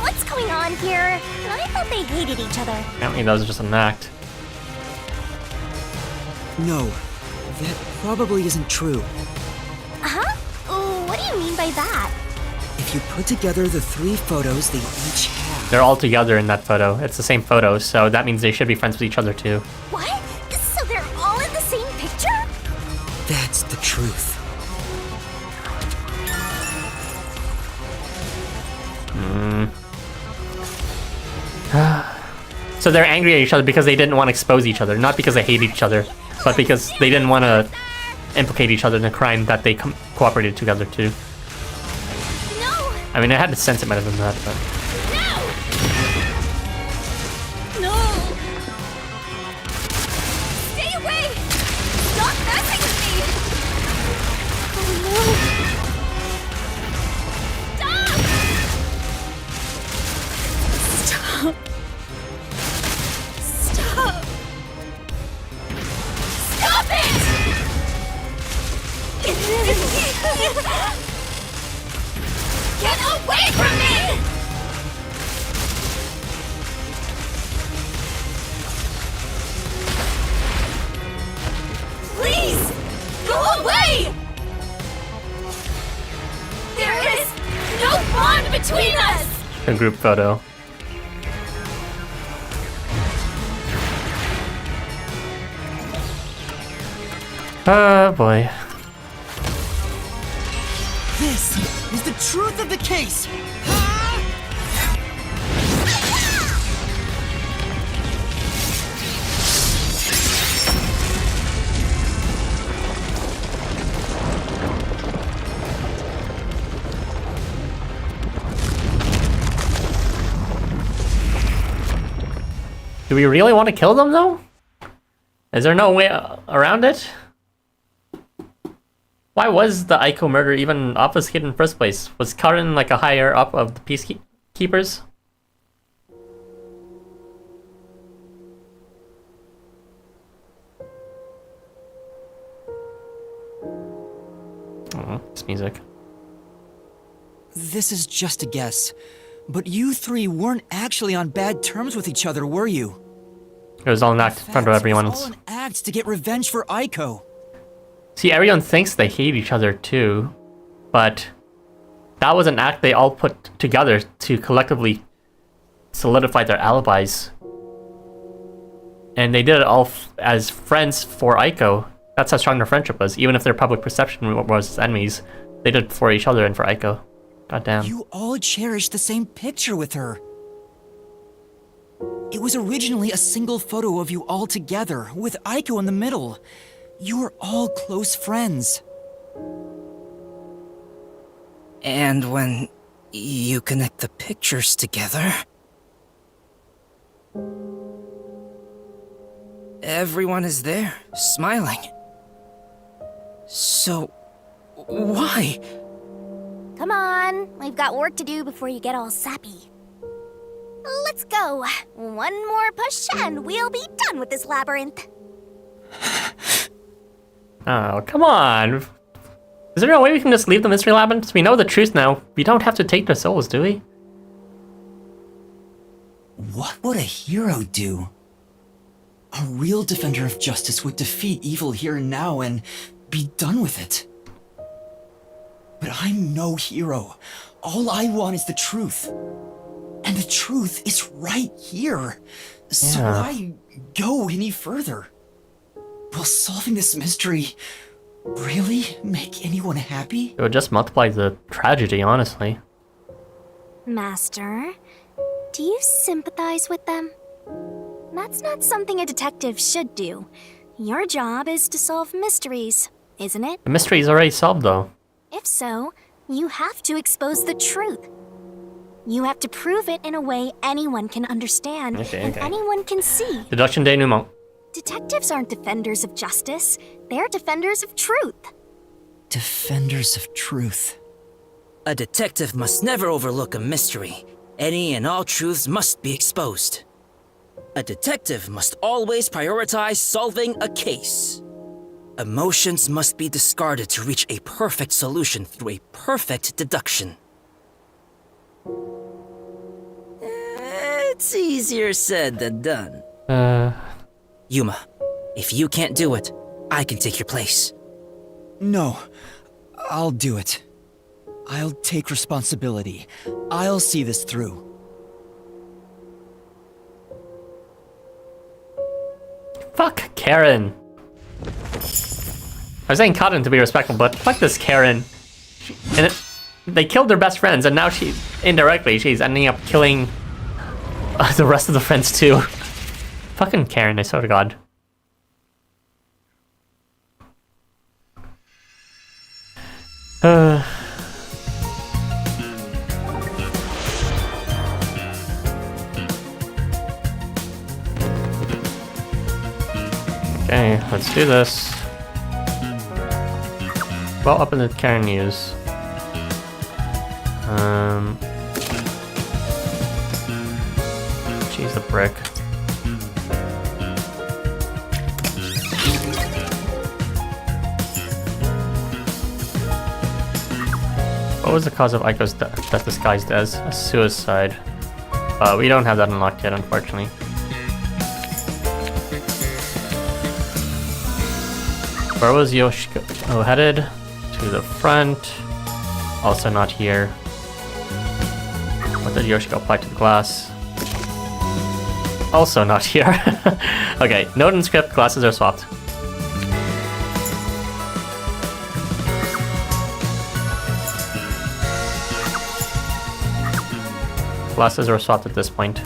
What's going on here? I thought they hated each other. Apparently that was just an act. No, that probably isn't true. Huh? What do you mean by that? If you put together the 3 photos they each have... They're all together in that photo. It's the same photo, so that means they should be friends with each other too. What? So they're all in the same picture? That's the truth. So they're angry at each other because they didn't want to expose each other, not because they hate each other, but because they didn't want to implicate each other in a crime that they cooperated together to. No! I mean, I had to sense it might have been that, but... No! No! Stay away! Stop messing with me! Oh no! Stop! Stop! Stop it! Get away from me! Please! Go away! There is no bond between us! A group photo. Oh boy. This is the truth of the case! Do we really want to kill them though? Is there no way around it? Why was the Aiko murder even obfuscated in the first place? Was Karin like a higher up of the peacekeepers? Oh, this music. This is just a guess, but you 3 weren't actually on bad terms with each other, were you? It was all an act in front of everyone It was else. all an act to get revenge for Aiko. See, everyone thinks they hate each other too. but that was an act they all put together to collectively solidify their alibis. And they did it all as friends for Aiko. That's how strong their friendship was. Even if their public perception was enemies, they did it for each other and for Aiko. Goddamn. You all cherished the same picture with her. It was originally a single photo of you all together, with Aiko in the middle. You were all close friends. And when you connect the pictures together, everyone is there, smiling. So, why? Come on, we've got work to do before you get all sappy. Let's go. One more push and we'll be done with this labyrinth. Oh, come on. Is there no way we can just leave the mystery labyrinth? We know the truth now. We don't have to take their souls, do we? What would a hero do? A real defender of justice would defeat evil here and now and be done with it. But I'm no hero. All I want is the truth. And the truth is right here. So why go any further? Will solving this mystery really make anyone happy? It would just multiply the tragedy, honestly. Master, do you sympathize with them? That's not something a detective should do. Your job is to solve mysteries, isn't it? The mystery is already solved, though. If so, you have to expose the truth. You have to prove it in a way anyone can understand and anyone can see. Deduction Denouement. Detectives aren't defenders of justice. They're defenders of truth. Defenders of truth. A detective must never overlook a mystery. Any and all truths must be exposed. A detective must always prioritize solving a case. Emotions must be discarded to reach a perfect solution through a perfect deduction. It's easier said than done. Yuma, if you can't do it, I can take your place. No, I'll do it. I'll take responsibility. I'll see this through. Fuck Karen. I was saying Cotton to be respectful, but fuck this Karen. They killed their best friends, and now she's ending up killing the rest of the friends too. Fucking Karen, I swear to God. Okay, let's do this. Well, up in the Karen news. She's a brick. What was the cause of Aiko's death disguised as a suicide? We don't have that unlocked yet, unfortunately. Where was Yoshiko headed? To the front. Also not here. What did Yoshiko apply to the glass? Also not here. Okay, note and script, glasses are swapped. Glasses are swapped at this point.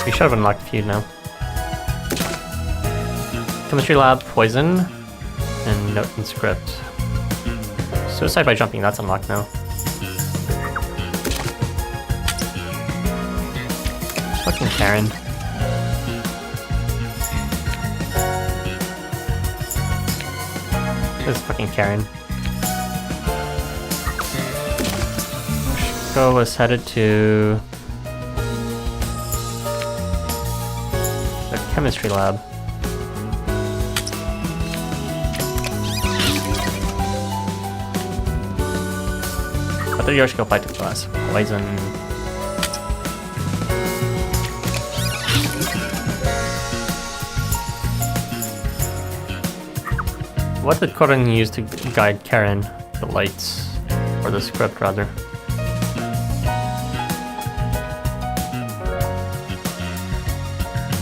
We should have unlocked a few now. Chemistry lab, poison, and note and script. Suicide by jumping, that's unlocked now. Fucking Karen. This is fucking Karen. Yoshiko was headed to the chemistry lab. What did Yoshiko apply to the glass? Poison. What did Koren use to guide Karen? The lights. Or the script, rather.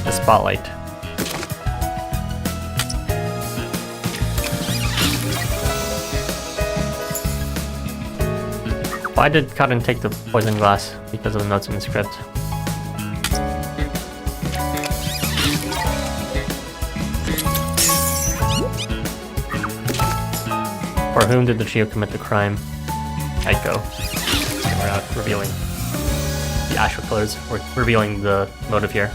The spotlight. Why did Karen take the poison glass? Because of the notes in the script. For whom did the trio commit the crime? Aiko. We're not revealing the actual colors. We're revealing the motive here.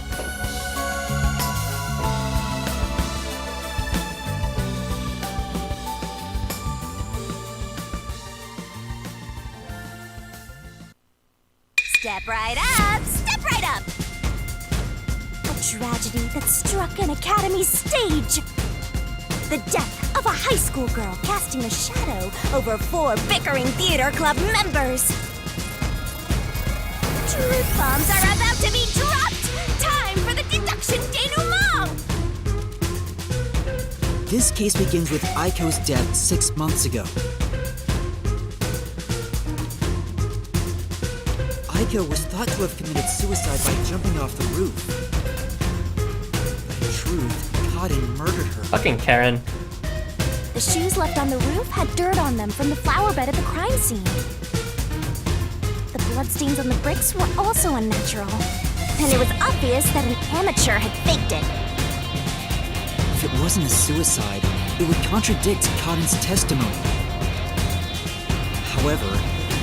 Step right up! Step right up! A tragedy that struck an academy stage. The death of a high school girl casting a shadow over 4 bickering theater club members. Truth bombs are about to be dropped! Time for the Deduction Denouement! This case begins with Aiko's death 6 months ago. Aiko was thought to have committed suicide by jumping off the roof. In truth, Kaden murdered her. Fucking Karen. The shoes left on the roof had dirt on them from the flower bed at the crime scene. The bloodstains on the bricks were also unnatural. And it was obvious that an amateur had faked it. If it wasn't a suicide, it would contradict Kaden's testimony. However,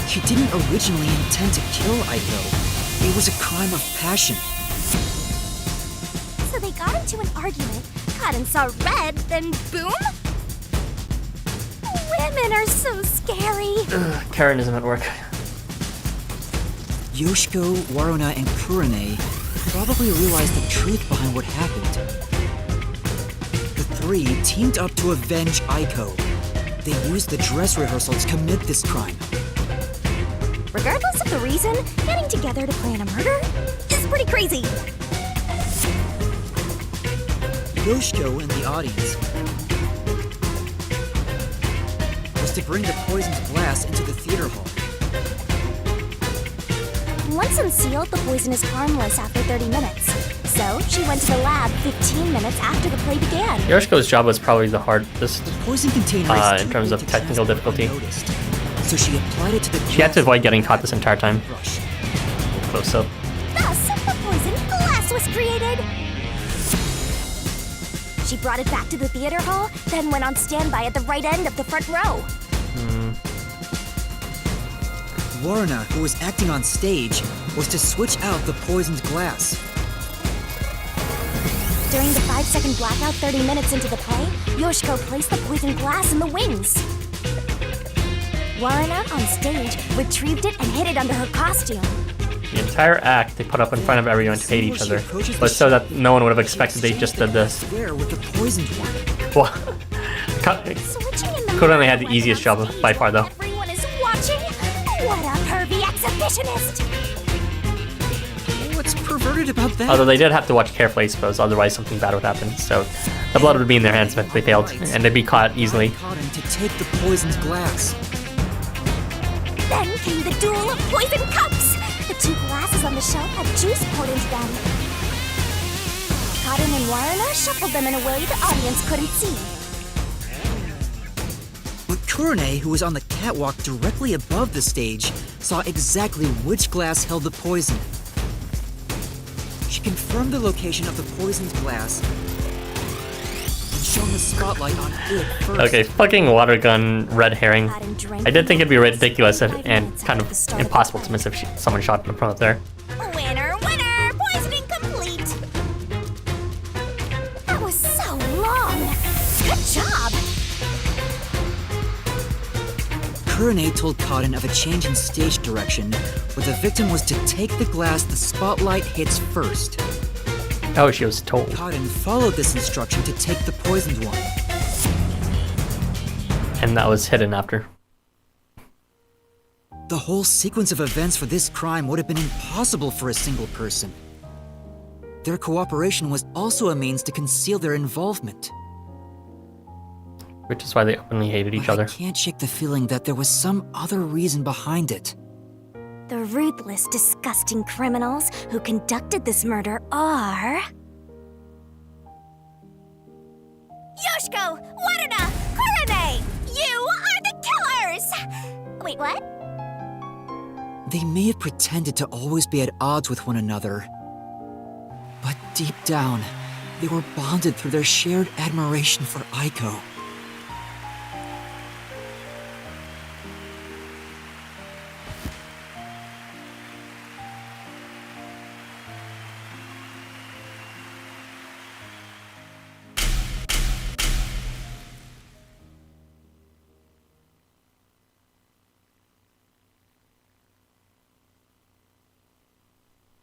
she didn't originally intend to kill Aiko. It was a crime of passion. So they got into an argument, Kaden saw red, then boom? Women are so scary. Ugh, Karen isn't at work. Yoshiko, Waruna, and Kurane probably realized the truth behind what happened. The 3 teamed up to avenge Aiko. They used the dress rehearsal to commit this crime. Regardless of the reason, getting together to plan a murder is pretty crazy. Yoshiko in the audience was to bring the poisoned glass into the theater hall. Once unsealed, the poison is harmless after 30 minutes. So she went to the lab 15 minutes after the play began. Yoshiko's job was probably the hardest The poison container is in terms of technical difficulty. So she applied it to the She had to avoid getting caught this entire time. brush. Close up. Thus, the poisoned glass was created. She brought it back to the theater hall, then went on standby at the right end of the front row. Waruna, who was acting on stage, was to switch out the poisoned glass. During the 5-second blackout 30 minutes into the play, Yoshiko placed the poisoned glass in the wings. Waruna, on stage, retrieved it and hid it under her costume. The entire act they put up in front of everyone to hate each other, but so that no one would have expected they just did this. Square with the poisoned one. Well, Switching in the Kurane had the easiest job by far, though. Everyone is watching. What a pervy exhibitionist! What's perverted about that? Although they did have to watch carefully, I suppose, otherwise something bad would happen. So the blood would be in their hands if they failed, and they'd be caught easily. Kaden to take the poisoned glass. Then came the duel of poison cups! The 2 glasses on the shelf had juice poured into them. Kaden and Waruna shuffled them in a way the audience couldn't see. But Kurane, who was on the catwalk directly above the stage, saw exactly which glass held the poison. She confirmed the location of the poisoned glass and shone the spotlight on it first. Okay, fucking water gun, red herring. I did think it'd be ridiculous and kind of impossible to miss if someone shot in front of there. Winner, winner! Poisoning complete! That was so long! Good job! Kurane told Kaden of a change in stage direction, where the victim was to take the glass the spotlight hits first. Oh, she was told. Kaden followed this instruction to take the poisoned one. And that was hidden after. The whole sequence of events for this crime would have been impossible for a single person. Their cooperation was also a means to conceal their involvement. which is why they openly hated each But other. I can't shake the feeling that there was some other reason behind it. The ruthless, disgusting criminals who conducted this murder are... Yoshiko, Waruna, Kurane! You are the killers! Wait, what? They may have pretended to always be at odds with one another, but deep down, they were bonded through their shared admiration for Aiko.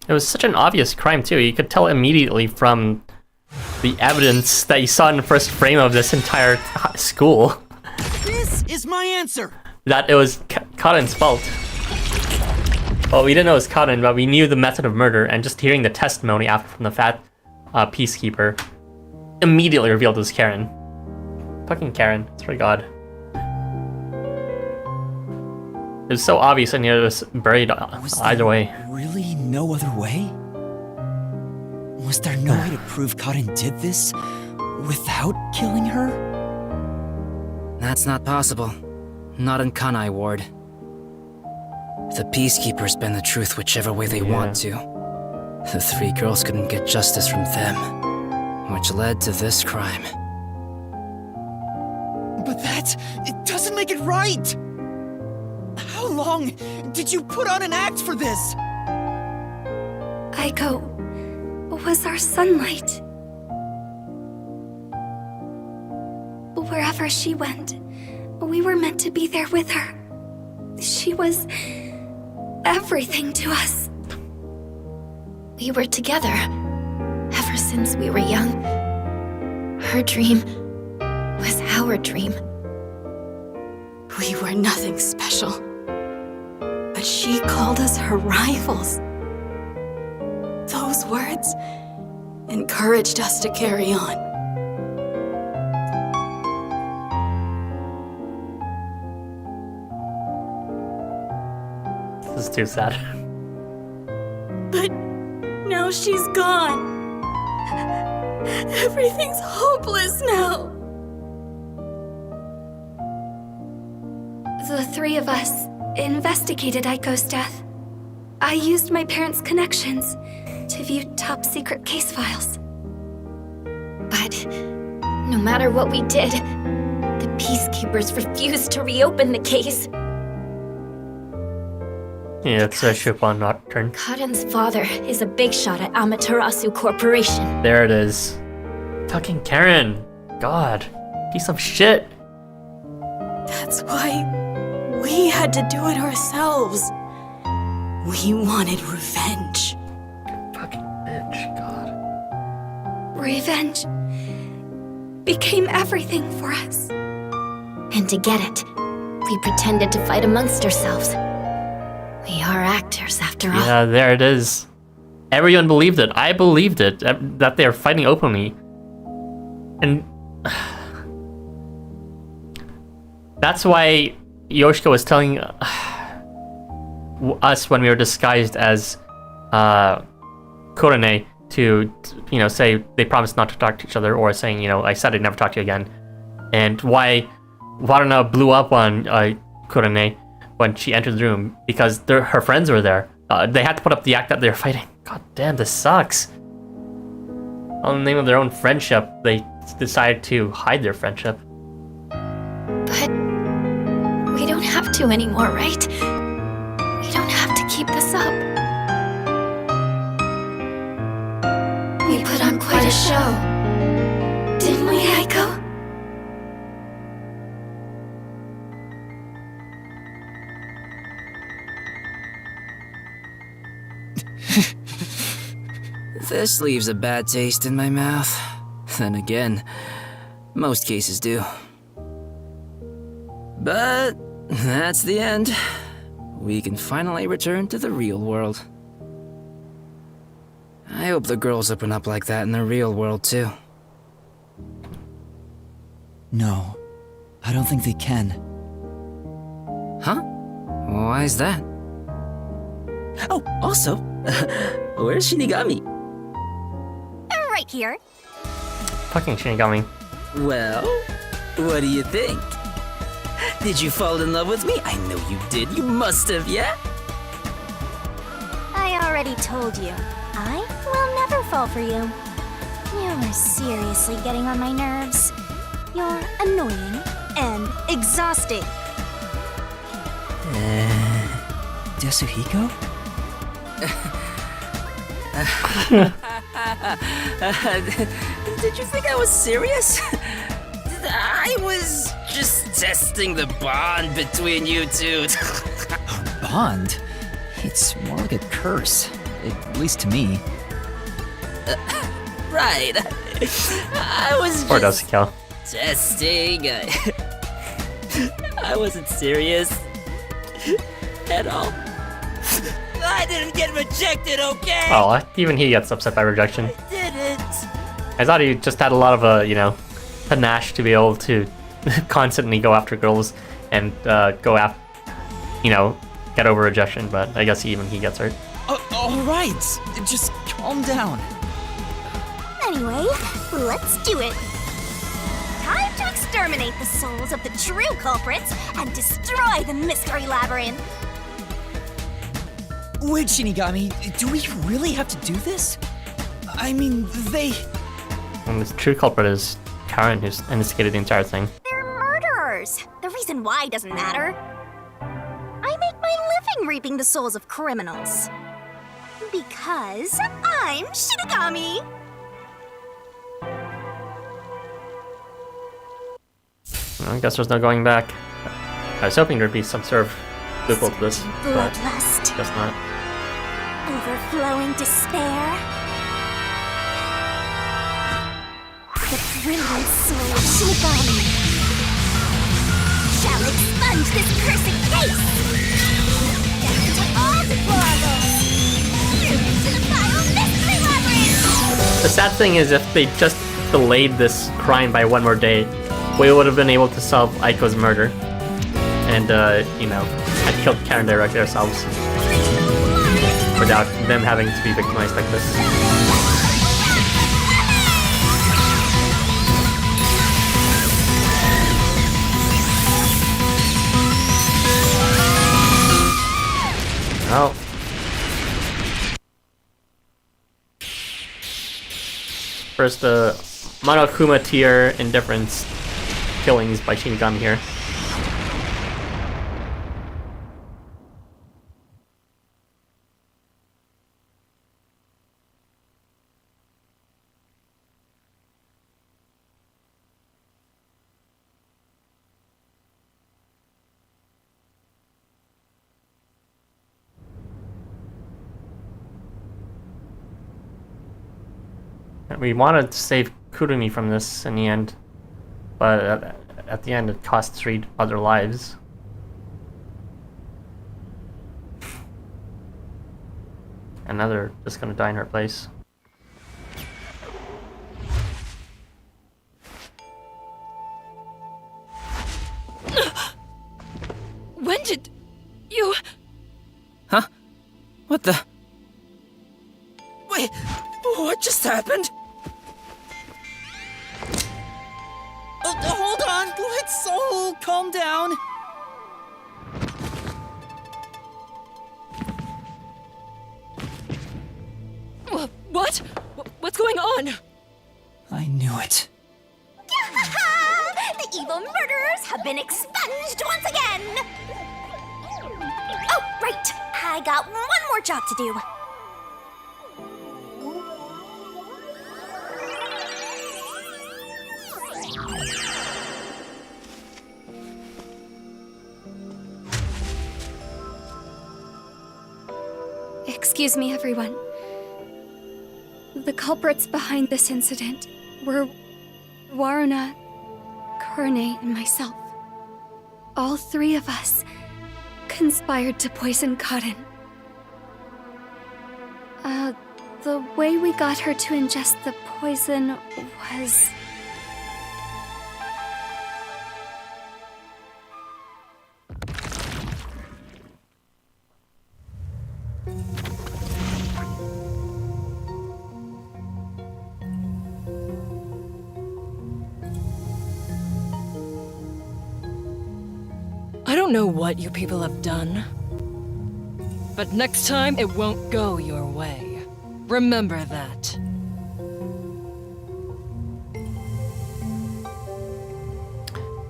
It was such an obvious crime too. You could tell immediately from the evidence that you saw in the first frame of this entire school This is my answer! that it was Karen's fault. Well, we didn't know it was Karen, but we knew the method of murder, and just hearing the testimony after from the fat peacekeeper immediately revealed it was Karen. Fucking Karen, I swear to God. It was so obvious, and yet it was buried either way. Really no other way? Was there no way to prove Karen did this without killing her? That's not possible. Not in Kanai Ward. The Peacekeepers bend the truth whichever way they want to. The three girls couldn't get justice from them, which led to this crime. But it doesn't make it right! How long did you put on an act for this? Aiko was our sunlight. Wherever she went, we were meant to be there with her. She was everything to us. We were together ever since we were young. Her dream was our dream. We were nothing special, but she called us her rivals. Those words encouraged us to carry on. This is too sad. But now she's gone. Everything's hopeless now. The three of us investigated Aiko's death. I used my parents' connections to view top-secret case files. But no matter what we did, the Peacekeepers refused to reopen the case. Yeah, it's a Shupon Nocturne. Karen's father is a big shot at Amaterasu Corporation. There it is. Fucking Karen. God. Piece of shit. That's why we had to do it ourselves. We wanted revenge. Fucking bitch. God. Revenge became everything for us. And to get it, we pretended to fight amongst ourselves. We are actors, after all. Yeah, there it is. Everyone believed it. I believed it. That they're fighting openly. And that's why Yoshiko was telling us when we were disguised as Kurane to, say they promised not to talk to each other, or saying, I said I'd never talk to you again. And why Waruna blew up on Kurane when she entered the room, because her friends were there. They had to put up the act that they were fighting. God damn, this sucks. On the name of their own friendship, they decided to hide their friendship. But we don't have to anymore, right? We don't have to keep this up. We put on quite a show, didn't we, Aiko? This leaves a bad taste in my mouth. Then again, most cases do. But that's the end. We can finally return to the real world. I hope the girls open up like that in the real world too. No, I don't think they can. Huh? Why is that? Oh, also, where's Shinigami? Right here. Fucking Shinigami. Well, what do you think? Did you fall in love with me? I know you did. You must have, yeah? I already told you. I will never fall for you. You're seriously getting on my nerves. You're annoying and exhausting. Yasuhiko? Did you think I was serious? I was just testing the bond between you two. A bond? It's more like a curse, at least to me. Right. I was Or just Yasuhiko. testing. I wasn't serious at all. I didn't get rejected, okay? Oh, even he gets upset by rejection. I didn't. I thought he just had a lot of, panache to be able to constantly go after girls and go after, get over rejection, but I guess even he gets hurt. Alright, just calm down. Anyway, let's do it. Time to exterminate the souls of the true culprits and destroy the mystery labyrinth. Wait, Shinigami, do we really have to do this? I mean, they... And the true culprit is Karen, who's instigated the entire thing. They're murderers. The reason why doesn't matter. I make my living reaping the souls of criminals. Because I'm Shinigami. I guess there's no going back. I was hoping there'd be some sort of loophole to this, but Bloodlust. guess not. Overflowing despair. The brilliant soul of Shinigami shall expunge this cursed case. Death to all deplorables. Through into the vile mystery labyrinth. The sad thing is, if they just delayed this crime by one more day, we would have been able to solve Aiko's murder. And, had killed Karen directly ourselves. Without them having to be victimized like this. Oh. First, the Monokuma tier indifference killings by Shinigami here. We wanted to save Kurumi from this in the end, but at the end it cost 3 other lives. And now they're just gonna die in her place. When did you... Huh? What the... Wait, what just happened? Hold on, let's all calm down. What? What's going on? I knew it. The evil murderers have been expunged once again! Oh, right! I got one more job to do. Excuse me, everyone. The culprits behind this incident were Waruna, Kurane, and myself. All 3 of us conspired to poison Karen. The way we got her to ingest the poison was... I don't know what you people have done, but next time it won't go your way. Remember that.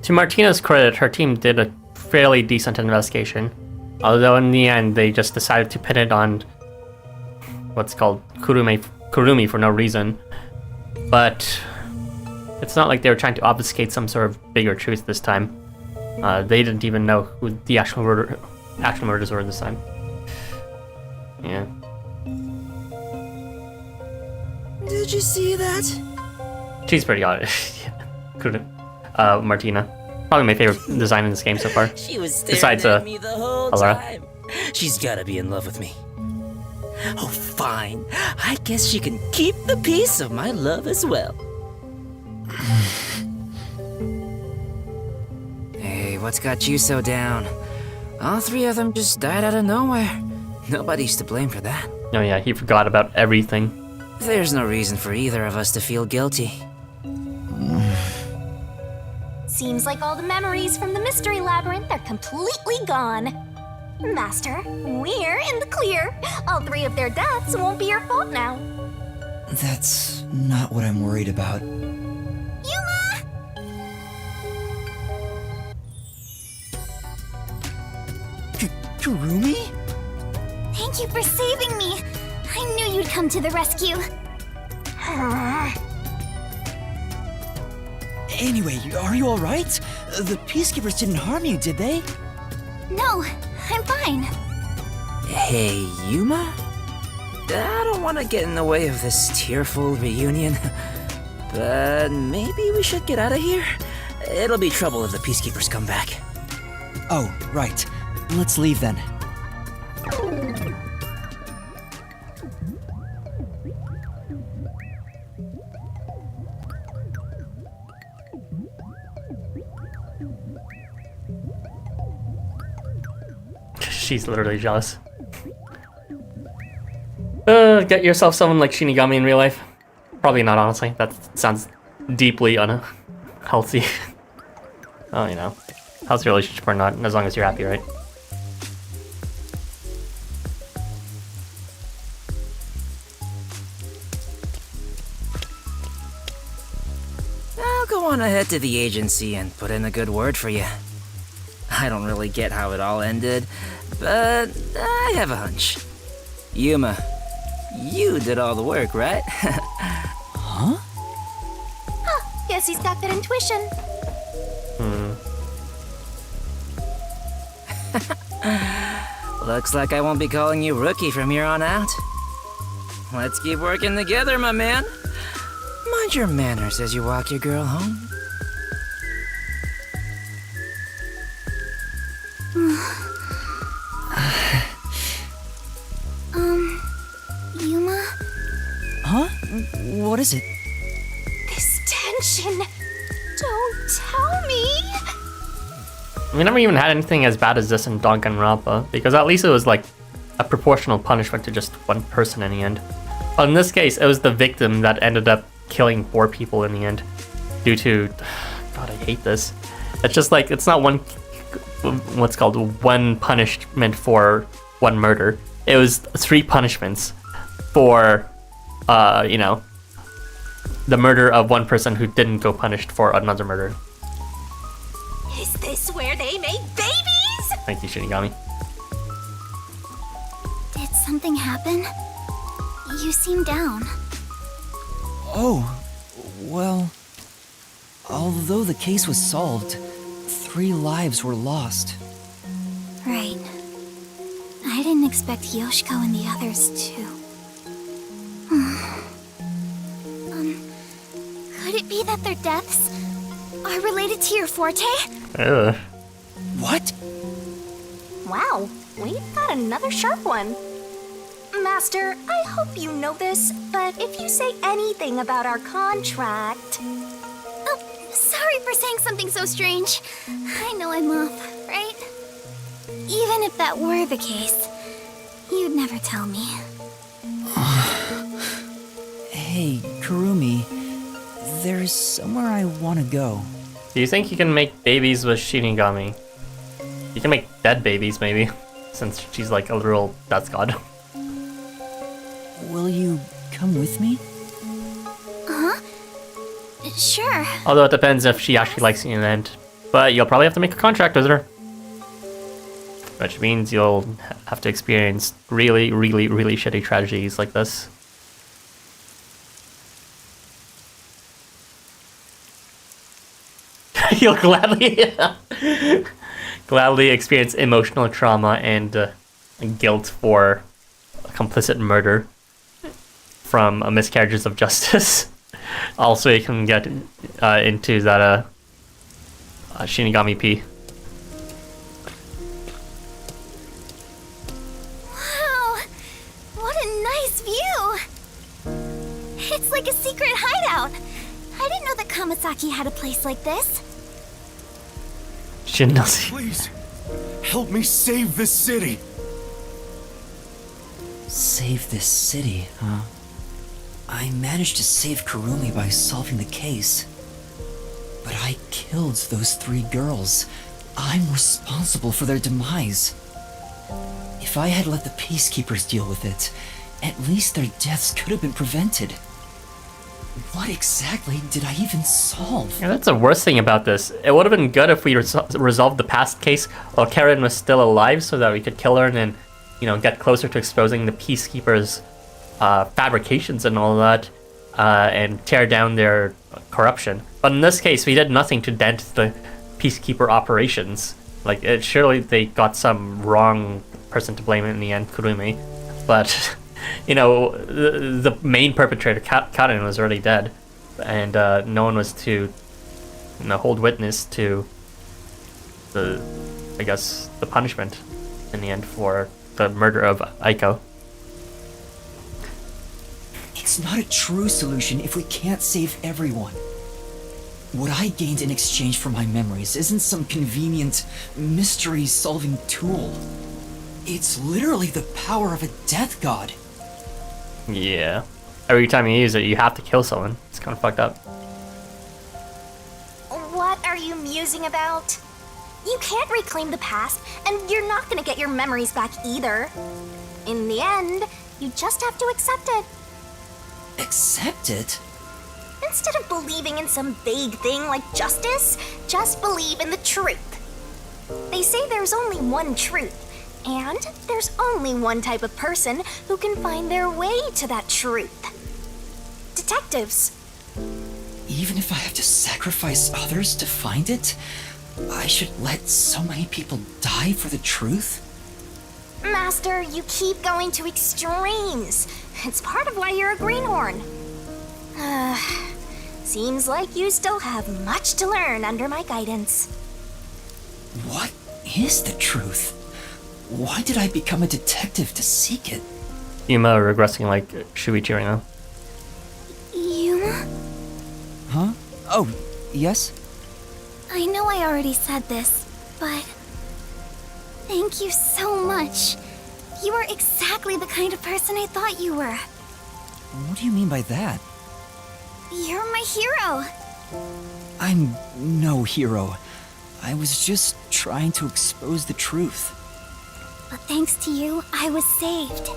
To Martina's credit, her team did a fairly decent investigation, although in the end they just decided to pin it on what's called Kurumi for no reason. But it's not like they were trying to obfuscate some sort of bigger truth this time. They didn't even know who the actual murders were this time. Yeah. Did you see that? She's pretty honest. Martina. Probably my favorite design in this game so far. She was staring Besides, at me the whole Alara. time. She's gotta be in love with me. Oh, fine. I guess she can keep the peace of my love as well. Hey, what's got you so down? All three of them just died out of nowhere. Nobody's to blame for that. Oh yeah, he forgot about everything. There's no reason for either of us to feel guilty. Seems like all the memories from the Mystery Labyrinth are completely gone. Master, we're in the clear. All three of their deaths won't be your fault now. That's not what I'm worried about. Yuma! Kurumi? Thank you for saving me. I knew you'd come to the rescue. Anyway, are you alright? The Peacekeepers didn't harm you, did they? No, I'm fine. Hey, Yuma? I don't want to get in the way of this tearful reunion, but maybe we should get out of here. It'll be trouble if the Peacekeepers come back. Oh, right. Let's leave then. She's literally jealous. Get yourself someone like Shinigami in real life. Probably not, honestly. That sounds deeply unhealthy. Oh, you know. Healthy relationship or not, as long as you're happy, right? I'll go on ahead to the agency and put in a good word for you. I don't really get how it all ended, but I have a hunch. Yuma, you did all the work, right? Huh? Huh, guess he's got good intuition. Looks like I won't be calling you Rookie from here on out. Let's keep working together, my man. Mind your manners as you walk your girl home. Yuma? Huh? What is it? This tension. Don't tell me. We never even had anything as bad as this in Danganronpa, because at least it was like a proportional punishment to just one person in the end. But in this case, it was the victim that ended up killing 4 people in the end due to... God, I hate this. It's just like, it's not one... what's called one punishment for one murder. It was 3 punishments for, you know, the murder of one person who didn't go punished for another murder. Is this where they make babies? Thank you, Shinigami. Did something happen? You seem down. Oh, well... Although the case was solved, 3 lives were lost. Right. I didn't expect Yoshiko and the others too. Could it be that their deaths are related to your forte? Ugh. What? Wow, we've got another sharp one. Master, I hope you know this, but if you say anything about our contract... Oh, sorry for saying something so strange. I know I'm off, right? Even if that were the case, you you'd never tell me. Hey, Kurumi. There's somewhere I want to go. Do you think you can make babies with Shinigami? You can make dead babies, maybe, since she's like a literal death god. Will you come with me? Sure. Although it depends if she actually likes you in the end. But you'll probably have to make a contract with her. Which means you'll have to experience really, really, really shitty tragedies like this. You'll gladly experience emotional trauma and guilt for a complicit murder from miscarriages of justice. Also, you can get into that Shinigami P. Wow, what a nice view! It's like a secret hideout. I didn't know that Kamasaki had a place like this. Shinnosi. Please, help me save this city. Save this city, huh? I managed to save Kurumi by solving the case. But I killed those 3 girls. I'm responsible for their demise. If I had let the peacekeepers deal with it, at least their deaths could have been prevented. What exactly did I even solve? Yeah, that's the worst thing about this. It would have been good if we resolved the past case while Karen was still alive so that we could kill her and then, you know, get closer to exposing the peacekeepers' fabrications and all that, and tear down their corruption. But in this case, we did nothing to dent the peacekeeper operations. Like, surely they got some wrong person to blame in the end, Kurumi. But, you know, the main perpetrator, Karen, was already dead. And no one was to, you know, hold witness to the, I guess, the punishment in the end for the murder of Aiko. It's not a true solution if we can't save everyone. What I gained in exchange for my memories isn't some convenient, mystery-solving tool. It's literally the power of a death god. Yeah. Every time you use it, you have to kill someone. It's kind of fucked up. What are you musing about? You can't reclaim the past, and you're not gonna get your memories back either. In the end, you just have to accept it. Accept it? Instead of believing in some vague thing like justice, just believe in the truth. They say there's only one truth, and there's only one type of person who can find their way to that truth. Detectives. Even if I have to sacrifice others to find it, I should let so many people die for the truth? Master, you keep going to extremes. It's part of why you're a greenhorn. Seems like you still have much to learn under my guidance. What is the truth? Why did I become a detective to seek it? Yuma regressing like Shuichi right now. Yuma? Huh? Oh, yes? I know I already said this, but thank you so much. You are exactly the kind of person I thought you were. What do you mean by that? You're my hero. I'm no hero. I was just trying to expose the truth. But thanks to you, I was saved.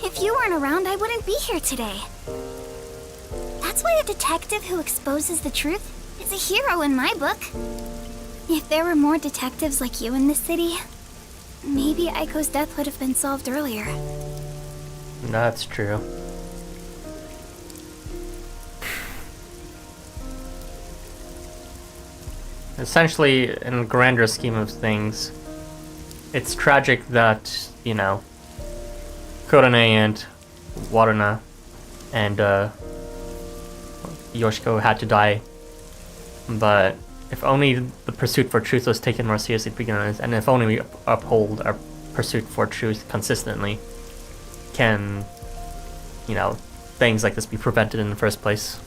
If you weren't around, I wouldn't be here today. That's why a detective who exposes the truth is a hero in my book. If there were more detectives like you in this city, maybe Aiko's death would have been solved earlier. That's true. Essentially, in the grander scheme of things, it's tragic that, you know, Kurone and Waruna and Yoshiko had to die. But if only the pursuit for truth was taken more seriously to begin with, and if only we uphold our pursuit for truth consistently, can, you know, things like this be prevented in the first place.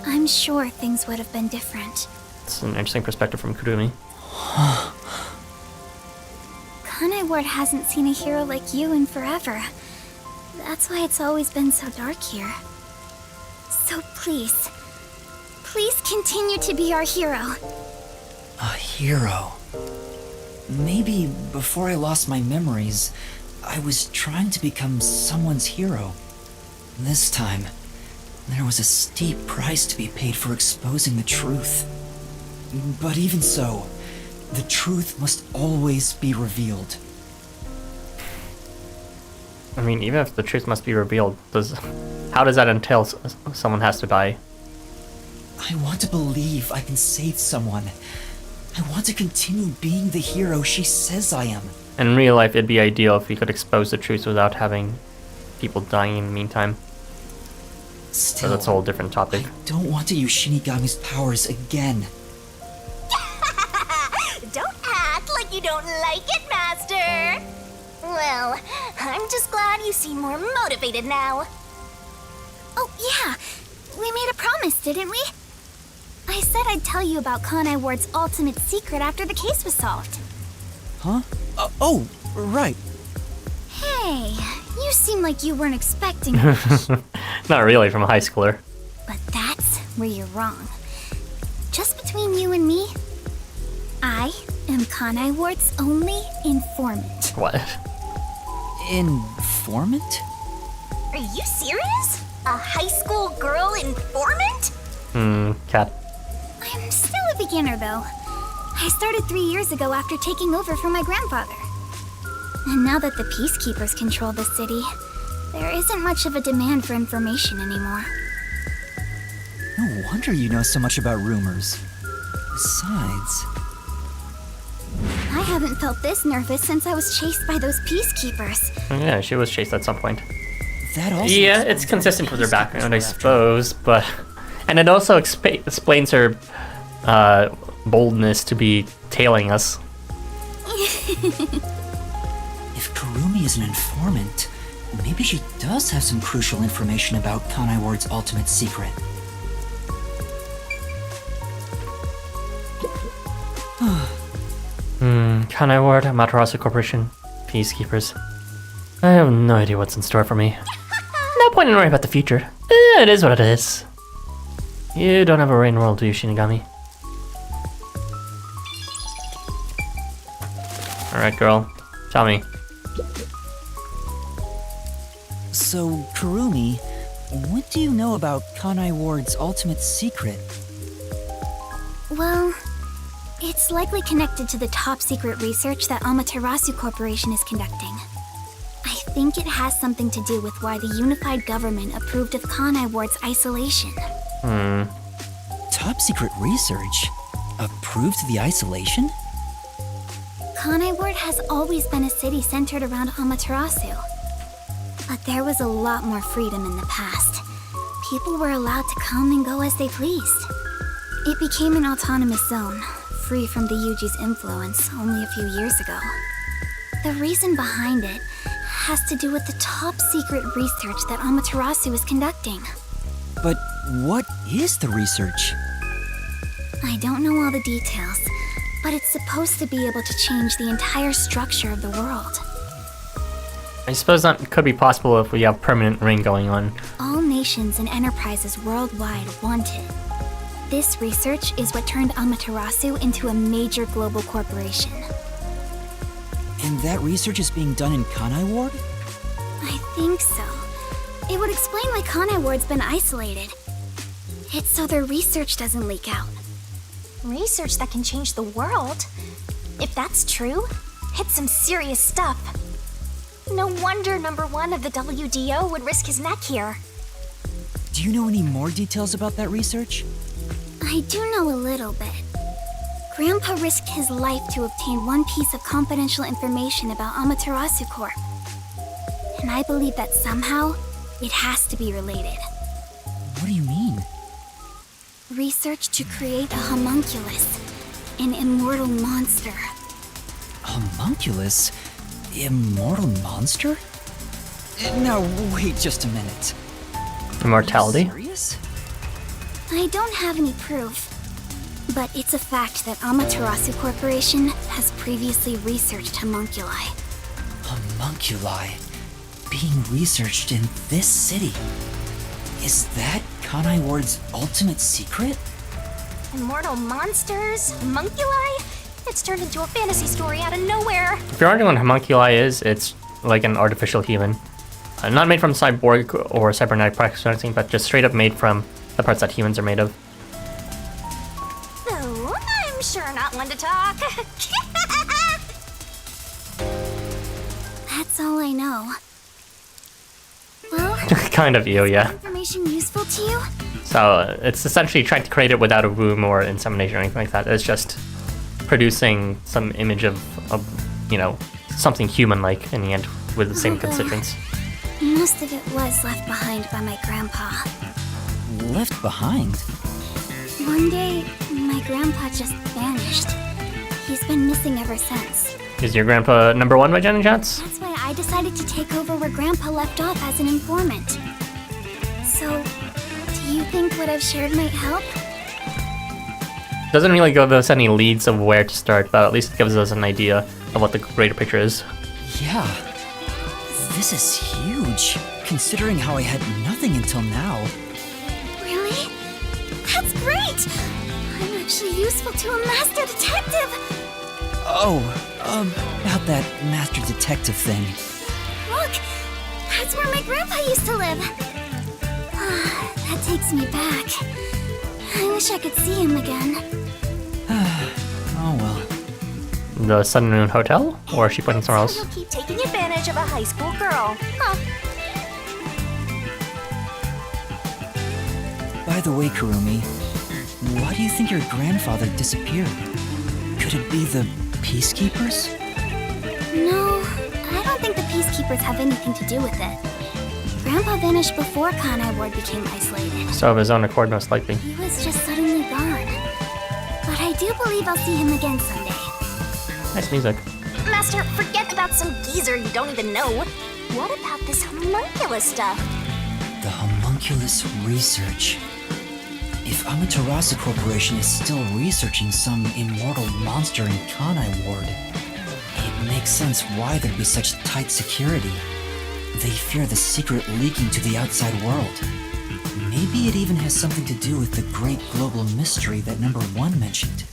I'm sure things would have been different. It's an interesting perspective from Kurumi. Kane Kanai Ward hasn't seen a hero like you in forever. That's why it's always been so dark here. So please, please continue to be our hero. A hero. Maybe before I lost my memories, I was trying to become someone's hero. This time, there was a steep price to be paid for exposing the truth. But even so, the truth must always be revealed. I mean, even if the truth must be revealed, how does that entail someone has to die? I want to believe I can save someone. I want to continue being the hero she says I am. In real life, it'd be ideal if we could expose the truth without having people dying in the meantime. Still, But that's a whole different topic. I don't want to use Shinigami's powers again. Don't act like you don't like it, Master! Well, I'm just glad you seem more motivated now. Oh, yeah. We made a promise, didn't we? I said I'd tell you about Kanai Ward's ultimate secret after the case was solved. Huh? Oh, right. Hey, you seem like you weren't expecting it. Not really, from a high schooler. But that's where you're wrong. Just between you and me, I am Kanai Ward's only informant. What? Informant? Are you serious? A high school girl informant? Cat. I'm still a beginner, though. I started 3 years ago after taking over from my grandfather. And now that the Peacekeepers control the city, there isn't much of a demand for information anymore. No wonder you know so much about rumors. Besides... I haven't felt this nervous since I was chased by those Peacekeepers. Yeah, she was chased at some point. That also Yeah, it's consistent with her background, I suppose, but... And it also explains her boldness to be tailing us. If Kurumi is an informant, maybe she does have some crucial information about Kanai Ward's ultimate secret. Kanai Ward, Amaterasu Corporation, Peacekeepers. I have no idea what's in store for me. No point in worrying about the future. It is what it is. You don't have a rain world, do you, Shinigami? Alright, girl. Tell me. So, Kurumi, what do you know about Kanai Ward's ultimate secret? Well, it's likely connected to the top secret research that Amaterasu Corporation is conducting. I think it has something to do with why the unified government approved of Kanai Ward's isolation. Top secret research? Approved the isolation? Kanai Ward has always been a city centered around Amaterasu. But there was a lot more freedom in the past. People were allowed to come and go as they pleased. It became an autonomous zone, free from the Yuji's influence only a few years ago. The reason behind it has to do with the top secret research that Amaterasu is conducting. But what is the research? I don't know all the details, but it's supposed to be able to change the entire structure of the world. I suppose that could be possible if we have permanent rain going on. All nations and enterprises worldwide want it. This research is what turned Amaterasu into a major global corporation. And that research is being done in Kanai Ward? I think so. It would explain why Kanai Ward's been isolated. It's so their research doesn't leak out. Research that can change the world? If that's true, it's some serious stuff. No wonder number 1 of the WDO would risk his neck here. Do you know any more details about that research? I do know a little bit. Grandpa risked his life to obtain one piece of confidential information about Amaterasu Corp. And I believe that somehow, it has to be related. What do you mean? Research to create a homunculus, an immortal monster. Homunculus? Immortal monster? Now, wait just a minute. Immortality? Are you serious? I don't have any proof, but it's a fact that Amaterasu Corporation has previously researched homunculi. Homunculi being researched in this city. Is that Kanai Ward's ultimate secret? Immortal monsters? Homunculi? It's turned into a fantasy story out of nowhere. If you're wondering what homunculi is, it's like an artificial human. Not made from cyborg or cybernetic parts or anything, but just straight up made from the parts that humans are made of. So, I'm sure not one to talk. That's all I know. Well, Kind of you, yeah. information useful to you? So it's essentially trying to create it without a womb or insemination or anything like that. It's just producing some image of you know, something human-like in the end with the same constituents. Most of it was left behind by my grandpa. Left behind? One day, my grandpa just vanished. He's been missing ever since. Is your grandpa number one by any chance? That's why I decided to take over where grandpa left off as an informant. So, do you think what I've shared might help? Doesn't really give us any leads of where to start, but at least it gives us an idea of what the greater picture is. Yeah. This is huge, considering how I had nothing until now. Really? That's great! I'm actually useful to a master detective! Oh, about that master detective thing. Look! That's where my grandpa used to live! That takes me back. I wish I could see him again. Oh well. The Sun and Moon Hotel? Or is she pointing somewhere else? You'll keep taking advantage of a high school girl. Huh. By the way, Kurumi, why do you think your grandfather disappeared? Could it be the Peacekeepers? No, I don't think the Peacekeepers have anything to do with it. Grandpa vanished before Kanai Ward became isolated. So of his own accord, most likely. He was just suddenly gone. But I do believe I'll see him again someday. Nice music. Master, forget about some geezer you don't even know. What about this homunculus stuff? The homunculus research. If Amaterasu Corporation is still researching some immortal monster in Kanai Ward, it makes sense why there'd be such tight security. They fear the secret leaking to the outside world. Maybe it even has something to do with the great global mystery that number 1 mentioned.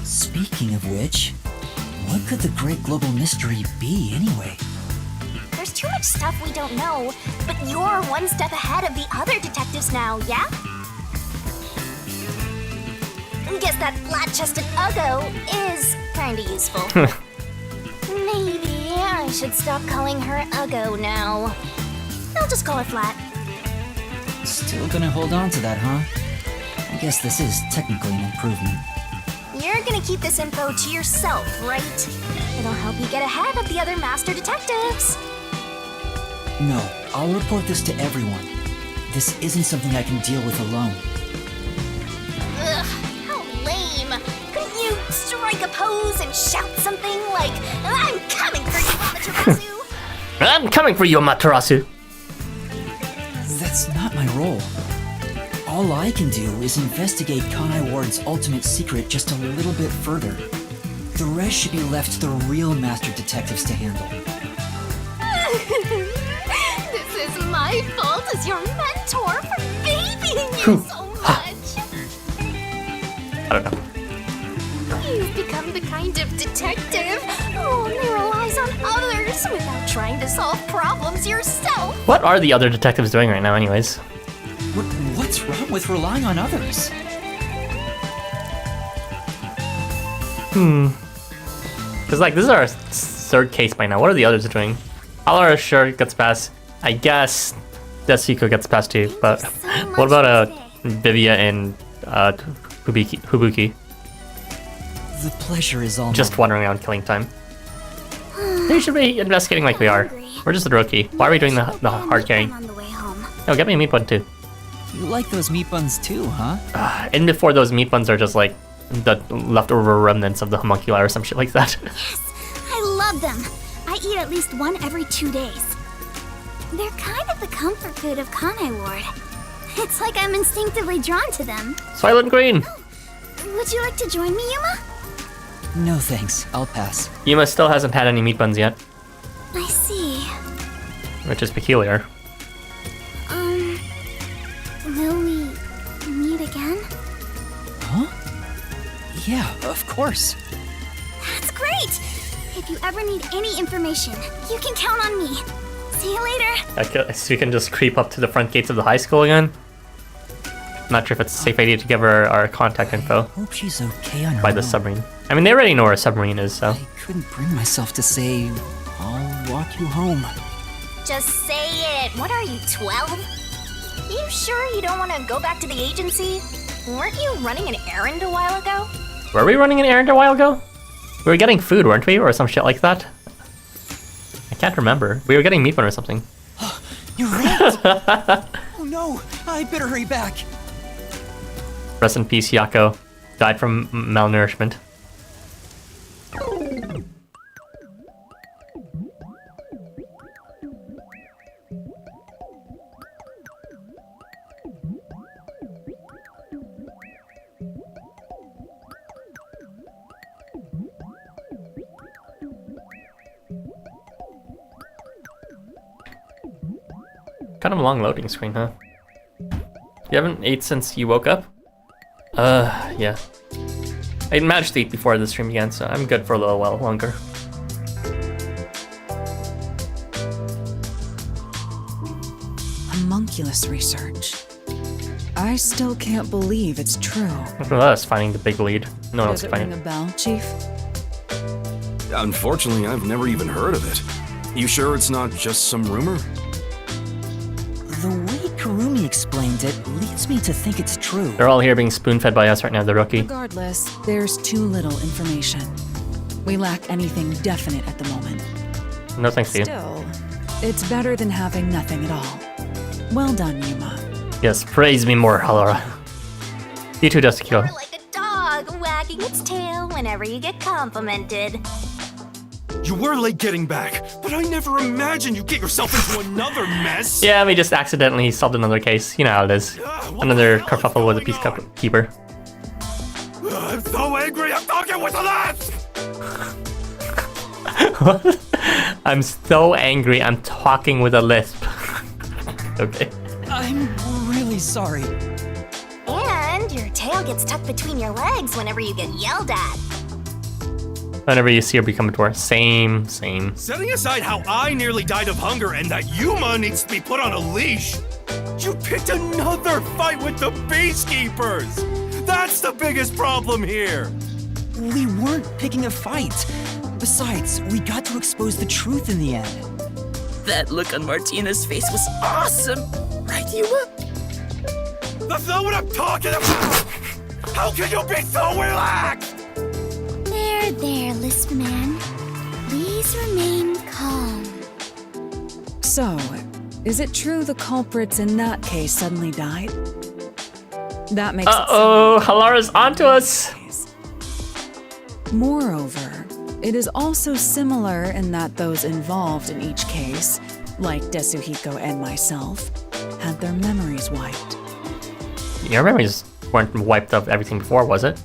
Speaking of which, what could the great global mystery be anyway? There's too much stuff we don't know, but you're one step ahead of the other detectives now, yeah? Guess that flat-chested Uggo is kinda useful. Maybe I should stop calling her Uggo now. I'll just call her Flat. Still gonna hold on to that, huh? I guess this is technically an improvement. You're gonna keep this info to yourself, right? It'll help you get ahead of the other master detectives. No, I'll report this to everyone. This isn't something I can deal with alone. Ugh, how lame. Couldn't you strike a pose and shout something like, I'm coming for you, Amaterasu? I'm coming for you, Amaterasu! That's not my role. All I can do is investigate Kanai Ward's ultimate secret just a little bit further. The rest should be left to the real master detectives to handle. This is my fault as your mentor for babying you so much. I don't know. You've become the kind of detective who only relies on others without trying to solve problems yourself. What are the other detectives doing right now anyways? What's wrong with relying on others? Because like, this is our third case by now. What are the others doing? Alara sure gets past. I guess Desuko gets past too, but what about Vivia and Fubuki? The pleasure is all Just mine. wandering around killing time. They should be investigating like we are. We're just a rookie. Why are we doing the hard carrying? On the way home. Oh, get me a meat bun too. You like those meat buns too, huh? And before those meat buns are just like the leftover remnants of the homunculi or some shit like that. Yes, I love them. I eat at least one every 2 days. They're kind of the comfort food of Kanai Ward. It's like I'm instinctively drawn to them. Silent Green! Would you like to join me, Yuma? No thanks, I'll pass. Yuma still hasn't had any meat buns yet. see. Which is peculiar. Will we meet again? Huh? Yeah, of course. That's great! If you ever need any information, you can count on me. See you later. I guess we can just creep up to the front gates of the high school again. Not sure if it's a safe idea to give her our contact info. Hope she's okay on her By the own. submarine. I mean, they already know where a submarine is, so. I couldn't bring myself to say, I'll walk you home. Just say it. What are you, 12? You sure you don't want to go back to the agency? Weren't you running an errand a while ago? Were we running an errand a while ago? We were getting food, weren't we? Or some shit like that? I can't remember. We were getting meat or something. You're right! Oh no, I better hurry back. Rest in peace, Yako. Died from malnourishment. Kind of a long loading screen, huh? You haven't ate since you woke up? Yeah. I managed to eat before the stream began, so I'm good for a little while longer. Homunculus research. I still can't believe it's true. Look at us finding the big lead. No one else Does can it find ring it. a bell, Chief? Unfortunately, I've never even heard of it. You sure it's not just some rumor? The way Kurumi explained it leads me to think it's true. They're all here being spoon-fed by us right now, the rookie. Regardless, there's too little information. We lack anything definite at the moment. No thanks to you. Still, it's better than having nothing at all. Well done, Yuma. Yes, praise me more, Halora. You too, Dustikyo. You're like a dog wagging its tail whenever you get complimented. You were late getting back, but I never imagined you'd get yourself into another mess. Yeah, we just accidentally solved another case. You know how it is. Another kerfuffle with a peacekeeper. I'm so angry, I'm talking with the last! I'm so angry, I'm talking with a lisp. Okay. I'm really sorry. And your tail gets tucked between your legs whenever you get yelled at. Whenever you see her become a dwarf. Same. Setting aside how I nearly died of hunger and that Yuma needs to be put on a leash, you picked another fight with the Beastkeepers! That's the biggest problem here! We weren't picking a fight. Besides, we got to expose the truth in the end. That look on Martina's face was awesome! Right, Yuma? That's not what I'm talking about! How can you be so relaxed? There, Lisp Man. Please remain calm. So, is it true the culprits in that case suddenly died? That makes Uh-oh, Halara's onto us! Moreover, it is also similar in that those involved in each case, like Desuhiko and myself, had their memories wiped. Your memories weren't wiped of everything before, was it?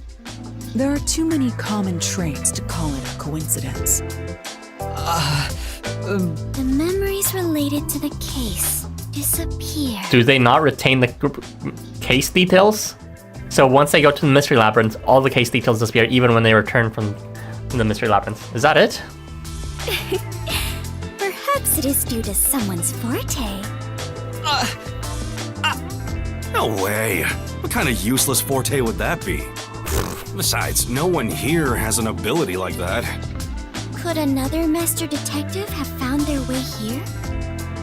There are too many common traits to call it a coincidence. The memories related to the case disappear. Do they not retain the case details? So once they go to the Mystery Labyrinth, all the case details disappear, even when they return from the Mystery Labyrinth. Is that it? Perhaps it is due to someone's forte. No way. What kind of useless forte would that be? Besides, no one here has an ability like that. Could another master detective have found their way here?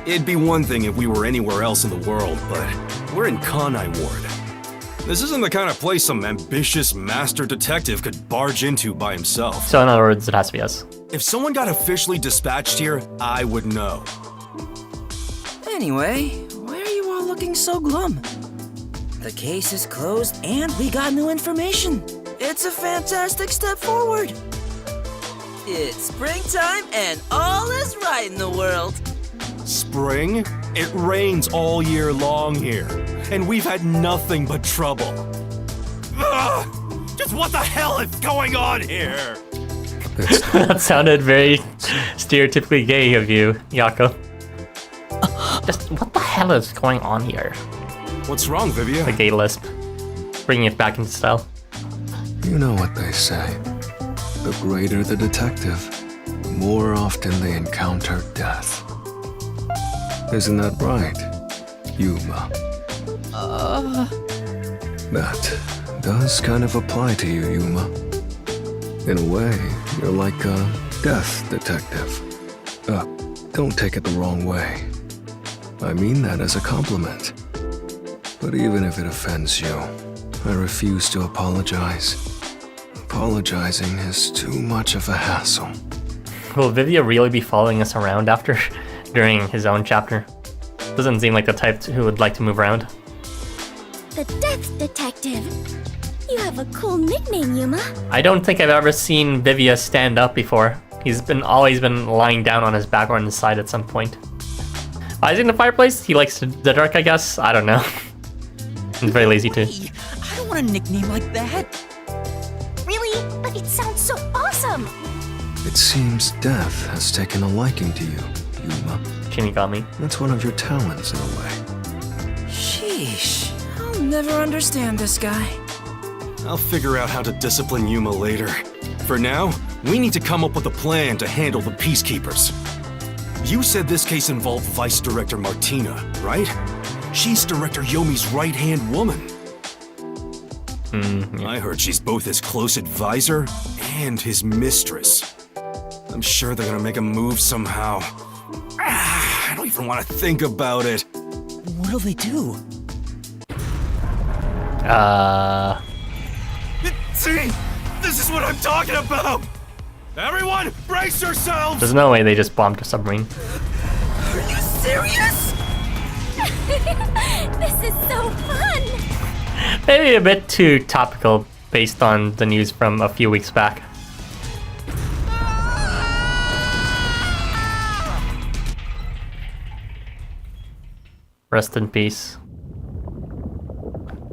It'd be one thing if we were anywhere else in the world, but we're in Kanai Ward. This isn't the kind of place some ambitious master detective could barge into by himself. So in other words, it has to be us. If someone got officially dispatched here, I would know. Anyway, why are you all looking so glum? The case is closed and we got new information. It's a fantastic step forward. It's springtime and all is right in the world. Spring? It rains all year long here, and we've had nothing but trouble. Ugh! Just what the hell is going on here? That sounded very stereotypically gay of you, Yako. Just what the hell is going on here? What's wrong, Vivia? The gay lisp. Bringing it back into style. You know what they say. The greater the detective, the more often they encounter death. Isn't that right, Yuma? That does kind of apply to you, Yuma. In a way, you're like a death detective. Don't take it the wrong way. I mean that as a compliment. But even if it offends you, I refuse to apologize. Apologizing is too much of a hassle. Will Vivia really be following us around during his own chapter? Doesn't seem like the type who would like to move around. The Death Detective. You have a cool nickname, Yuma. I don't think I've ever seen Vivia stand up before. He's always been lying down on his back or on his side at some point. He's in the fireplace. He likes the dark, I guess. I don't know. He's very lazy too. Hey, I don't want a nickname like that. Really? But it sounds so awesome! It seems death has taken a liking to you, Yuma. Shinigami. That's one of your talents in a way. Sheesh. I'll never understand this guy. I'll figure out how to discipline Yuma later. For now, we need to come up with a plan to handle the Peacekeepers. You said this case involved Vice Director Martina, right? She's Director Yomi's right-hand woman. Yeah. I heard she's both his close advisor and his mistress. I'm sure they're gonna make a move somehow. I don't even want to think about it. What'll they do? See? This is what I'm talking about! Everyone, brace yourselves! There's no way they just bombed a submarine. Are you serious? This is so fun! Maybe a bit too topical based on the news from a few weeks back. Rest in peace.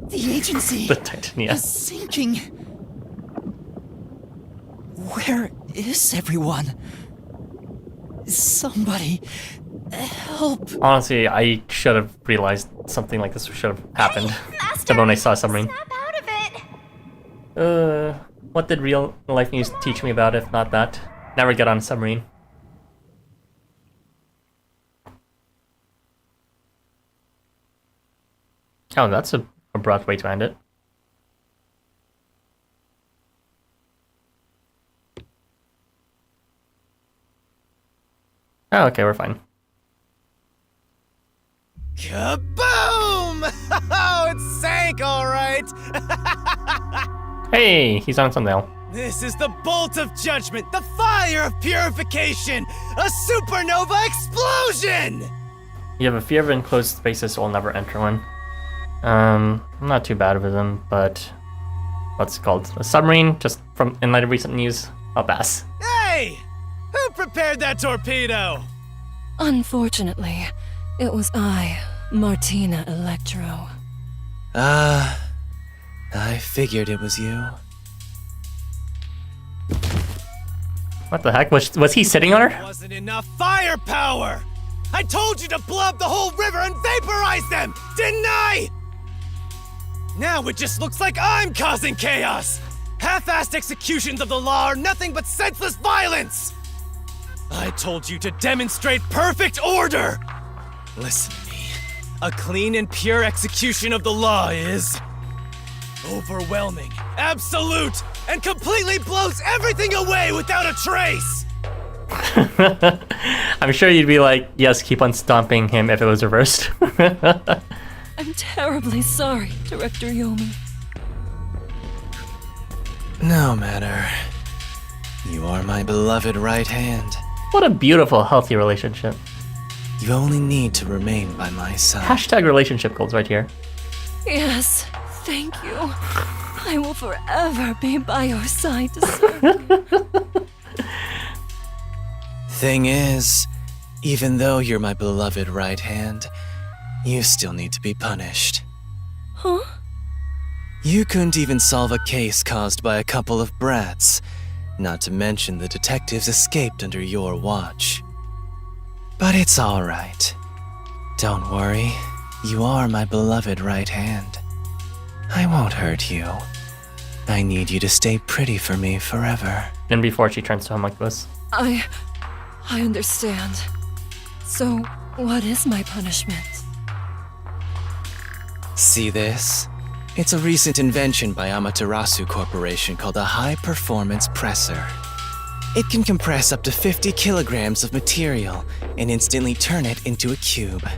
The agency The Titania. is sinking. Where is everyone? Somebody help. Honestly, I should have realized something like this should have happened the moment I saw a submarine. Snap out of it! What did real life news teach me about if not that? Never get on a submarine. Oh, that's a abrupt way to end it. Oh, okay, we're fine. Kaboom! Oh, it sank all right. Hey, he's on something else. This is the bolt of judgment, the fire of purification, a supernova explosion! You have a fear of enclosed spaces, so I'll never enter one. Not too bad with them, but what's it called? A submarine, just from in light of recent news, I'll pass. Hey! Who prepared that torpedo? Unfortunately, it was I, Martina Electro. I figured it was you. What the heck? Was he sitting on her? Wasn't enough firepower! I told you to blow up the whole river and vaporize them, didn't I? Now it just looks like I'm causing chaos! Half-assed executions of the law are nothing but senseless violence! I told you to demonstrate perfect order! Listen to me. A clean and pure execution of the law is overwhelming, absolute, and completely blows everything away without a trace! I'm sure you'd be like, yes, keep on stomping him if it was reversed. I'm terribly sorry, Director Yomi. No matter. You are my beloved right hand. What a beautiful, healthy relationship. You only need to remain by my side. Hashtag relationship goals right here. Yes, thank you. I will forever be by your side to serve you. Thing is, even though you're my beloved right hand, you still need to be punished. Huh? You couldn't even solve a case caused by a couple of brats. Not to mention the detectives escaped under your watch. But it's all right. Don't worry. You are my beloved right hand. I won't hurt you. I need you to stay pretty for me forever. And before she turns to him like this. I understand. So, what is my punishment? See this? It's a recent invention by Amaterasu Corporation called a high-performance presser. It can compress up to 50 kilograms of material and instantly turn it into a cube.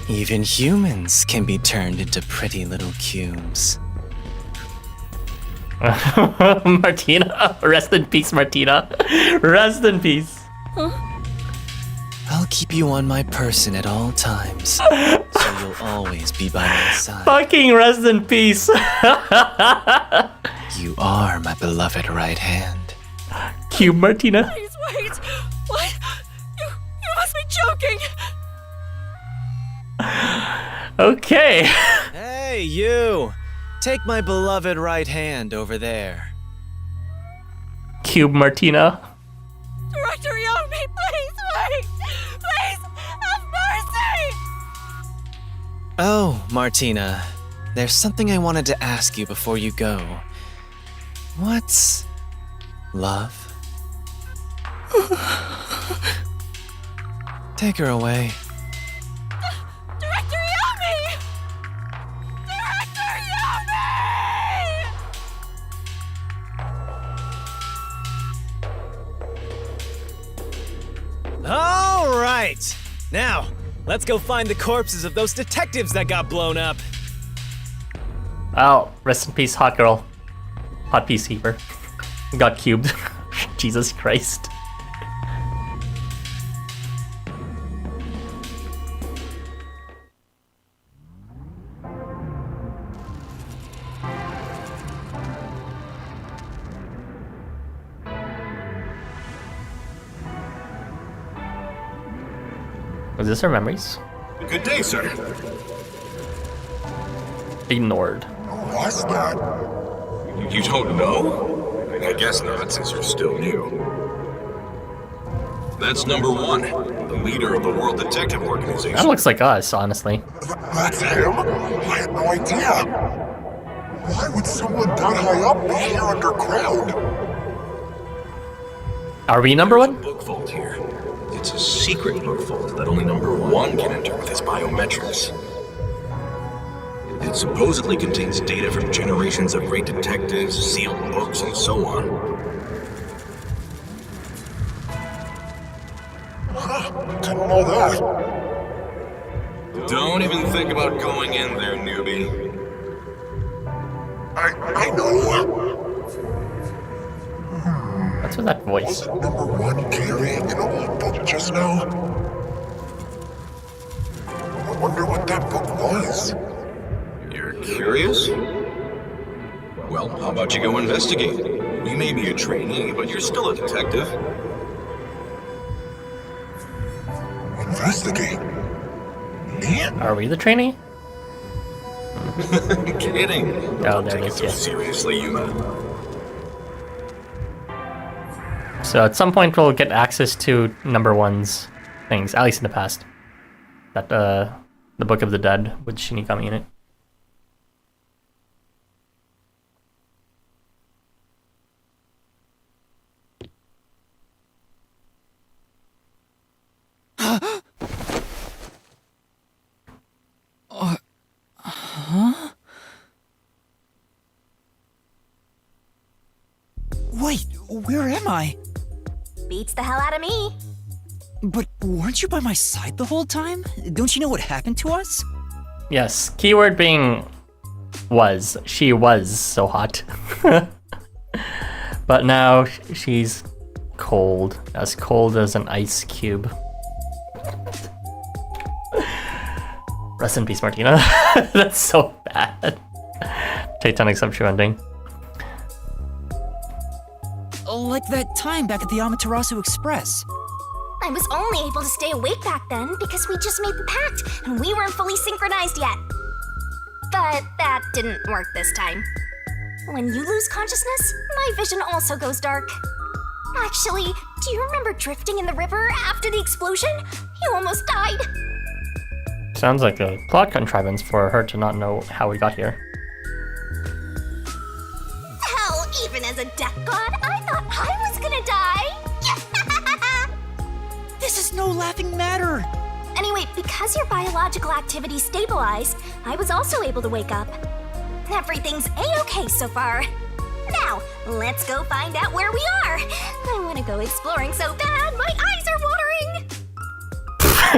Even humans can be turned into pretty little cubes. Martina, rest in peace, Martina. Rest in peace. I'll keep you on my person at all times, so you'll always be by my side. Fucking rest in peace. You are my beloved right hand. Cube Martina. Please wait. What? You must be joking. Okay. Hey, you! Take my beloved right hand over there. Cube Martina. Director Yomi, please wait. Please have mercy. Oh, Martina. There's something I wanted to ask you before you go. What's love? Take her away. Director Yomi! Director Yomi! All right! Now, let's go find the corpses of those detectives that got blown up. Oh, rest in peace, hot girl. Hot peacekeeper. Got cubed. Jesus Christ. Was this her memories? Good day, sir. Ignored. What's that? You don't know? I guess not, since you're still new. That's number one, the leader of the World Detective Organization. That looks like us, honestly. That's him? I had no idea. Why would someone that high up be here underground? Are we number one? Book vault here. It's a secret book vault that only number one can enter with his biometrics. It supposedly contains data from generations of great detectives, sealed books, and so on. Didn't know that. Don't even think about going in there, newbie. I know. What's with that voice? Was number one carrying an old book just now? I wonder what that book was. You're curious? Well, how about you go investigate? You may be a trainee, but you're still a detective. Investigate? Me? Are we the trainee? Kidding. Oh, there it is, So yeah. seriously, Yuma. So at some point we'll get access to number one's things, at least in the past. That the Book of the Dead with Shinigami in it. Wait, where am I? Beats the hell out of me. But weren't you by my side the whole time? Don't you know what happened to us? Yes, keyword being was. She was so hot. But now she's cold as an ice cube. Rest in peace, Martina. That's so bad. Titanic sub-show ending. Like that time back at the Amaterasu Express. I was only able to stay awake back then because we just made the pact and we weren't fully synchronized yet. But that didn't work this time. When you lose consciousness, my vision also goes dark. Actually, do you remember drifting in the river after the explosion? You almost died. Sounds like a plot contrivance for her to not know how we got here. Hell, even as a death god, I thought I was gonna die. This is no laughing matter. Anyway, because your biological activity stabilized, I was also able to wake up. Everything's a-okay so far. Now, let's go find out where we are. I want to go exploring so bad, my eyes are watering.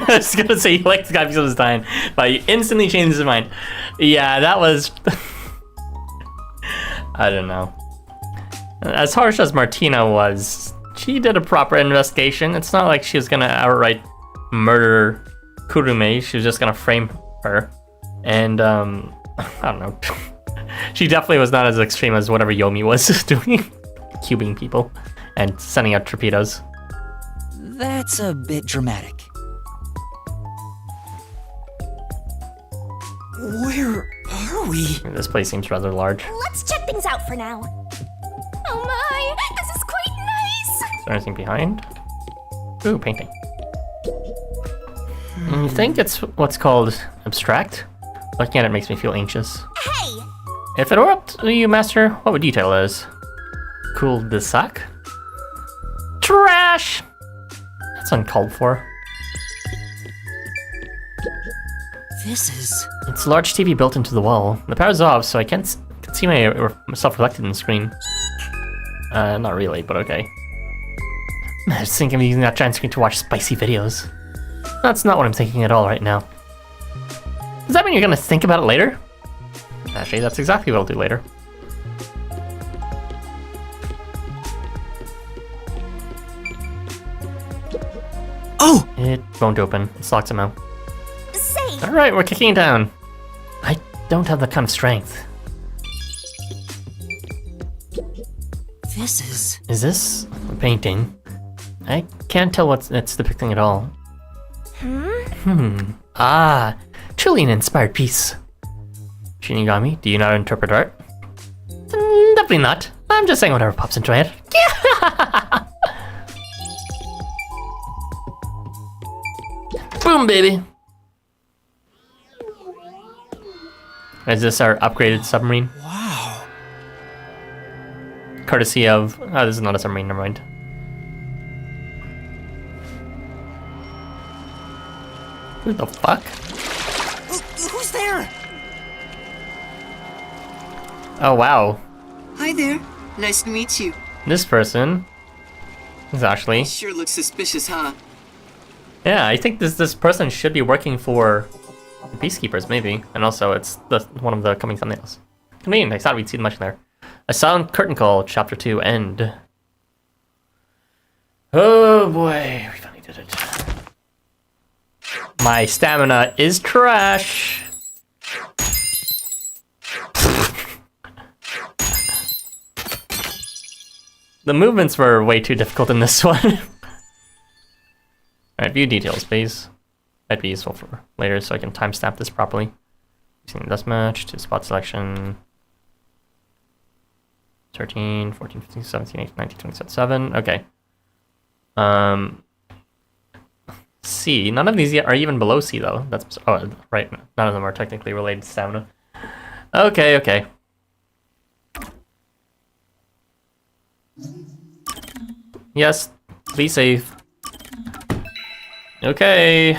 I was gonna say you like the guy because he was dying, but you instantly changed his mind. Yeah, that was... I don't know. As harsh as Martina was, she did a proper investigation. It's not like she was gonna outright murder Kurume. She was just gonna frame her. And, I don't know. She definitely was not as extreme as whatever Yomi was doing. Cubing people and sending out torpedoes. That's a bit dramatic. Where are we? This place seems rather large. Let's check things out for now. Oh my, this is quite nice. Is there anything behind? Ooh, painting. You think it's what's called abstract? Looking at it makes me feel anxious. Hey! If it were up to you, Master, what would detail is? Cool de sac? Trash! That's uncalled for. This is... It's a large TV built into the wall. The power's off, so I can't see myself reflected in the screen. Not really, but okay. I was thinking of using that giant screen to watch spicy videos. That's not what I'm thinking at all right now. Does that mean you're gonna think about it later? Actually, that's exactly what I'll do later. Oh! It won't open. It's locked somehow. Say! Alright, we're kicking it down. I don't have that kind of strength. This is... Is this a painting? I can't tell what it's depicting at all. Ah, truly an inspired piece. Shinigami, do you not interpret art? Definitely not. I'm just saying whatever pops into my head. Boom, baby. Is this our upgraded submarine? Wow. Courtesy of... Oh, this is not a submarine, never mind. Who the fuck? Who's there? Oh, wow. Hi there. Nice to meet you. This person is actually... Sure looks suspicious, huh? Yeah, I think this person should be working for the Peacekeepers, maybe. And also, it's one of the coming thumbnails. Convenient, I thought we'd see much there. A silent curtain call, chapter 2, end. Oh boy, we finally did it. My stamina is trash. The movements were way too difficult in this one. Alright, view details, please. Might be useful for later so I can timestamp this properly. Using the deathmatch to spot selection. 13, 14, 15, 17, 18, 19, 20, 27. Okay. C. None of these yet are even below C, though. That's... Oh, right. None of them are technically related to stamina. Okay, okay. Yes, please save. Okay.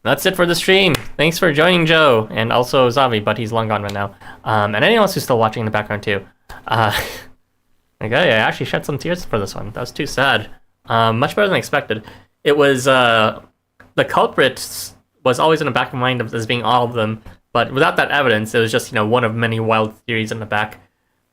That's it for the stream. Thanks for joining Joe, and also Zavi, but he's long gone right now. And anyone else who's still watching in the background, too. Okay, I actually shed some tears for this one. That was too sad. Much better than expected. It was, the culprit was always in the back of my mind as being all of them, but without that evidence, it was just, one of many wild theories in the back.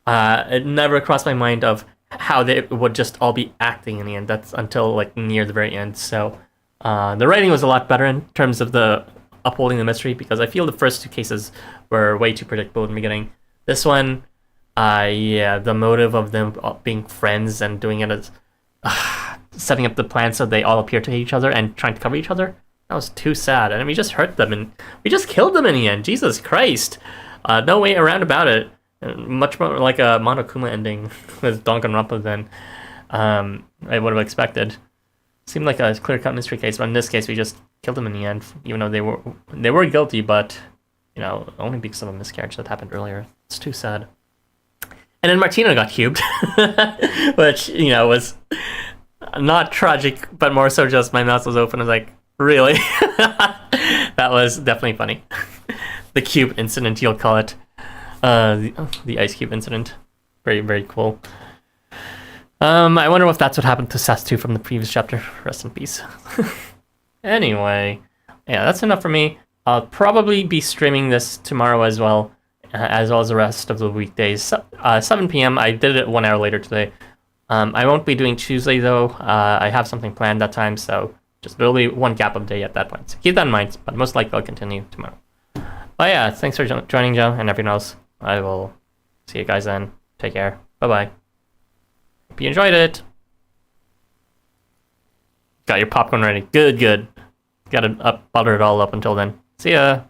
It never crossed my mind of how they would just all be acting in the end. That's until, near the very end. So, the writing was a lot better in terms of the upholding the mystery, because I feel the first two cases were way too predictable in the beginning. This one, yeah, the motive of them being friends and doing it as... setting up the plan so they all appear to each other and trying to cover each other. That was too sad. And we just hurt them and we just killed them in the end. Jesus Christ. No way around about it. Much more like a Monokuma ending with Danganronpa than I would have expected. Seemed like a clear-cut mystery case, but in this case, we just killed them in the end, even though they were guilty, but only because of a miscarriage that happened earlier. It's too sad. And then Martina got cubed, which was not tragic, but more so just my mouth was open. I was like, really? That was definitely funny. The cube incident, you'll call it. The ice cube incident. Very, very cool. I wonder if that's what happened to Sass2 from the previous chapter. Rest in peace. Anyway, yeah, that's enough for me. I'll probably be streaming this tomorrow as well as the rest of the weekdays. 7 p.m. I did it 1 hour later today. I won't be doing Tuesday though. I have something planned that time, so just literally one gap of day at that point. So keep that in mind, but most likely I'll continue tomorrow. But yeah, thanks for joining, Joe, and everyone else. I will see you guys then. Take care. Bye-bye. Hope you enjoyed it. Got your popcorn ready. Good, good. Gotta butter it all up until then. See ya.